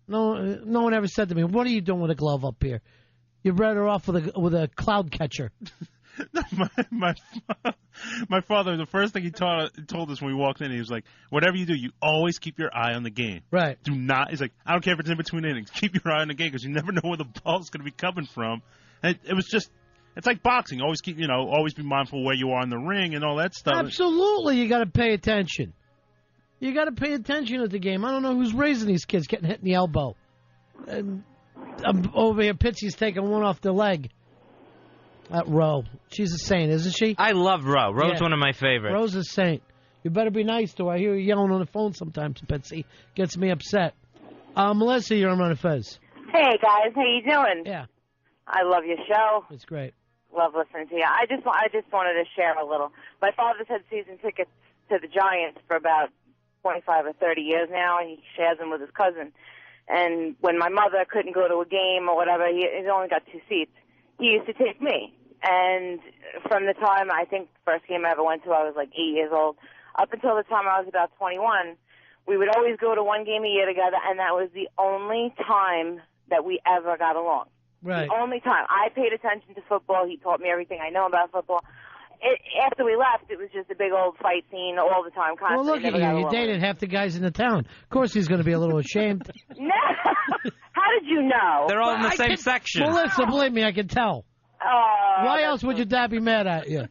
No one ever said to me, what are you doing with a glove up here? You're better off with a cloud catcher. My father, the first thing he told us when we walked in, he was like, whatever you do, you always keep your eye on the game. Right. Do not, he's like, I don't care if it's in between innings. Keep your eye on the game because you never know where the ball's going to be coming from. And it was just, it's like boxing. Always be mindful where you are in the ring and all that stuff. Absolutely. You got to pay attention. You got to pay attention at the game. I don't know who's raising these kids getting hit in the elbow. And over here, Pitsy's taking one off the leg. That Ro. She's a saint, isn't she? I love Ro. Ro's one of my favorites. Ro's a saint. You better be nice to her. I hear you yelling on the phone sometimes, Betsy. Gets me upset. Melissa, you're on Ron and Fez. Hey, guys. How you doing? Yeah. I love your show. It's great. Love listening to you. I just wanted to share a little. My father's had season tickets to the Giants for about 25 or 30 years now, and he shares them with his cousin. And when my mother couldn't go to a game or whatever, he's only got 2 seats. He used to take me. And from the time, I think the first game I ever went to, I was like 8 years old, up until the time I was about 21, we would always go to one game a year together, and that was the only time that we ever got along. Right. The only time. I paid attention to football. He taught me everything I know about football. After we left, it was just a big old fight scene all the time, constantly. Well, look at you. You dated half the guys in the town. Of course he's going to be a little ashamed. No. How did you know? They're all in the same section. Melissa, believe me, I can tell. Why else would your dad be mad at you?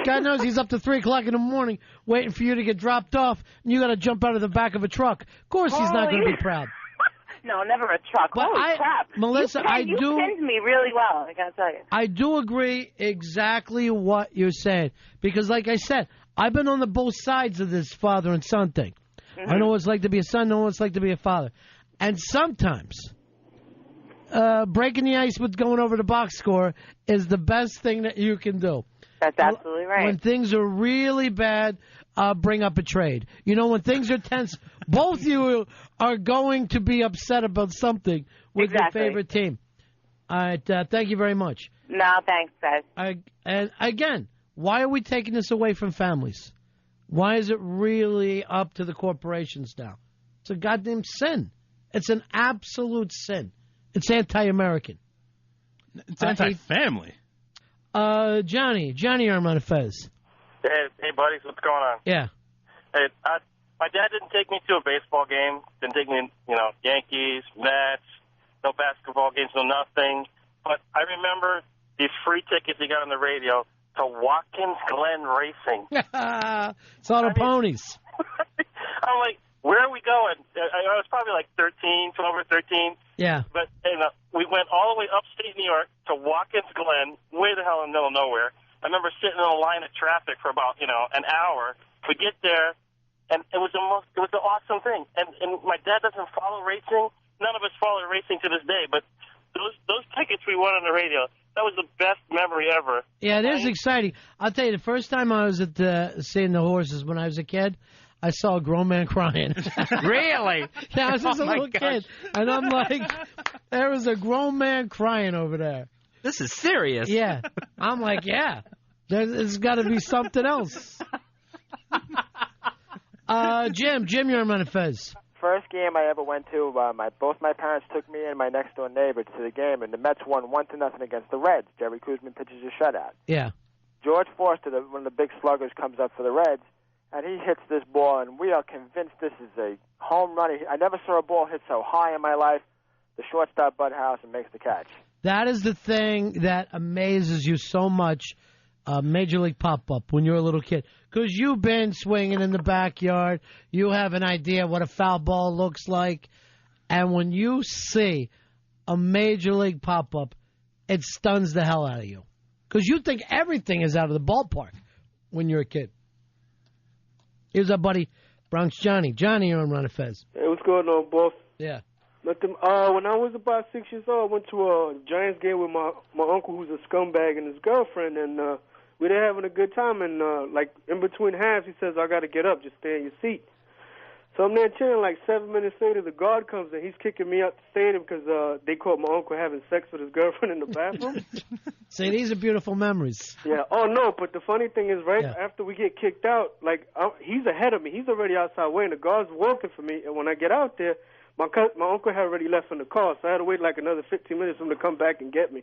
God knows he's up to 3 o'clock in the morning waiting for you to get dropped off, and you got to jump out of the back of a truck. Of course he's not going to be proud. No, never a truck. But Holy crap. Melissa, you pinned me really well, I got to tell you. I do agree exactly what you're saying. Because like I said, I've been on the both sides of this father and son thing. I know what it's like to be a son. I know what it's like to be a father. And sometimes breaking the ice with going over the box score is the best thing that you can do. That's absolutely right. When things are really bad, bring up a trade. You know, when things are tense, both you are going to be upset about something with your favorite team. All right, thank you very much. No, thanks, guys. And again, why are we taking this away from families? Why is it really up to the corporations now? It's a goddamn sin. It's an absolute sin. It's anti-American. It's anti-family. Johnny, Ron and Fez. Hey, buddies, what's going on? Yeah. Hey, my dad didn't take me to a baseball game. Didn't take me, Yankees, Mets, no basketball games, no nothing. But I remember these free tickets he got on the radio to Watkins Glen Racing. Saw the ponies. I'm like, where are we going? I was probably like 12 or 13. Yeah. But we went all the way upstate New York to Watkins Glen, way the hell in the middle of nowhere. I remember sitting in a line of traffic for about, an hour. We get there, and it was an awesome thing. And my dad doesn't follow racing. None of us follow racing to this day. But those tickets we won on the radio, that was the best memory ever. Yeah, it is exciting. I'll tell you, the first time I was at seeing the horses when I was a kid, I saw a grown man crying. Really? Yeah, I was just a little kid. And I'm like, there was a grown man crying over there. This is serious. Yeah. I'm like, yeah, there's got to be something else. Jim, you're on Ron and Fez. First game I ever went to, both my parents took me and my next door neighbor to the game, and the Mets won 1-0 against the Reds. Jerry Koosman pitches a shutout. Yeah. George Forster, one of the big sluggers, comes up for the Reds, and he hits this ball, and we are convinced this is a home run. I never saw a ball hit so high in my life. The shortstop, Bud Harrison, makes the catch. That is the thing that amazes you so much, Major League Pop-Up, when you're a little kid. Because you've been swinging in the backyard. You have an idea what a foul ball looks like. And when you see a Major League Pop-Up, it stuns the hell out of you. Because you think everything is out of the ballpark when you're a kid. Here's our buddy, Bronx Johnny. Johnny, you're on Ron and Fez. Hey, what's going on, boss? Yeah. Nothing. When I was about 6 years old, I went to a Giants game with my uncle, who's a scumbag, and his girlfriend, and we were having a good time. And like in between halves, he says, "I got to get up, just stay in your seat." So I'm there chilling. Like 7 minutes later, the guard comes in. He's kicking me out the stadium because they caught my uncle having sex with his girlfriend in the bathroom. See, these are beautiful memories. Yeah. Oh no, but the funny thing is, after we get kicked out, like he's ahead of me. He's already outside waiting. The guard's walking for me, and when I get out there, my uncle had already left in the car, so I had to wait like another 15 minutes for him to come back and get me.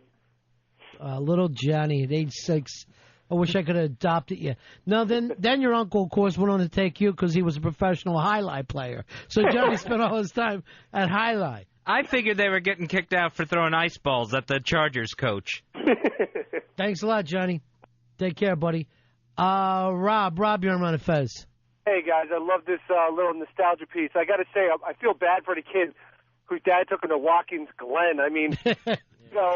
Little Johnny at age 6. I wish I could have adopted you. No, then your uncle, of course, went on to take you because he was a professional highlight player. So Johnny spent all his time at highlight. I figured they were getting kicked out for throwing ice balls at the Chargers coach. Thanks a lot, Johnny. Take care, buddy. Rob, you're on Ron and Fez. Hey, guys, I love this little nostalgia piece. I got to say, I feel bad for the kid whose dad took him to Watkins Glen. I mean,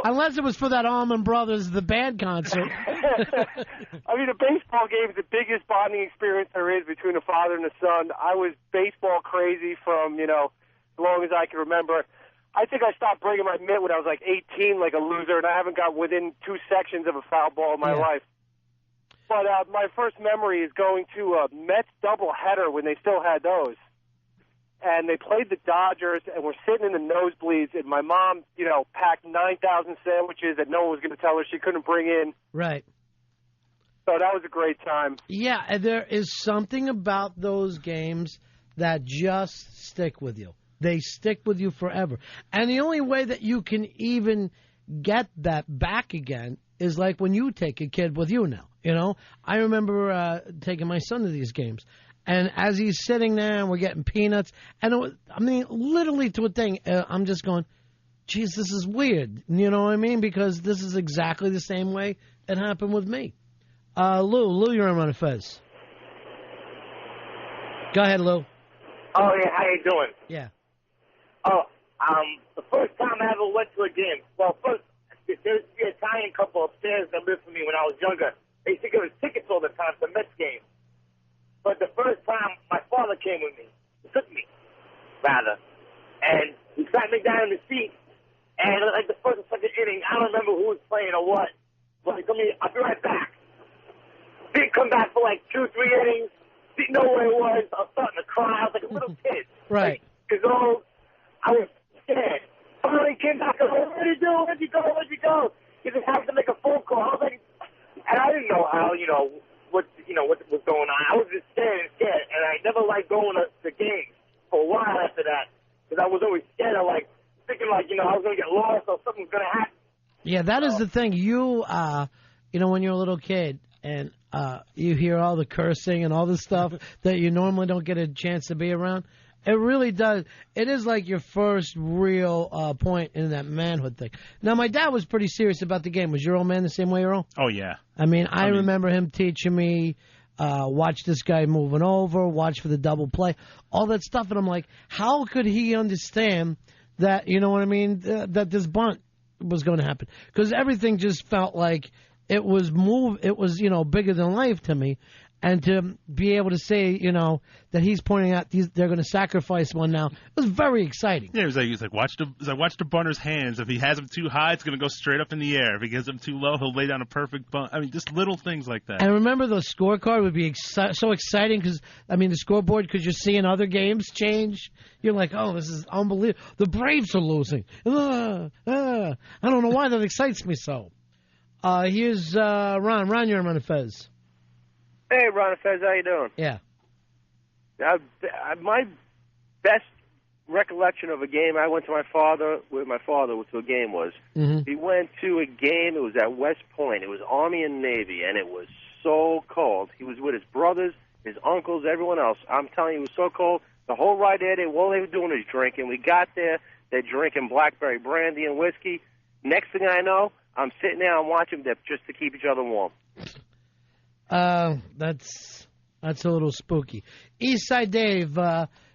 unless it was for that Allman Brothers, the band concert. I mean, a baseball game is the biggest bonding experience there is between a father and a son. I was baseball crazy from, as long as I can remember. I think I stopped bringing my mitt when I was like 18, like a loser, and I haven't got within 2 sections of a foul ball in my life. But my first memory is going to a Mets doubleheader when they still had those. And they played the Dodgers, and we're sitting in the nosebleeds, and my mom, packed 9,000 sandwiches that no one was going to tell her she couldn't bring in. Right. So that was a great time. Yeah, there is something about those games that just stick with you. They stick with you forever. And the only way that you can even get that back again is like when you take a kid with you now. I remember taking my son to these games. And as he's sitting there and we're getting peanuts, and literally to a thing, I'm just going, geez, this is weird. You know what I mean? Because this is exactly the same way it happened with me. Lou, you're on Ron and Fez. Go ahead, Lou. Oh, yeah, how you doing? Yeah. Oh, the first time I ever went to a game, well, first, there was the Italian couple upstairs that lived with me when I was younger. They used to give us tickets all the time to Mets games. But the first time, my father came with me. The took me, rather. And he sat me down in the seat, and like the first and second inning, I don't remember who was playing or what, but he told me, I'll be right back. Didn't come back for like 2-3 innings, didn't know where it was, I was starting to cry, I was like a little kid. Right. Because I was scared. Finally came back, I was like, where'd you go, where'd you go, where'd you go? He just happened to make a phone call. I was like, and I didn't know how, what was going on. I was just scared, and I never liked going to the games for a while after that, because I was always scared of, like, thinking, like, I was going to get lost or something was going to happen. Yeah, that is the thing. You, when you're a little kid and you hear all the cursing and all this stuff that you normally don't get a chance to be around, it really does. It is like your first real point in that manhood thing. Now, my dad was pretty serious about the game. Was your old man the same way, Earl? Oh, yeah. I mean, I remember him teaching me, watch this guy moving over, watch for the double play, all that stuff. And I'm like, how could he understand that, you know what I mean, that this bunt was going to happen? Because everything just felt like it was bigger than life to me. And to be able to say, that he's pointing out they're going to sacrifice one now, it was very exciting. Yeah, he's like watch the bunter's hands. If he has them too high, it's going to go straight up in the air. If he gets them too low, he'll lay down a perfect bunt. I mean, just little things like that. And remember, the scorecard would be so exciting because, the scoreboard, because you're seeing other games change. You're like, oh, this is unbelievable. The Braves are losing. I don't know why that excites me so. Here's Ron. Ron, you're on Fez. Hey, Ron and Fez, how you doing? Yeah. My best recollection of a game, I went to my father to a game was. Mm-hmm. He went to a game, it was at West Point. It was Army and Navy, and it was so cold. He was with his brothers, his uncles, everyone else. I'm telling you, it was so cold. The whole ride there, all they were doing was drinking. We got there, they're drinking blackberry brandy and whiskey. Next thing I know, I'm sitting there, I'm watching them just to keep each other warm. That's a little spooky. Eastside Dave,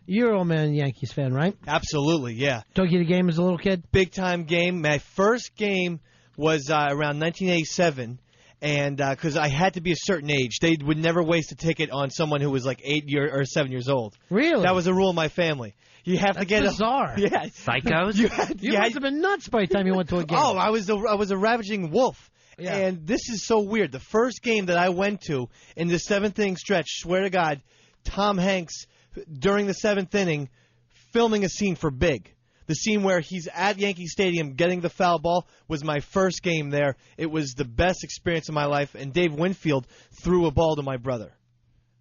you're an old man Yankees fan, right? Absolutely, yeah. Took you to the game as a little kid? Big time game. My first game was around 1987, and because I had to be a certain age, they would never waste a ticket on someone who was like 7 years old. Really? That was a rule in my family. You have to get bizarre. Yeah, psychos. You must have been nuts by the time you went to a game. Oh, I was a ravaging wolf. Yeah. And this is so weird. The first game that I went to in the seventh inning stretch, swear to God, Tom Hanks, during the seventh inning, filming a scene for Big. The scene where he's at Yankee Stadium getting the foul ball was my first game there. It was the best experience of my life, and Dave Winfield threw a ball to my brother.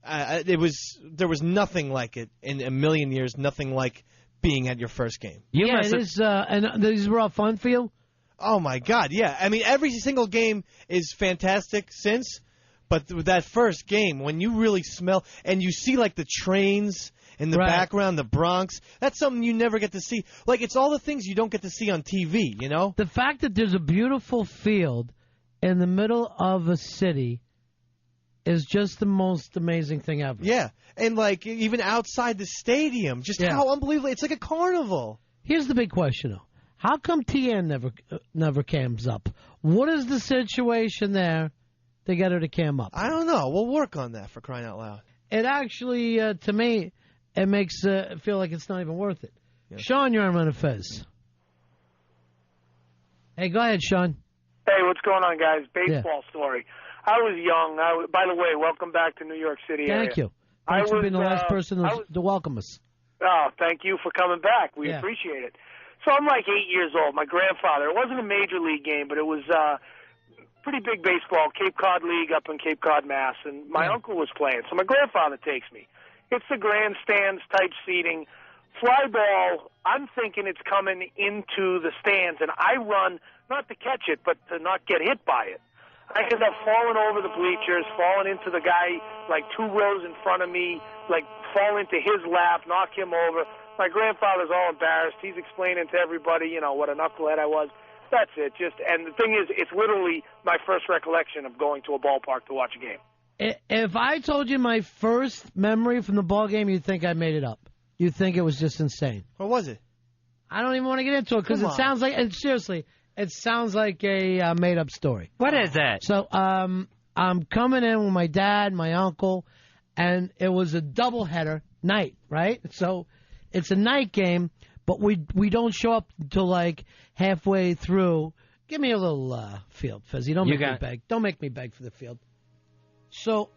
There was nothing like it in a million years, nothing like being at your first game. It is, and these were all fun for you? Oh, my God, yeah. I mean, every single game is fantastic since, but that first game, when you really smell, and you see, like, the trains in the background, the Bronx, that's something you never get to see. Like, it's all the things you don't get to see on TV, you know? The fact that there's a beautiful field in the middle of a city is just the most amazing thing ever. Yeah, and, like, even outside the stadium, just how unbelievable. It's like a carnival. Here's the big question, though. How come TN never cams up? What is the situation there to get her to cam up? I don't know. We'll work on that, for crying out loud. It actually, to me, it makes it feel like it's not even worth it. Yeah. Sean, you're on Fez. Hey, go ahead, Sean. Hey, what's going on, guys? Baseball story. I was young. By the way, welcome back to New York City area. Thank you. Thanks for being the last person to welcome us. Oh, thank you for coming back. We appreciate it. So I'm like 8 years old. My grandfather, it wasn't a major league game, but it was pretty big baseball, Cape Cod League up in Cape Cod, Mass. And my uncle was playing. So my grandfather takes me. It's the grandstands type seating. Fly ball, I'm thinking it's coming into the stands, and I run, not to catch it, but to not get hit by it. I end up falling over the bleachers, falling into the guy like 2 rows in front of me, like fall into his lap, knock him over. My grandfather's all embarrassed. He's explaining to everybody, what a knucklehead I was. That's it. And the thing is, it's literally my first recollection of going to a ballpark to watch a game. If I told you my first memory from the ball game, you'd think I made it up. You'd think it was just insane. What was it? I don't even want to get into it because it sounds like, and seriously, it sounds like a made-up story. What is it? So I'm coming in with my dad, my uncle, and it was a doubleheader, night, right? So it's a night game, but we don't show up until like halfway through. Give me a little field, Fezzy. Don't make me beg. Don't make me beg for the field. So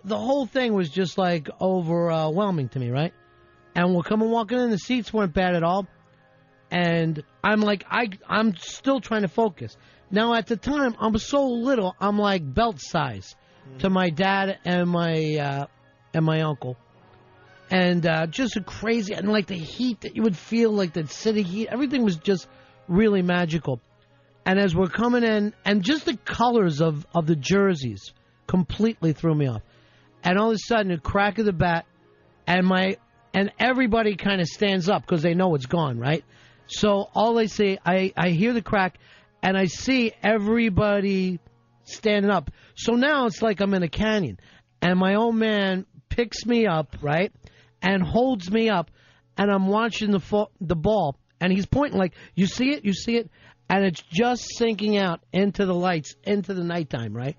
the whole thing was just like overwhelming to me, right? And we're walking in. The seats weren't bad at all. And I'm like, I'm still trying to focus. Now, at the time, I'm so little, I'm like belt size to my dad and my uncle. And just a crazy, and like the heat that you would feel, like the city heat, everything was just really magical. And as we're coming in, and just the colors of the jerseys completely threw me off. And all of a sudden, a crack of the bat, and everybody kind of stands up because they know it's gone, right? So all I see, I hear the crack, and I see everybody standing up. So now it's like I'm in a canyon. And my old man picks me up, right, and holds me up, and I'm watching the ball, and he's pointing like, you see it, you see it? And it's just sinking out into the lights, into the nighttime, right?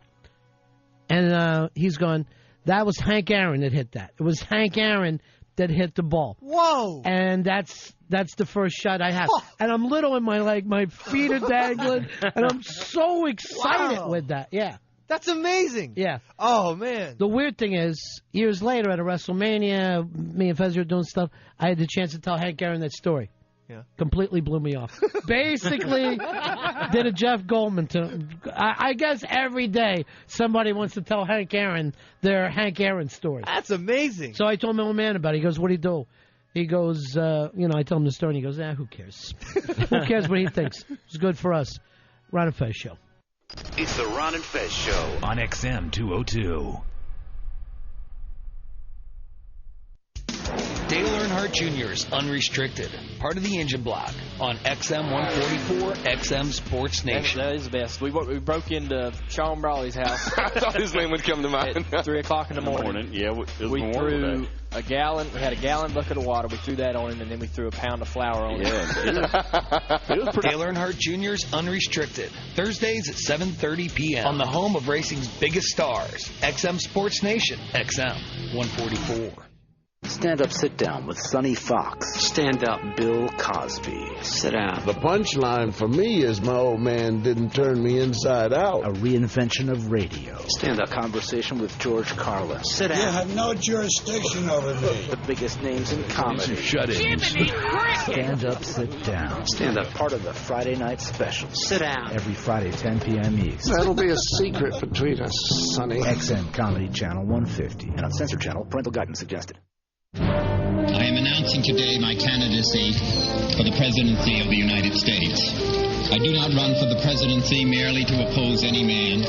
And he's going, that was Hank Aaron that hit that. It was Hank Aaron that hit the ball. Whoa! And that's the first shot I have. Oh. And I'm little, and my feet are dangling, and I'm so excited with that. Yeah. That's amazing. Yeah. Oh, man. The weird thing is, years later at a WrestleMania, me and Fez were doing stuff, I had the chance to tell Hank Aaron that story. Yeah. Completely blew me off. Basically, did a Jeff Goldman to. I guess every day somebody wants to tell Hank Aaron their Hank Aaron story. That's amazing. So I told my old man about it. He goes, "What do you do?" He goes, I tell him the story, and he goes, who cares? Who cares what he thinks? It's good for us. Ron and Fez Show. It's the Ron and Fez Show on XM 202. Dale Earnhardt Jr.'s Unrestricted, part of the Engine Block on XM 144, XM Sports Nation. That is the best. We broke into Sean Brawley's house. I thought his name would come to mind. At 3 o'clock in the morning. Yeah, we threw a gallon. We had a gallon bucket of water. We threw that on him, and then we threw a pound of flour on him. Dale Earnhardt Jr.'s Unrestricted, Thursdays at 7:30 p.m. on the home of racing's biggest stars, XM Sports Nation, XM 144. Stand Up, Sit Down with Sonny Fox. Stand Up, Bill Cosby. Sit Down. The punchline for me is my old man didn't turn me inside out. A reinvention of radio. Stand Up Conversation with George Carlin. Sit Down. You have no jurisdiction over me. The biggest names in comedy. Shut-ins. Stand Up, Sit Down. Stand Up, part of the Friday Night Special. Sit Down. Every Friday, 10 p.m. East. That'll be a secret between us, Sonny. XM Comedy Channel 150. And Uncensored Channel, parental guidance suggested. I am announcing today my candidacy for the presidency of the United States. I do not run for the presidency merely to oppose any man,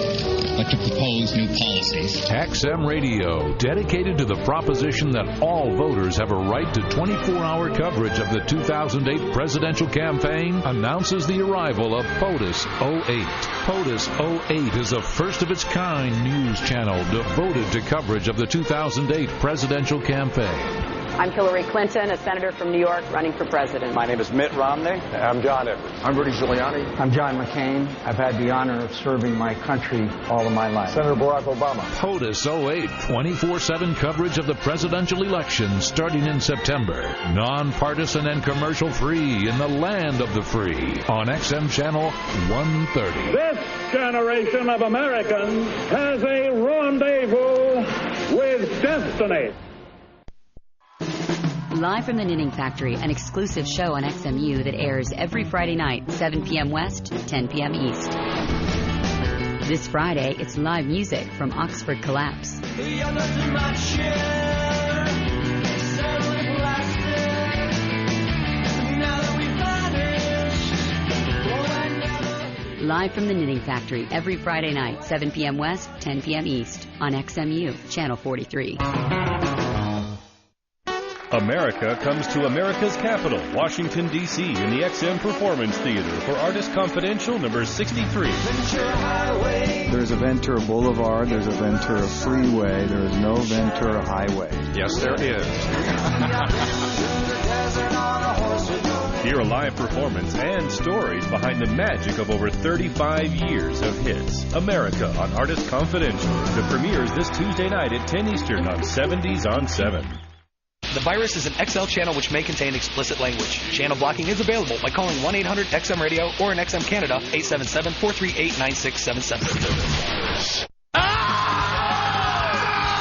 but to propose new policies. XM Radio, dedicated to the proposition that all voters have a right to 24-hour coverage of the 2008 presidential campaign, announces the arrival of POTUS 08. POTUS 08 is a first-of-its-kind news channel devoted to coverage of the 2008 presidential campaign. I'm Hillary Clinton, a senator from New York running for president. My name is Mitt Romney. I'm John Edwards. I'm Rudy Giuliani. I'm John McCain. I've had the honor of serving my country all of my life. Senator Barack Obama. POTUS 08, 24/7 coverage of the presidential election starting in September. Nonpartisan and commercial-free in the land of the free on XM Channel 130. This generation of Americans has a rendezvous with destiny. Live from the Knitting Factory, an exclusive show on XMU that airs every Friday night, 7 p.m. West, 10 p.m. East. This Friday, it's live music from Oxford Collapse. Live from the Knitting Factory, every Friday night, 7 p.m. West, 10 p.m. East, on XMU, Channel 43. America comes to America's capital, Washington, D.C., in the XM Performance Theater for Artist Confidential number 63. There's a Ventura Boulevard, there's a Ventura Freeway, there is no Ventura Highway. Yes, there is. Hear a live performance and stories behind the magic of over 35 years of hits. America on Artist Confidential. The premieres this Tuesday night at 10 Eastern on 70s on 7. The virus is an XL channel which may contain explicit language. Channel blocking is available by calling 1-800-XM-RADIO or in XM Canada, 877-438-9677.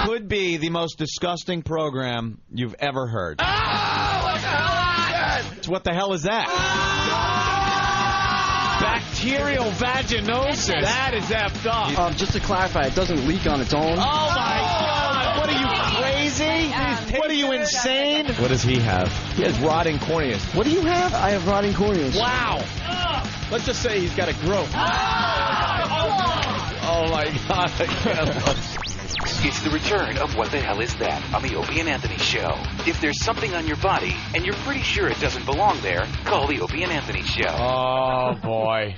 Could be the most disgusting program you've ever heard. Oh, what the hell is that? What the hell is that? Bacterial vaginosis. That is effed up. Just to clarify, it doesn't leak on its own. Oh, my God. What are you, crazy? What are you, insane? What does he have? He has rotting corneas. What do you have? I have rotting corneas. Wow. Let's just say he's got a growth. Oh, my God. It's the return of What the Hell Is That on the Opie and Anthony Show. If there's something on your body and you're pretty sure it doesn't belong there, call the Opie and Anthony Show. Oh, boy.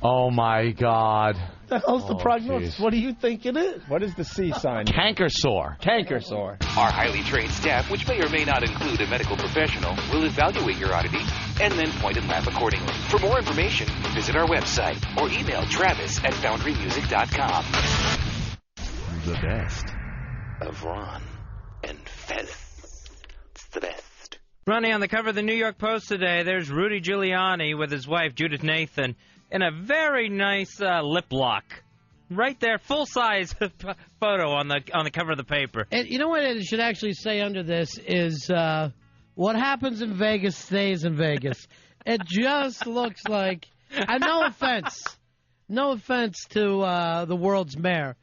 Oh, my God. The hell's the prognosis? Geez. What do you think it is? What is the C sign? Canker sore. Canker sore. Our highly trained staff, which may or may not include a medical professional, will evaluate your oddity and then point and laugh accordingly. For more information, visit our website or email travis@foundrymusic.com. The best of Ron and Fez. It's the best. Ronnie, on the cover of the New York Post today, there's Rudy Giuliani with his wife, Judith Nathan, in a very nice lip lock. Right there, full-size photo on the cover of the paper. And you know what it should actually say under this is, what happens in Vegas stays in Vegas. It just looks like, and no offense to the world's mayor,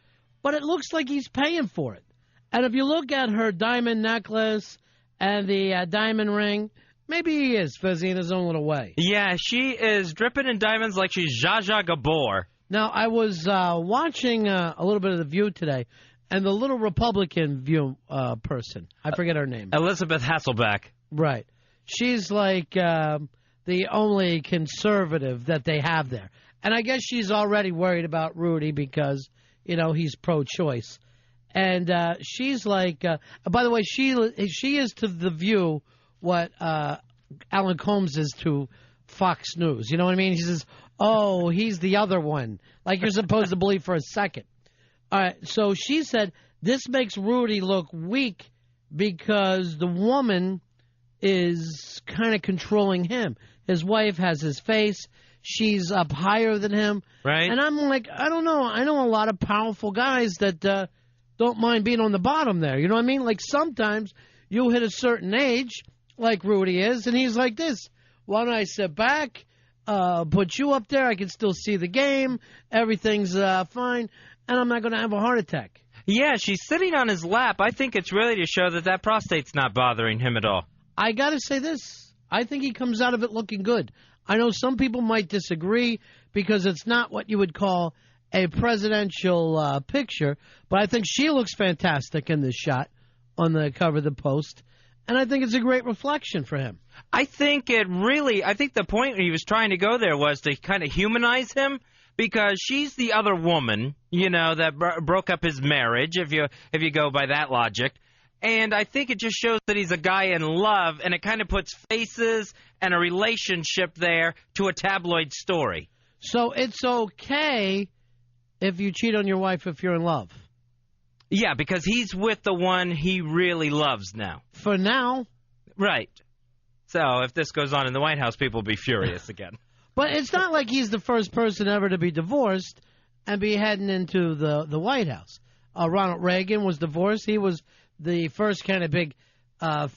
but it looks like he's paying for it. And if you look at her diamond necklace and the diamond ring, maybe he is fizzy in his own little way. Yeah, she is dripping in diamonds like she's Zsa Zsa Gabor. Now, I was watching a little bit of The View today, and the little Republican View person, I forget her name. Elizabeth Hasselbeck. Right. She's like the only conservative that they have there. And I guess she's already worried about Rudy because, you know, he's pro-choice. And she's like, by the way, she is to The View what Alan Combs is to Fox News. You know what I mean? She says, oh, he's the other one. Like you're supposed to believe for a second. All right, so she said, this makes Rudy look weak because the woman is kind of controlling him. His wife has his face. She's up higher than him. Right. And I'm like, I don't know. I know a lot of powerful guys that don't mind being on the bottom there. You know what I mean? Like sometimes you hit a certain age, like Rudy is, and he's like this. Why don't I sit back, put you up there? I can still see the game. Everything's fine, and I'm not going to have a heart attack. Yeah, she's sitting on his lap. I think it's really to show that prostate's not bothering him at all. I got to say this. I think he comes out of it looking good. I know some people might disagree because it's not what you would call a presidential picture, but I think she looks fantastic in this shot on the cover of the Post, and I think it's a great reflection for him. I think the point he was trying to go there was to kind of humanize him because she's the other woman, you know, that broke up his marriage, if you go by that logic. And I think it just shows that he's a guy in love, and it kind of puts faces and a relationship there to a tabloid story. So it's okay if you cheat on your wife if you're in love? Yeah, because he's with the one he really loves now. For now. Right. So if this goes on in the White House, people will be furious again. But it's not like he's the first person ever to be divorced and be heading into the White House. Ronald Reagan was divorced. He was the first kind of big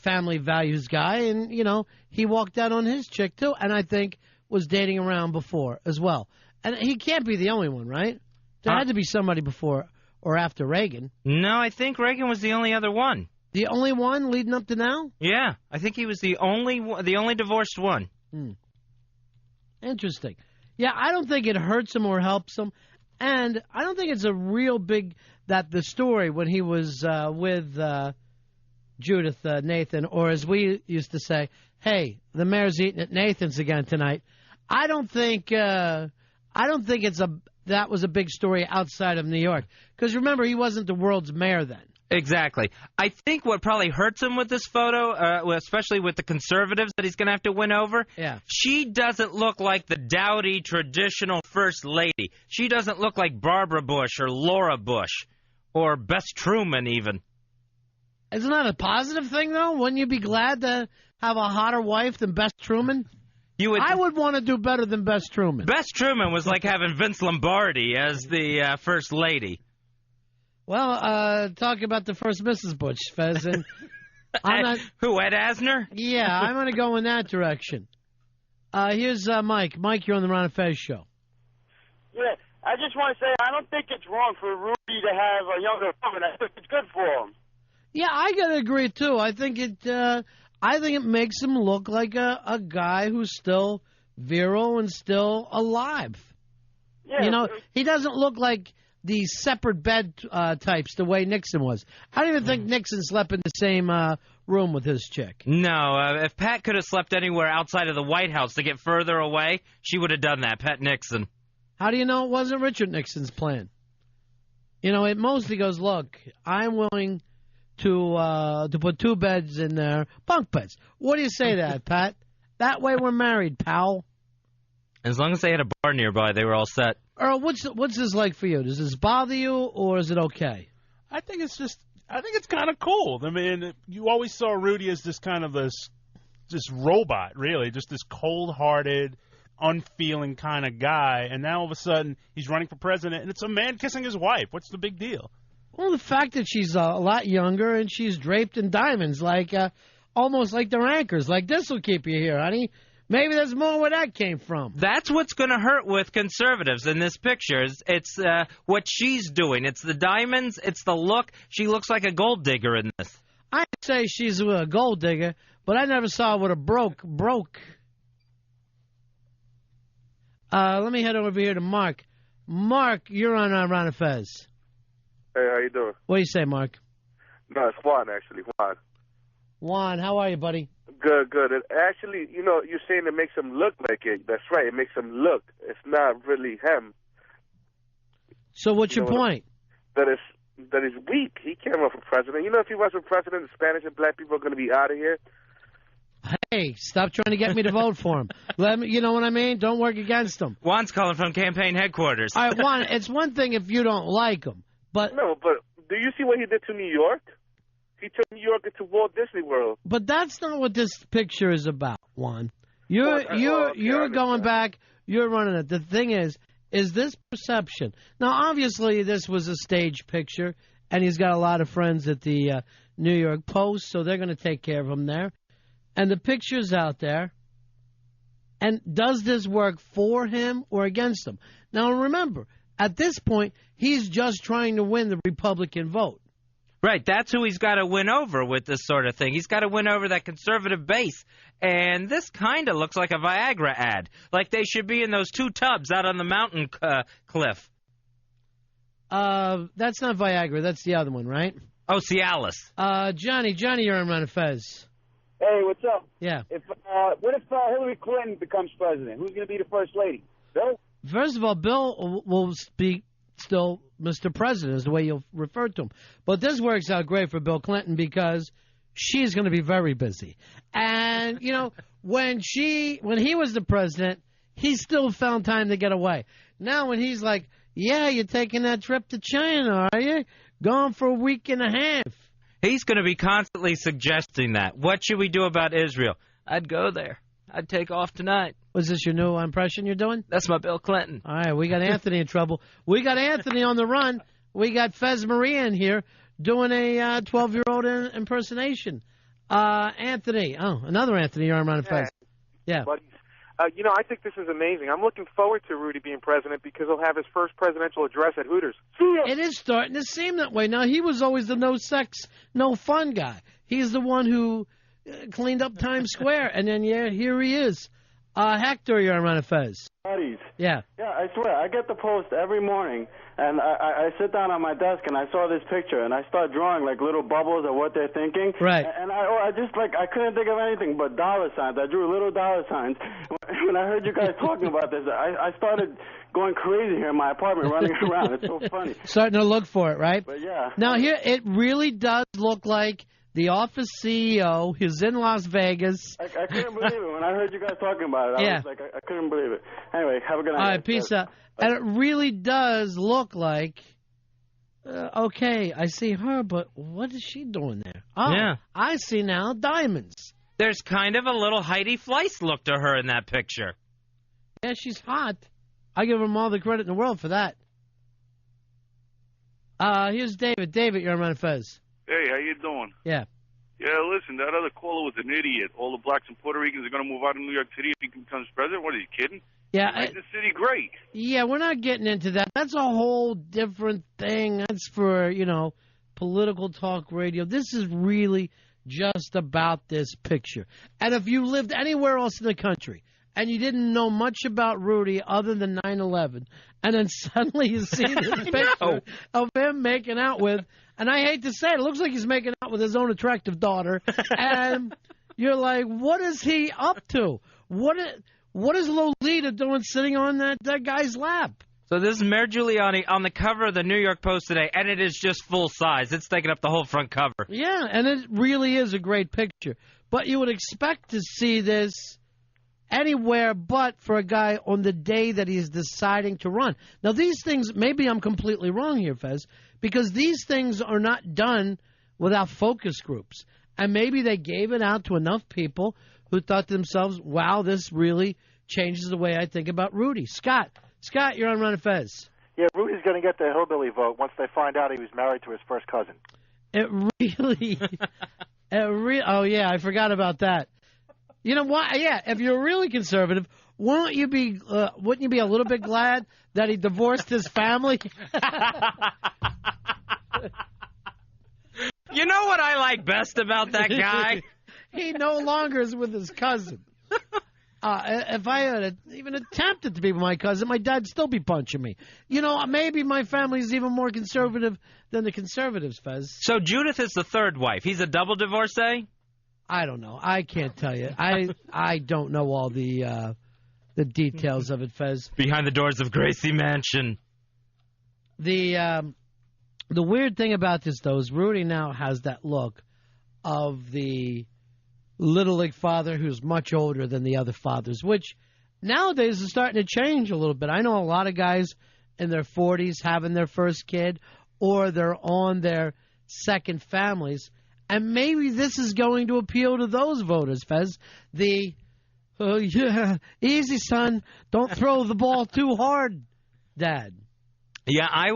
family values guy, and, you know, he walked out on his chick, too, and I think was dating around before as well. And he can't be the only one, right? There had to be somebody before or after Reagan. No, I think Reagan was the only other one. The only one leading up to now? Yeah, I think he was the only divorced one. Interesting. Yeah, I don't think it hurts him or helps him, and I don't think it's a real big that the story when he was with Judith Nathan, or as we used to say, hey, the mayor's eating at Nathan's again tonight. I don't think that was a big story outside of New York, because remember, he wasn't the world's mayor then. Exactly. I think what probably hurts him with this photo, especially with the conservatives that he's going to have to win over, she doesn't look like the dowdy, traditional first lady. She doesn't look like Barbara Bush or Laura Bush or Bess Truman even. Isn't that a positive thing, though? Wouldn't you be glad to have a hotter wife than Bess Truman? I would want to do better than Bess Truman. Bess Truman was like having Vince Lombardi as the first lady. Well, talk about the first Mrs. Bush, Fez. And who, Ed Asner? Yeah, I'm going to go in that direction. Here's Mike. Mike, you're on the Ron and Fez show. Yeah, I just want to say I don't think it's wrong for Rudy to have a younger woman. I think it's good for him. Yeah, I gotta agree too. I think it makes him look like a guy who's still virile and still alive. Yeah, you know, he doesn't look like the separate bed types the way Nixon was. I don't even think Nixon slept in the same room with his chick. No, if Pat could have slept anywhere outside of the White House to get further away, she would have done that, Pat Nixon. How do you know it wasn't Richard Nixon's plan? You know, it mostly goes, look, I'm willing to put 2 beds in there, bunk beds. What do you say to that, Pat? That way we're married, pal. As long as they had a bar nearby, they were all set. Earl, what's this like for you? Does this bother you, or is it okay? I think it's kind of cool. I mean, you always saw Rudy as this kind of this robot, really, just this cold-hearted, unfeeling kind of guy, and now all of a sudden he's running for president, and it's a man kissing his wife. What's the big deal? Well, the fact that she's a lot younger and she's draped in diamonds, like almost like they're anchors. Like, this will keep you here, honey. Maybe there's more where that came from. That's what's going to hurt with conservatives in this picture. It's what she's doing. It's the diamonds. It's the look. She looks like a gold digger in this. I'd say she's a gold digger, but I never saw her with a broke. Let me head over here to Mark. Mark, you're on Ron and Fez. Hey, how you doing? What do you say, Mark? No, it's Juan, actually. Juan, how are you, buddy? Good. It actually, you're saying it makes him look like it. That's right. It makes him look. It's not really him. So what's your point? That is weak. He can't run for president. If he was for president, the Spanish and black people are going to be out of here. Hey, stop trying to get me to vote for him. Let me, you know what I mean? Don't work against him. Juan's calling from campaign headquarters. All right, Juan, it's one thing if you don't like him, but... No, but do you see what he did to New York? He turned New York into Walt Disney World. But that's not what this picture is about, Juan. You're going back, you're running it. The thing is this perception. Now, obviously, this was a stage picture, and he's got a lot of friends at the New York Post, so they're going to take care of him there. And the picture's out there. And does this work for him or against him? Now, remember, at this point, he's just trying to win the Republican vote. Right, that's who he's got to win over with this sort of thing. He's got to win over that conservative base. And this kind of looks like a Viagra ad. Like they should be in those 2 tubs out on the mountain cliff. That's not Viagra. That's the other one, right? Oh, Cialis. Johnny, you're on Ron and Fez. Hey, what's up? Yeah. What if Hillary Clinton becomes president? Who's going to be the first lady? Bill? First of all, Bill will speak still Mr. President is the way you'll refer to him. But this works out great for Bill Clinton because she's going to be very busy. And, when he was the president, he still found time to get away. Now when he's like, yeah, you're taking that trip to China, are you? Gone for a week and a half. He's going to be constantly suggesting that. What should we do about Israel? I'd go there. I'd take off tonight. Was this your new impression you're doing? That's my Bill Clinton. All right, we got Anthony in trouble. We got Anthony on the run. We got Fez Maria in here doing a 12-year-old impersonation. Anthony. Oh, another Anthony. You're on Ron and Fez. Yeah. Buddies. I think this is amazing. I'm looking forward to Rudy being president because he'll have his first presidential address at Hooters. It is starting to seem that way. Now, he was always the no sex, no fun guy. He's the one who cleaned up Times Square. And then, here he is. Hector, you're on Ron and Fez. Buddies. Yeah. Yeah, I swear, I get the Post every morning, and I sit down on my desk, and I saw this picture, and I start drawing, like, little bubbles of what they're thinking. Right. And I just, I couldn't think of anything but dollar signs. I drew little dollar signs. When I heard you guys talking about this, I started going crazy here in my apartment, running around. It's so funny. Starting to look for it, right? But, yeah. Now, here, it really does look like the office CEO is in Las Vegas. I couldn't believe it. When I heard you guys talking about it, I was like, I couldn't believe it. Anyway, have a good night. All right, peace out. And it really does look like Okay, I see her, but what is she doing there? Oh, Yeah. I see now diamonds. There's kind of a little Heidi Fleiss look to her in that picture. Yeah, she's hot. I give him all the credit in the world for that. Here's David. David, you're on Ron and Fez. Hey, how you doing? Yeah. Yeah, listen, that other caller was an idiot. All the blacks and Puerto Ricans are going to move out of New York City if he becomes president. What, are you kidding? Yeah, Make the city great. Yeah, we're not getting into that. That's a whole different thing. That's for, political talk radio. This is really just about this picture. And if you lived anywhere else in the country and you didn't know much about Rudy other than 9/11, and then suddenly you see this picture of him making out with, and I hate to say it looks like he's making out with his own attractive daughter, and you're like, what is he up to? What is Lolita doing sitting on that guy's lap? So this is Mayor Giuliani on the cover of the New York Post today, and it is just full size. It's taking up the whole front cover. Yeah, and it really is a great picture. But you would expect to see this anywhere but for a guy on the day that he's deciding to run. Now, these things, maybe I'm completely wrong here, Fez, because these things are not done without focus groups. And maybe they gave it out to enough people who thought to themselves, wow, this really changes the way I think about Rudy. Scott, you're on Ron and Fez. Yeah, Rudy's going to get the hillbilly vote once they find out he was married to his first cousin. It really, oh yeah, I forgot about that. You know what? Yeah, if you're really conservative, wouldn't you be a little bit glad that he divorced his family? You know what I like best about that guy? He no longer is with his cousin. If I had even attempted to be with my cousin, my dad'd still be punching me. Maybe my family's even more conservative than the conservatives, Fez. So Judith is the third wife. He's a double divorcee? I don't know. I can't tell you. I don't know all the details of it, Fez. Behind the doors of Gracie Mansion. The weird thing about this, though, is Rudy now has that look of the Little League father who's much older than the other fathers, which nowadays is starting to change a little bit. I know a lot of guys in their 40s having their first kid, or they're on their second families, and maybe this is going to appeal to those voters, Fez. Easy, son, don't throw the ball too hard, Dad. Yeah, I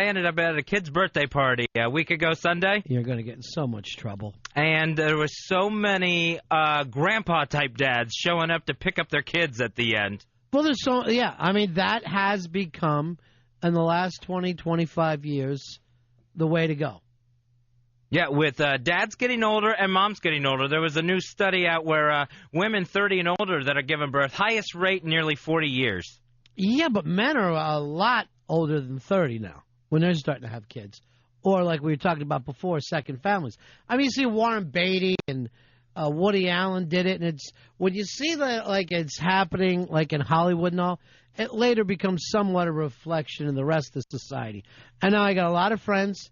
ended up at a kid's birthday party a week ago Sunday. You're going to get in so much trouble. And there were so many grandpa-type dads showing up to pick up their kids at the end. Well, that has become, in the last 20, 25 years, the way to go. Yeah, with dads getting older and moms getting older. There was a new study out where women 30 and older that are giving birth, highest rate in nearly 40 years. Yeah, but men are a lot older than 30 now when they're starting to have kids. Or like we were talking about before, second families. I mean, you see Warren Beatty and Woody Allen did it, and it's when you see that like it's happening like in Hollywood and all, it later becomes somewhat a reflection in the rest of society. And now I got a lot of friends,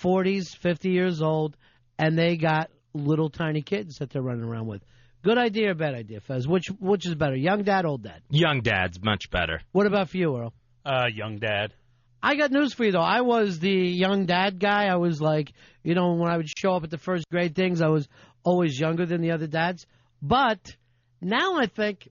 40s, 50 years old, and they got little tiny kids that they're running around with. Good idea or bad idea, Fez? Which is better, young dad, old dad? Young dad's much better. What about for you, Earl? Young dad. I got news for you, though. I was the young dad guy. I was like, when I would show up at the first grade things, I was always younger than the other dads. But now I think,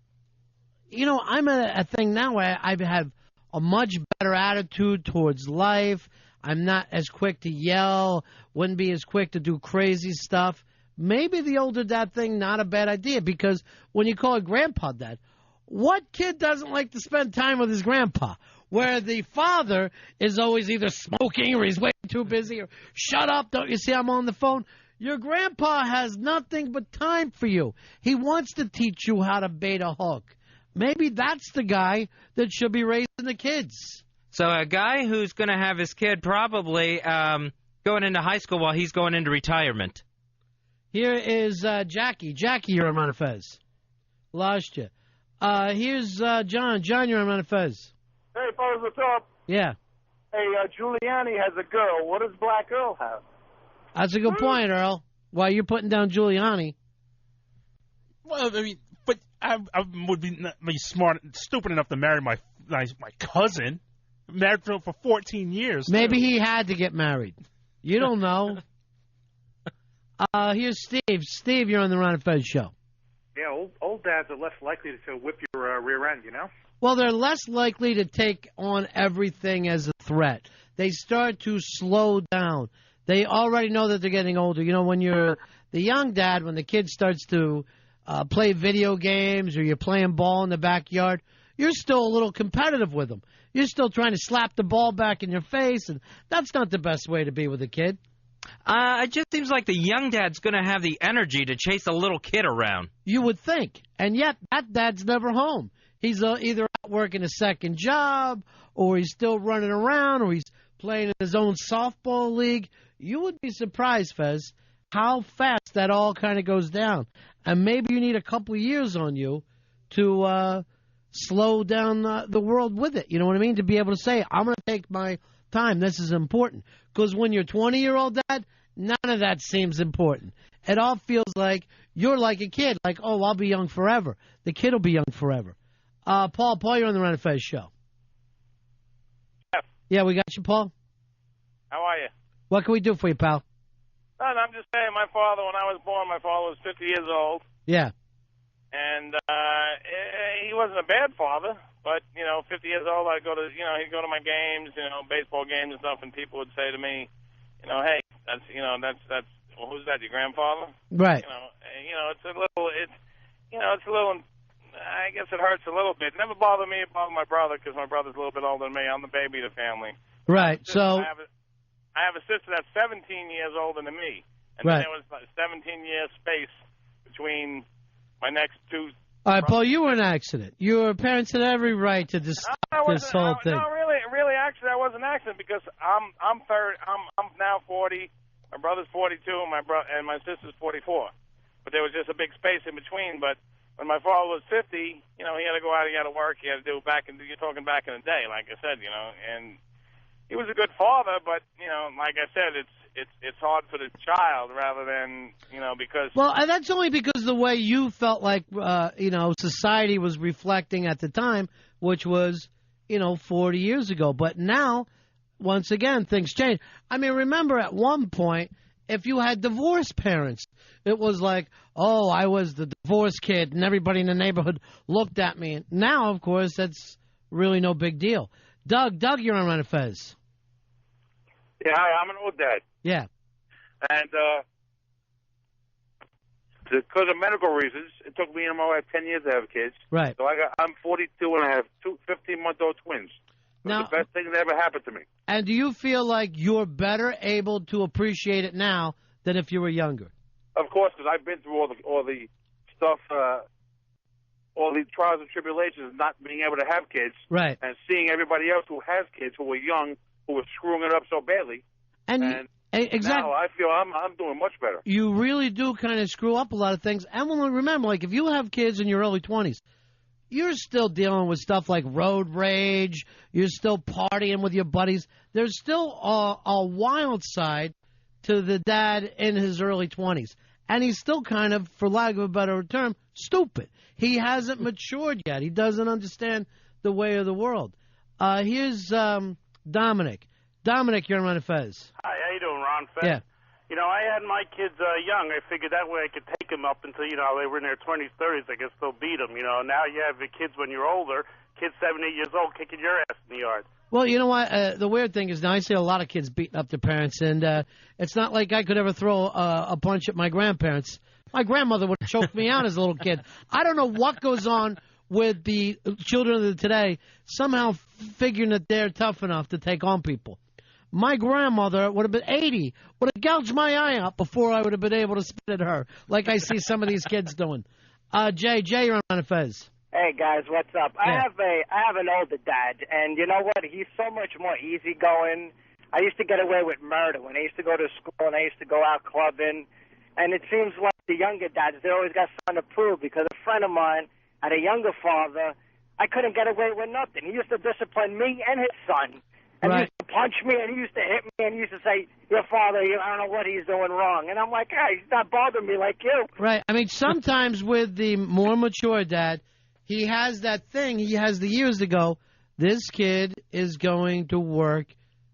I'm at a thing now where I have a much better attitude towards life. I'm not as quick to yell, wouldn't be as quick to do crazy stuff. Maybe the older dad thing, not a bad idea, because when you call it grandpa dad, what kid doesn't like to spend time with his grandpa? Where the father is always either smoking or he's way too busy or shut up, don't you see I'm on the phone? Your grandpa has nothing but time for you. He wants to teach you how to bait a hook. Maybe that's the guy that should be raising the kids. So a guy who's going to have his kid probably going into high school while he's going into retirement. Here is Jackie. Jackie, you're on Ron and Fez. Lost you. Here's John. John, you're on Ron and Fez. Hey, fellas, what's up? Yeah. Hey, Giuliani has a girl. What does Black Earl have? That's a good point, Earl. Why, you're putting down Giuliani. Well, I mean, but I would be stupid enough to marry my cousin. Married for 14 years. Maybe he had to get married. You don't know. Here's Steve. Steve, you're on the Ron and Fez show. Yeah, old dads are less likely to whip your rear end, you know? Well, they're less likely to take on everything as a threat. They start to slow down. They already know that they're getting older. You know, when you're the young dad, when the kid starts to play video games or you're playing ball in the backyard, you're still a little competitive with them. You're still trying to slap the ball back in your face, and that's not the best way to be with a kid. It just seems like the young dad's going to have the energy to chase a little kid around. You would think. And yet, that dad's never home. He's either out working a second job, or he's still running around, or he's playing in his own softball league. You would be surprised, Fez, how fast that all kind of goes down. And maybe you need a couple of years on you to slow down the world with it. You know what I mean? To be able to say, I'm going to take my time. This is important. Because when you're 20-year-old dad, none of that seems important. It all feels like you're like a kid. Like, oh, I'll be young forever. The kid will be young forever. Paul, you're on the Ron and Fez show. Yes. Yeah, we got you, Paul. How are you? What can we do for you, pal? Son, I'm just saying, my father, when I was born, my father was 50 years old. Yeah. And he wasn't a bad father, but, 50 years old, I'd go to, he'd go to my games, baseball games and stuff, and people would say to me, hey, that's, well, who's that, your grandfather? Right. It's a little, I guess it hurts a little bit. It never bothered me, it bothered my brother, because my brother's a little bit older than me. I'm the baby of the family. Right, so... I have a sister that's 17 years older than me. And right. then there was a 17-year space between my next two... All right, Paul, you were an accident. Your parents had every right to this whole thing. No, really, actually, I was an accident because I'm now 40. My brother's 42, and my sister's 44. But there was just a big space in between. But when my father was 50, he had to go out, he had to work, he had to do you're talking back in the day, like I said, and he was a good father, but like I said, it's hard for the child rather than because. Well, and that's only because the way you felt like society was reflecting at the time, which was 40 years ago. But now, once again, things change. I mean, remember at one point, if you had divorced parents, it was like, oh, I was the divorced kid, and everybody in the neighborhood looked at me. Now, of course, that's really no big deal. Doug, you're on Ron and Fez. Yeah, hi, I'm an old dad. Yeah. And because of medical reasons, it took me and my wife 10 years to have kids. Right. So I'm 42 and I have two 15-month-old twins. It was the best thing that ever happened to me. And do you feel like you're better able to appreciate it now than if you were younger? Of course, because I've been through all the stuff, all the trials and tribulations of not being able to have kids. Right. And seeing everybody else who has kids who were young, who were screwing it up so badly. And exactly. Now I feel I'm doing much better. You really do kind of screw up a lot of things. And remember, like if you have kids in your early 20s, you're still dealing with stuff like road rage. You're still partying with your buddies. There's still a wild side to the dad in his early 20s. And he's still kind of, for lack of a better term, stupid. He hasn't matured yet. He doesn't understand the way of the world. Here's Dominic. Dominic, you're on Ron and Fez. Hi, how you doing, Ron? Fez? Yeah. I had my kids young. I figured that way I could take them up until, they were in their 20s, 30s. I could still beat them. Now you have your kids when you're older, kids 7, 8 years old, kicking your ass in the yard. Well, you know what? The weird thing is now I see a lot of kids beating up their parents, and it's not like I could ever throw a punch at my grandparents. My grandmother would have choked me out as a little kid. I don't know what goes on with the children of today, somehow figuring that they're tough enough to take on people. My grandmother would have been 80, would have gouged my eye out before I would have been able to spit at her, like I see some of these kids doing. Jay, you're on Ron and Fez. Hey guys, what's up? Yeah. I have an older dad, and you know what? He's so much more easygoing. I used to get away with murder when I used to go to school and I used to go out clubbing. And it seems like the younger dads, they always got something to prove, because a friend of mine had a younger father. I couldn't get away with nothing. He used to discipline me and his son. And he used to punch me, and he used to hit me, and he used to say, your father, I don't know what he's doing wrong. And I'm like, hey, he's not bothering me like you. Right. I mean, sometimes with the more mature dad, he has that thing, he has the years to go, This kid is going to work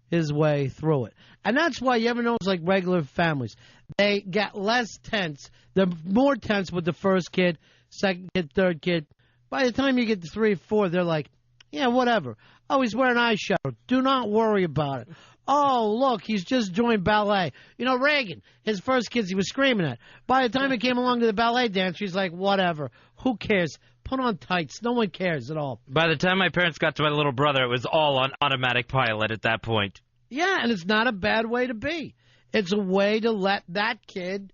his way through it. And that's why you ever notice, like regular families, they get less tense. They're more tense with the first kid, second kid, third kid. By the time you get to 3 or 4, they're like, yeah, whatever. Oh, he's wearing eyeshadow. Do not worry about it. Oh, look, he's just joined ballet. You know, Reagan, his first kids he was screaming at. By the time he came along to the ballet dance, he's like, whatever. Who cares? Put on tights. No one cares at all. By the time my parents got to my little brother, it was all on automatic pilot at that point. Yeah, and it's not a bad way to be. It's a way to let that kid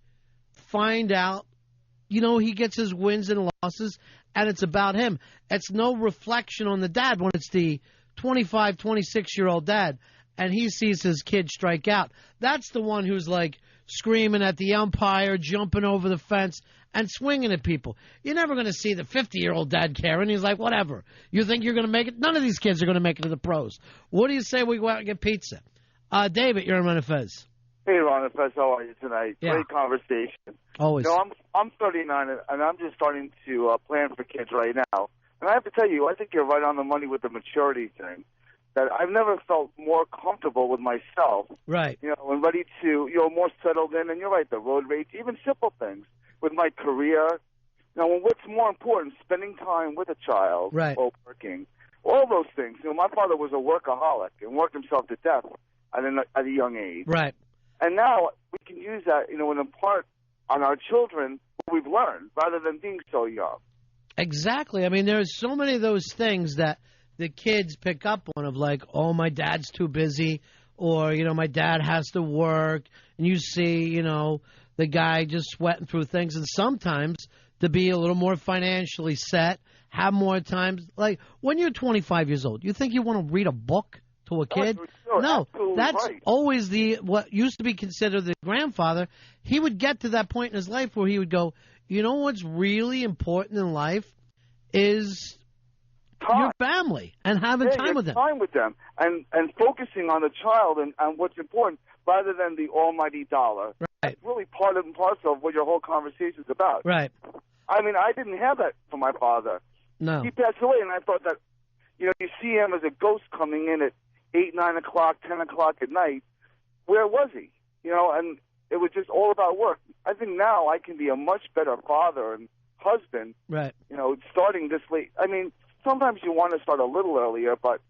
find out, you know, he gets his wins and losses, and it's about him. It's no reflection on the dad when it's the 25, 26-year-old dad, and he sees his kid strike out. That's the one who's, like, screaming at the umpire, jumping over the fence, and swinging at people. You're never going to see the 50-year-old dad caring. He's like, whatever. You think you're going to make it? None of these kids are going to make it to the pros. What do you say we go out and get pizza? David, you're on Ron and Fez. Hey, Ron and Fez, how are you tonight? Yeah. Great conversation. Always. You know, I'm 39, and I'm just starting to plan for kids right now. And I have to tell you, I think you're right on the money with the maturity thing. That I've never felt more comfortable with myself. Right. You know, and ready to, you know, more settled in. And you're right, the road rage, even simple things with my career. You know, what's more important, spending time with a child right. or working. All those things. You know, my father was a workaholic and worked himself to death at a young age. Right. And now we can use that, you know, and impart on our children what we've learned rather than being so young. Exactly. I mean, there's so many of those things that the kids pick up on of like, oh, my dad's too busy, or, you know, my dad has to work. And you see, you know, the guy just sweating through things. And sometimes to be a little more financially set, have more time. Like when you're 25 years old, you think you want to read a book to a kid? No, that's right. always what used to be considered the grandfather. He would get to that point in his life where he would go, you know what's really important in life is your family and having time with them. Time with them and focusing on the child and what's important rather than the almighty dollar. Right. That's really part and parcel of what your whole conversation is about. Right. I mean, I didn't have that from my father. No. He passed away, and I thought that, you know, you see him as a ghost coming in at 8, 9 o'clock, 10 o'clock at night. Where was he? You know, and it was just all about work. I think now I can be a much better father and husband. Right. You know, starting this late. I mean, sometimes you want to start a little earlier, but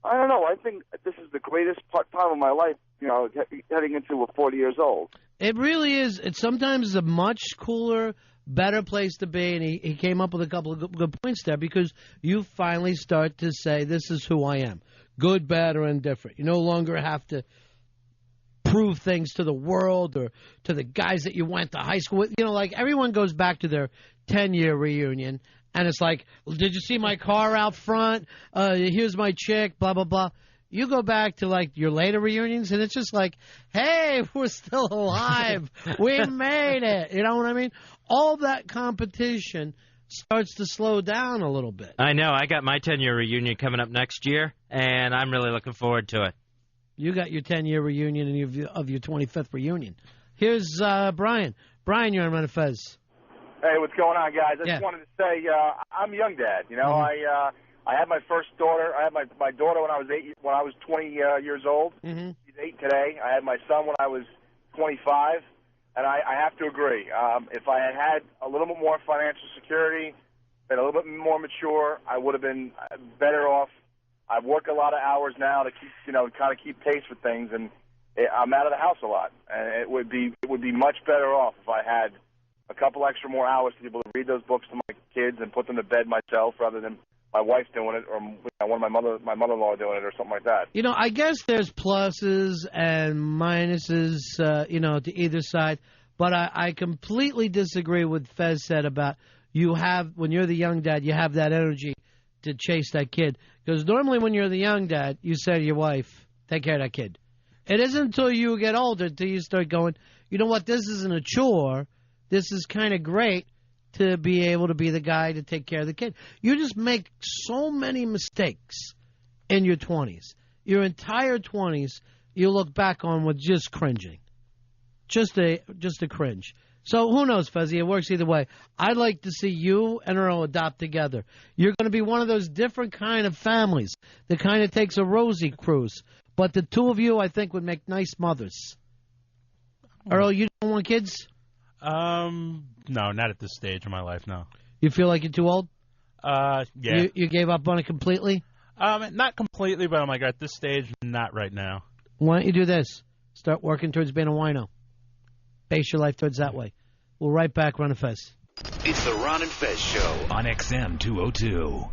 I don't know. I think this is the greatest time of my life, you know, heading into 40 years old. It really is. It sometimes is a much cooler, better place to be, and he came up with a couple of good points there because you finally start to say, this is who I am, good, bad, or indifferent. You no longer have to prove things to the world or to the guys that you went to high school with. You know, like everyone goes back to their 10-year reunion, and it's like, did you see my car out front? Here's my chick, blah, blah, blah. You go back to, like, your later reunions, and it's just like, hey, we're still alive. We made it. You know what I mean? All that competition starts to slow down a little bit. I know. I got my 10-year reunion coming up next year, and I'm really looking forward to it. You got your 10-year reunion and of your 25th reunion. Here's Brian. Brian, you're on Ron and Fez. Hey, what's going on, guys? I Yeah. just wanted to say I'm a young dad. You know, I had my first daughter. I had my daughter when I was 20 years old. Mm-hmm. She's 8 today. I had my son when I was 25, and I have to agree. If I had a little bit more financial security, been a little bit more mature, I would have been better off. I work a lot of hours now to keep, kind of keep pace with things, and I'm out of the house a lot. And it would be much better off if I had a couple extra more hours to be able to read those books to my kids and put them to bed myself, rather than my wife doing it or one of my mother-in-law doing it or something like that. You know, I guess there's pluses and minuses, to either side. But I completely disagree with Fez said about when you're the young dad, you have that energy to chase that kid. Because normally when you're the young dad, you say to your wife, take care of that kid. It isn't until you get older until you start going, you know what, this isn't a chore. This is kind of great to be able to be the guy to take care of the kid. You just make so many mistakes in your 20s. Your entire 20s, you look back on with just cringing. Just a cringe. So who knows, Fezzy? It works either way. I'd like to see you and Earl adopt together. You're going to be one of those different kind of families that kind of takes a Rosie cruise. But the two of you, I think, would make nice mothers. Earl, you don't want kids? No, not at this stage of my life, no. You feel like you're too old? Yeah. You gave up on it completely? Not completely, but I'm like, at this stage, not right now. Why don't you do this? Start working towards being a wino. Base your life towards that way. We'll right back, Ron and Fez. It's the Ron and Fez Show on XM 202.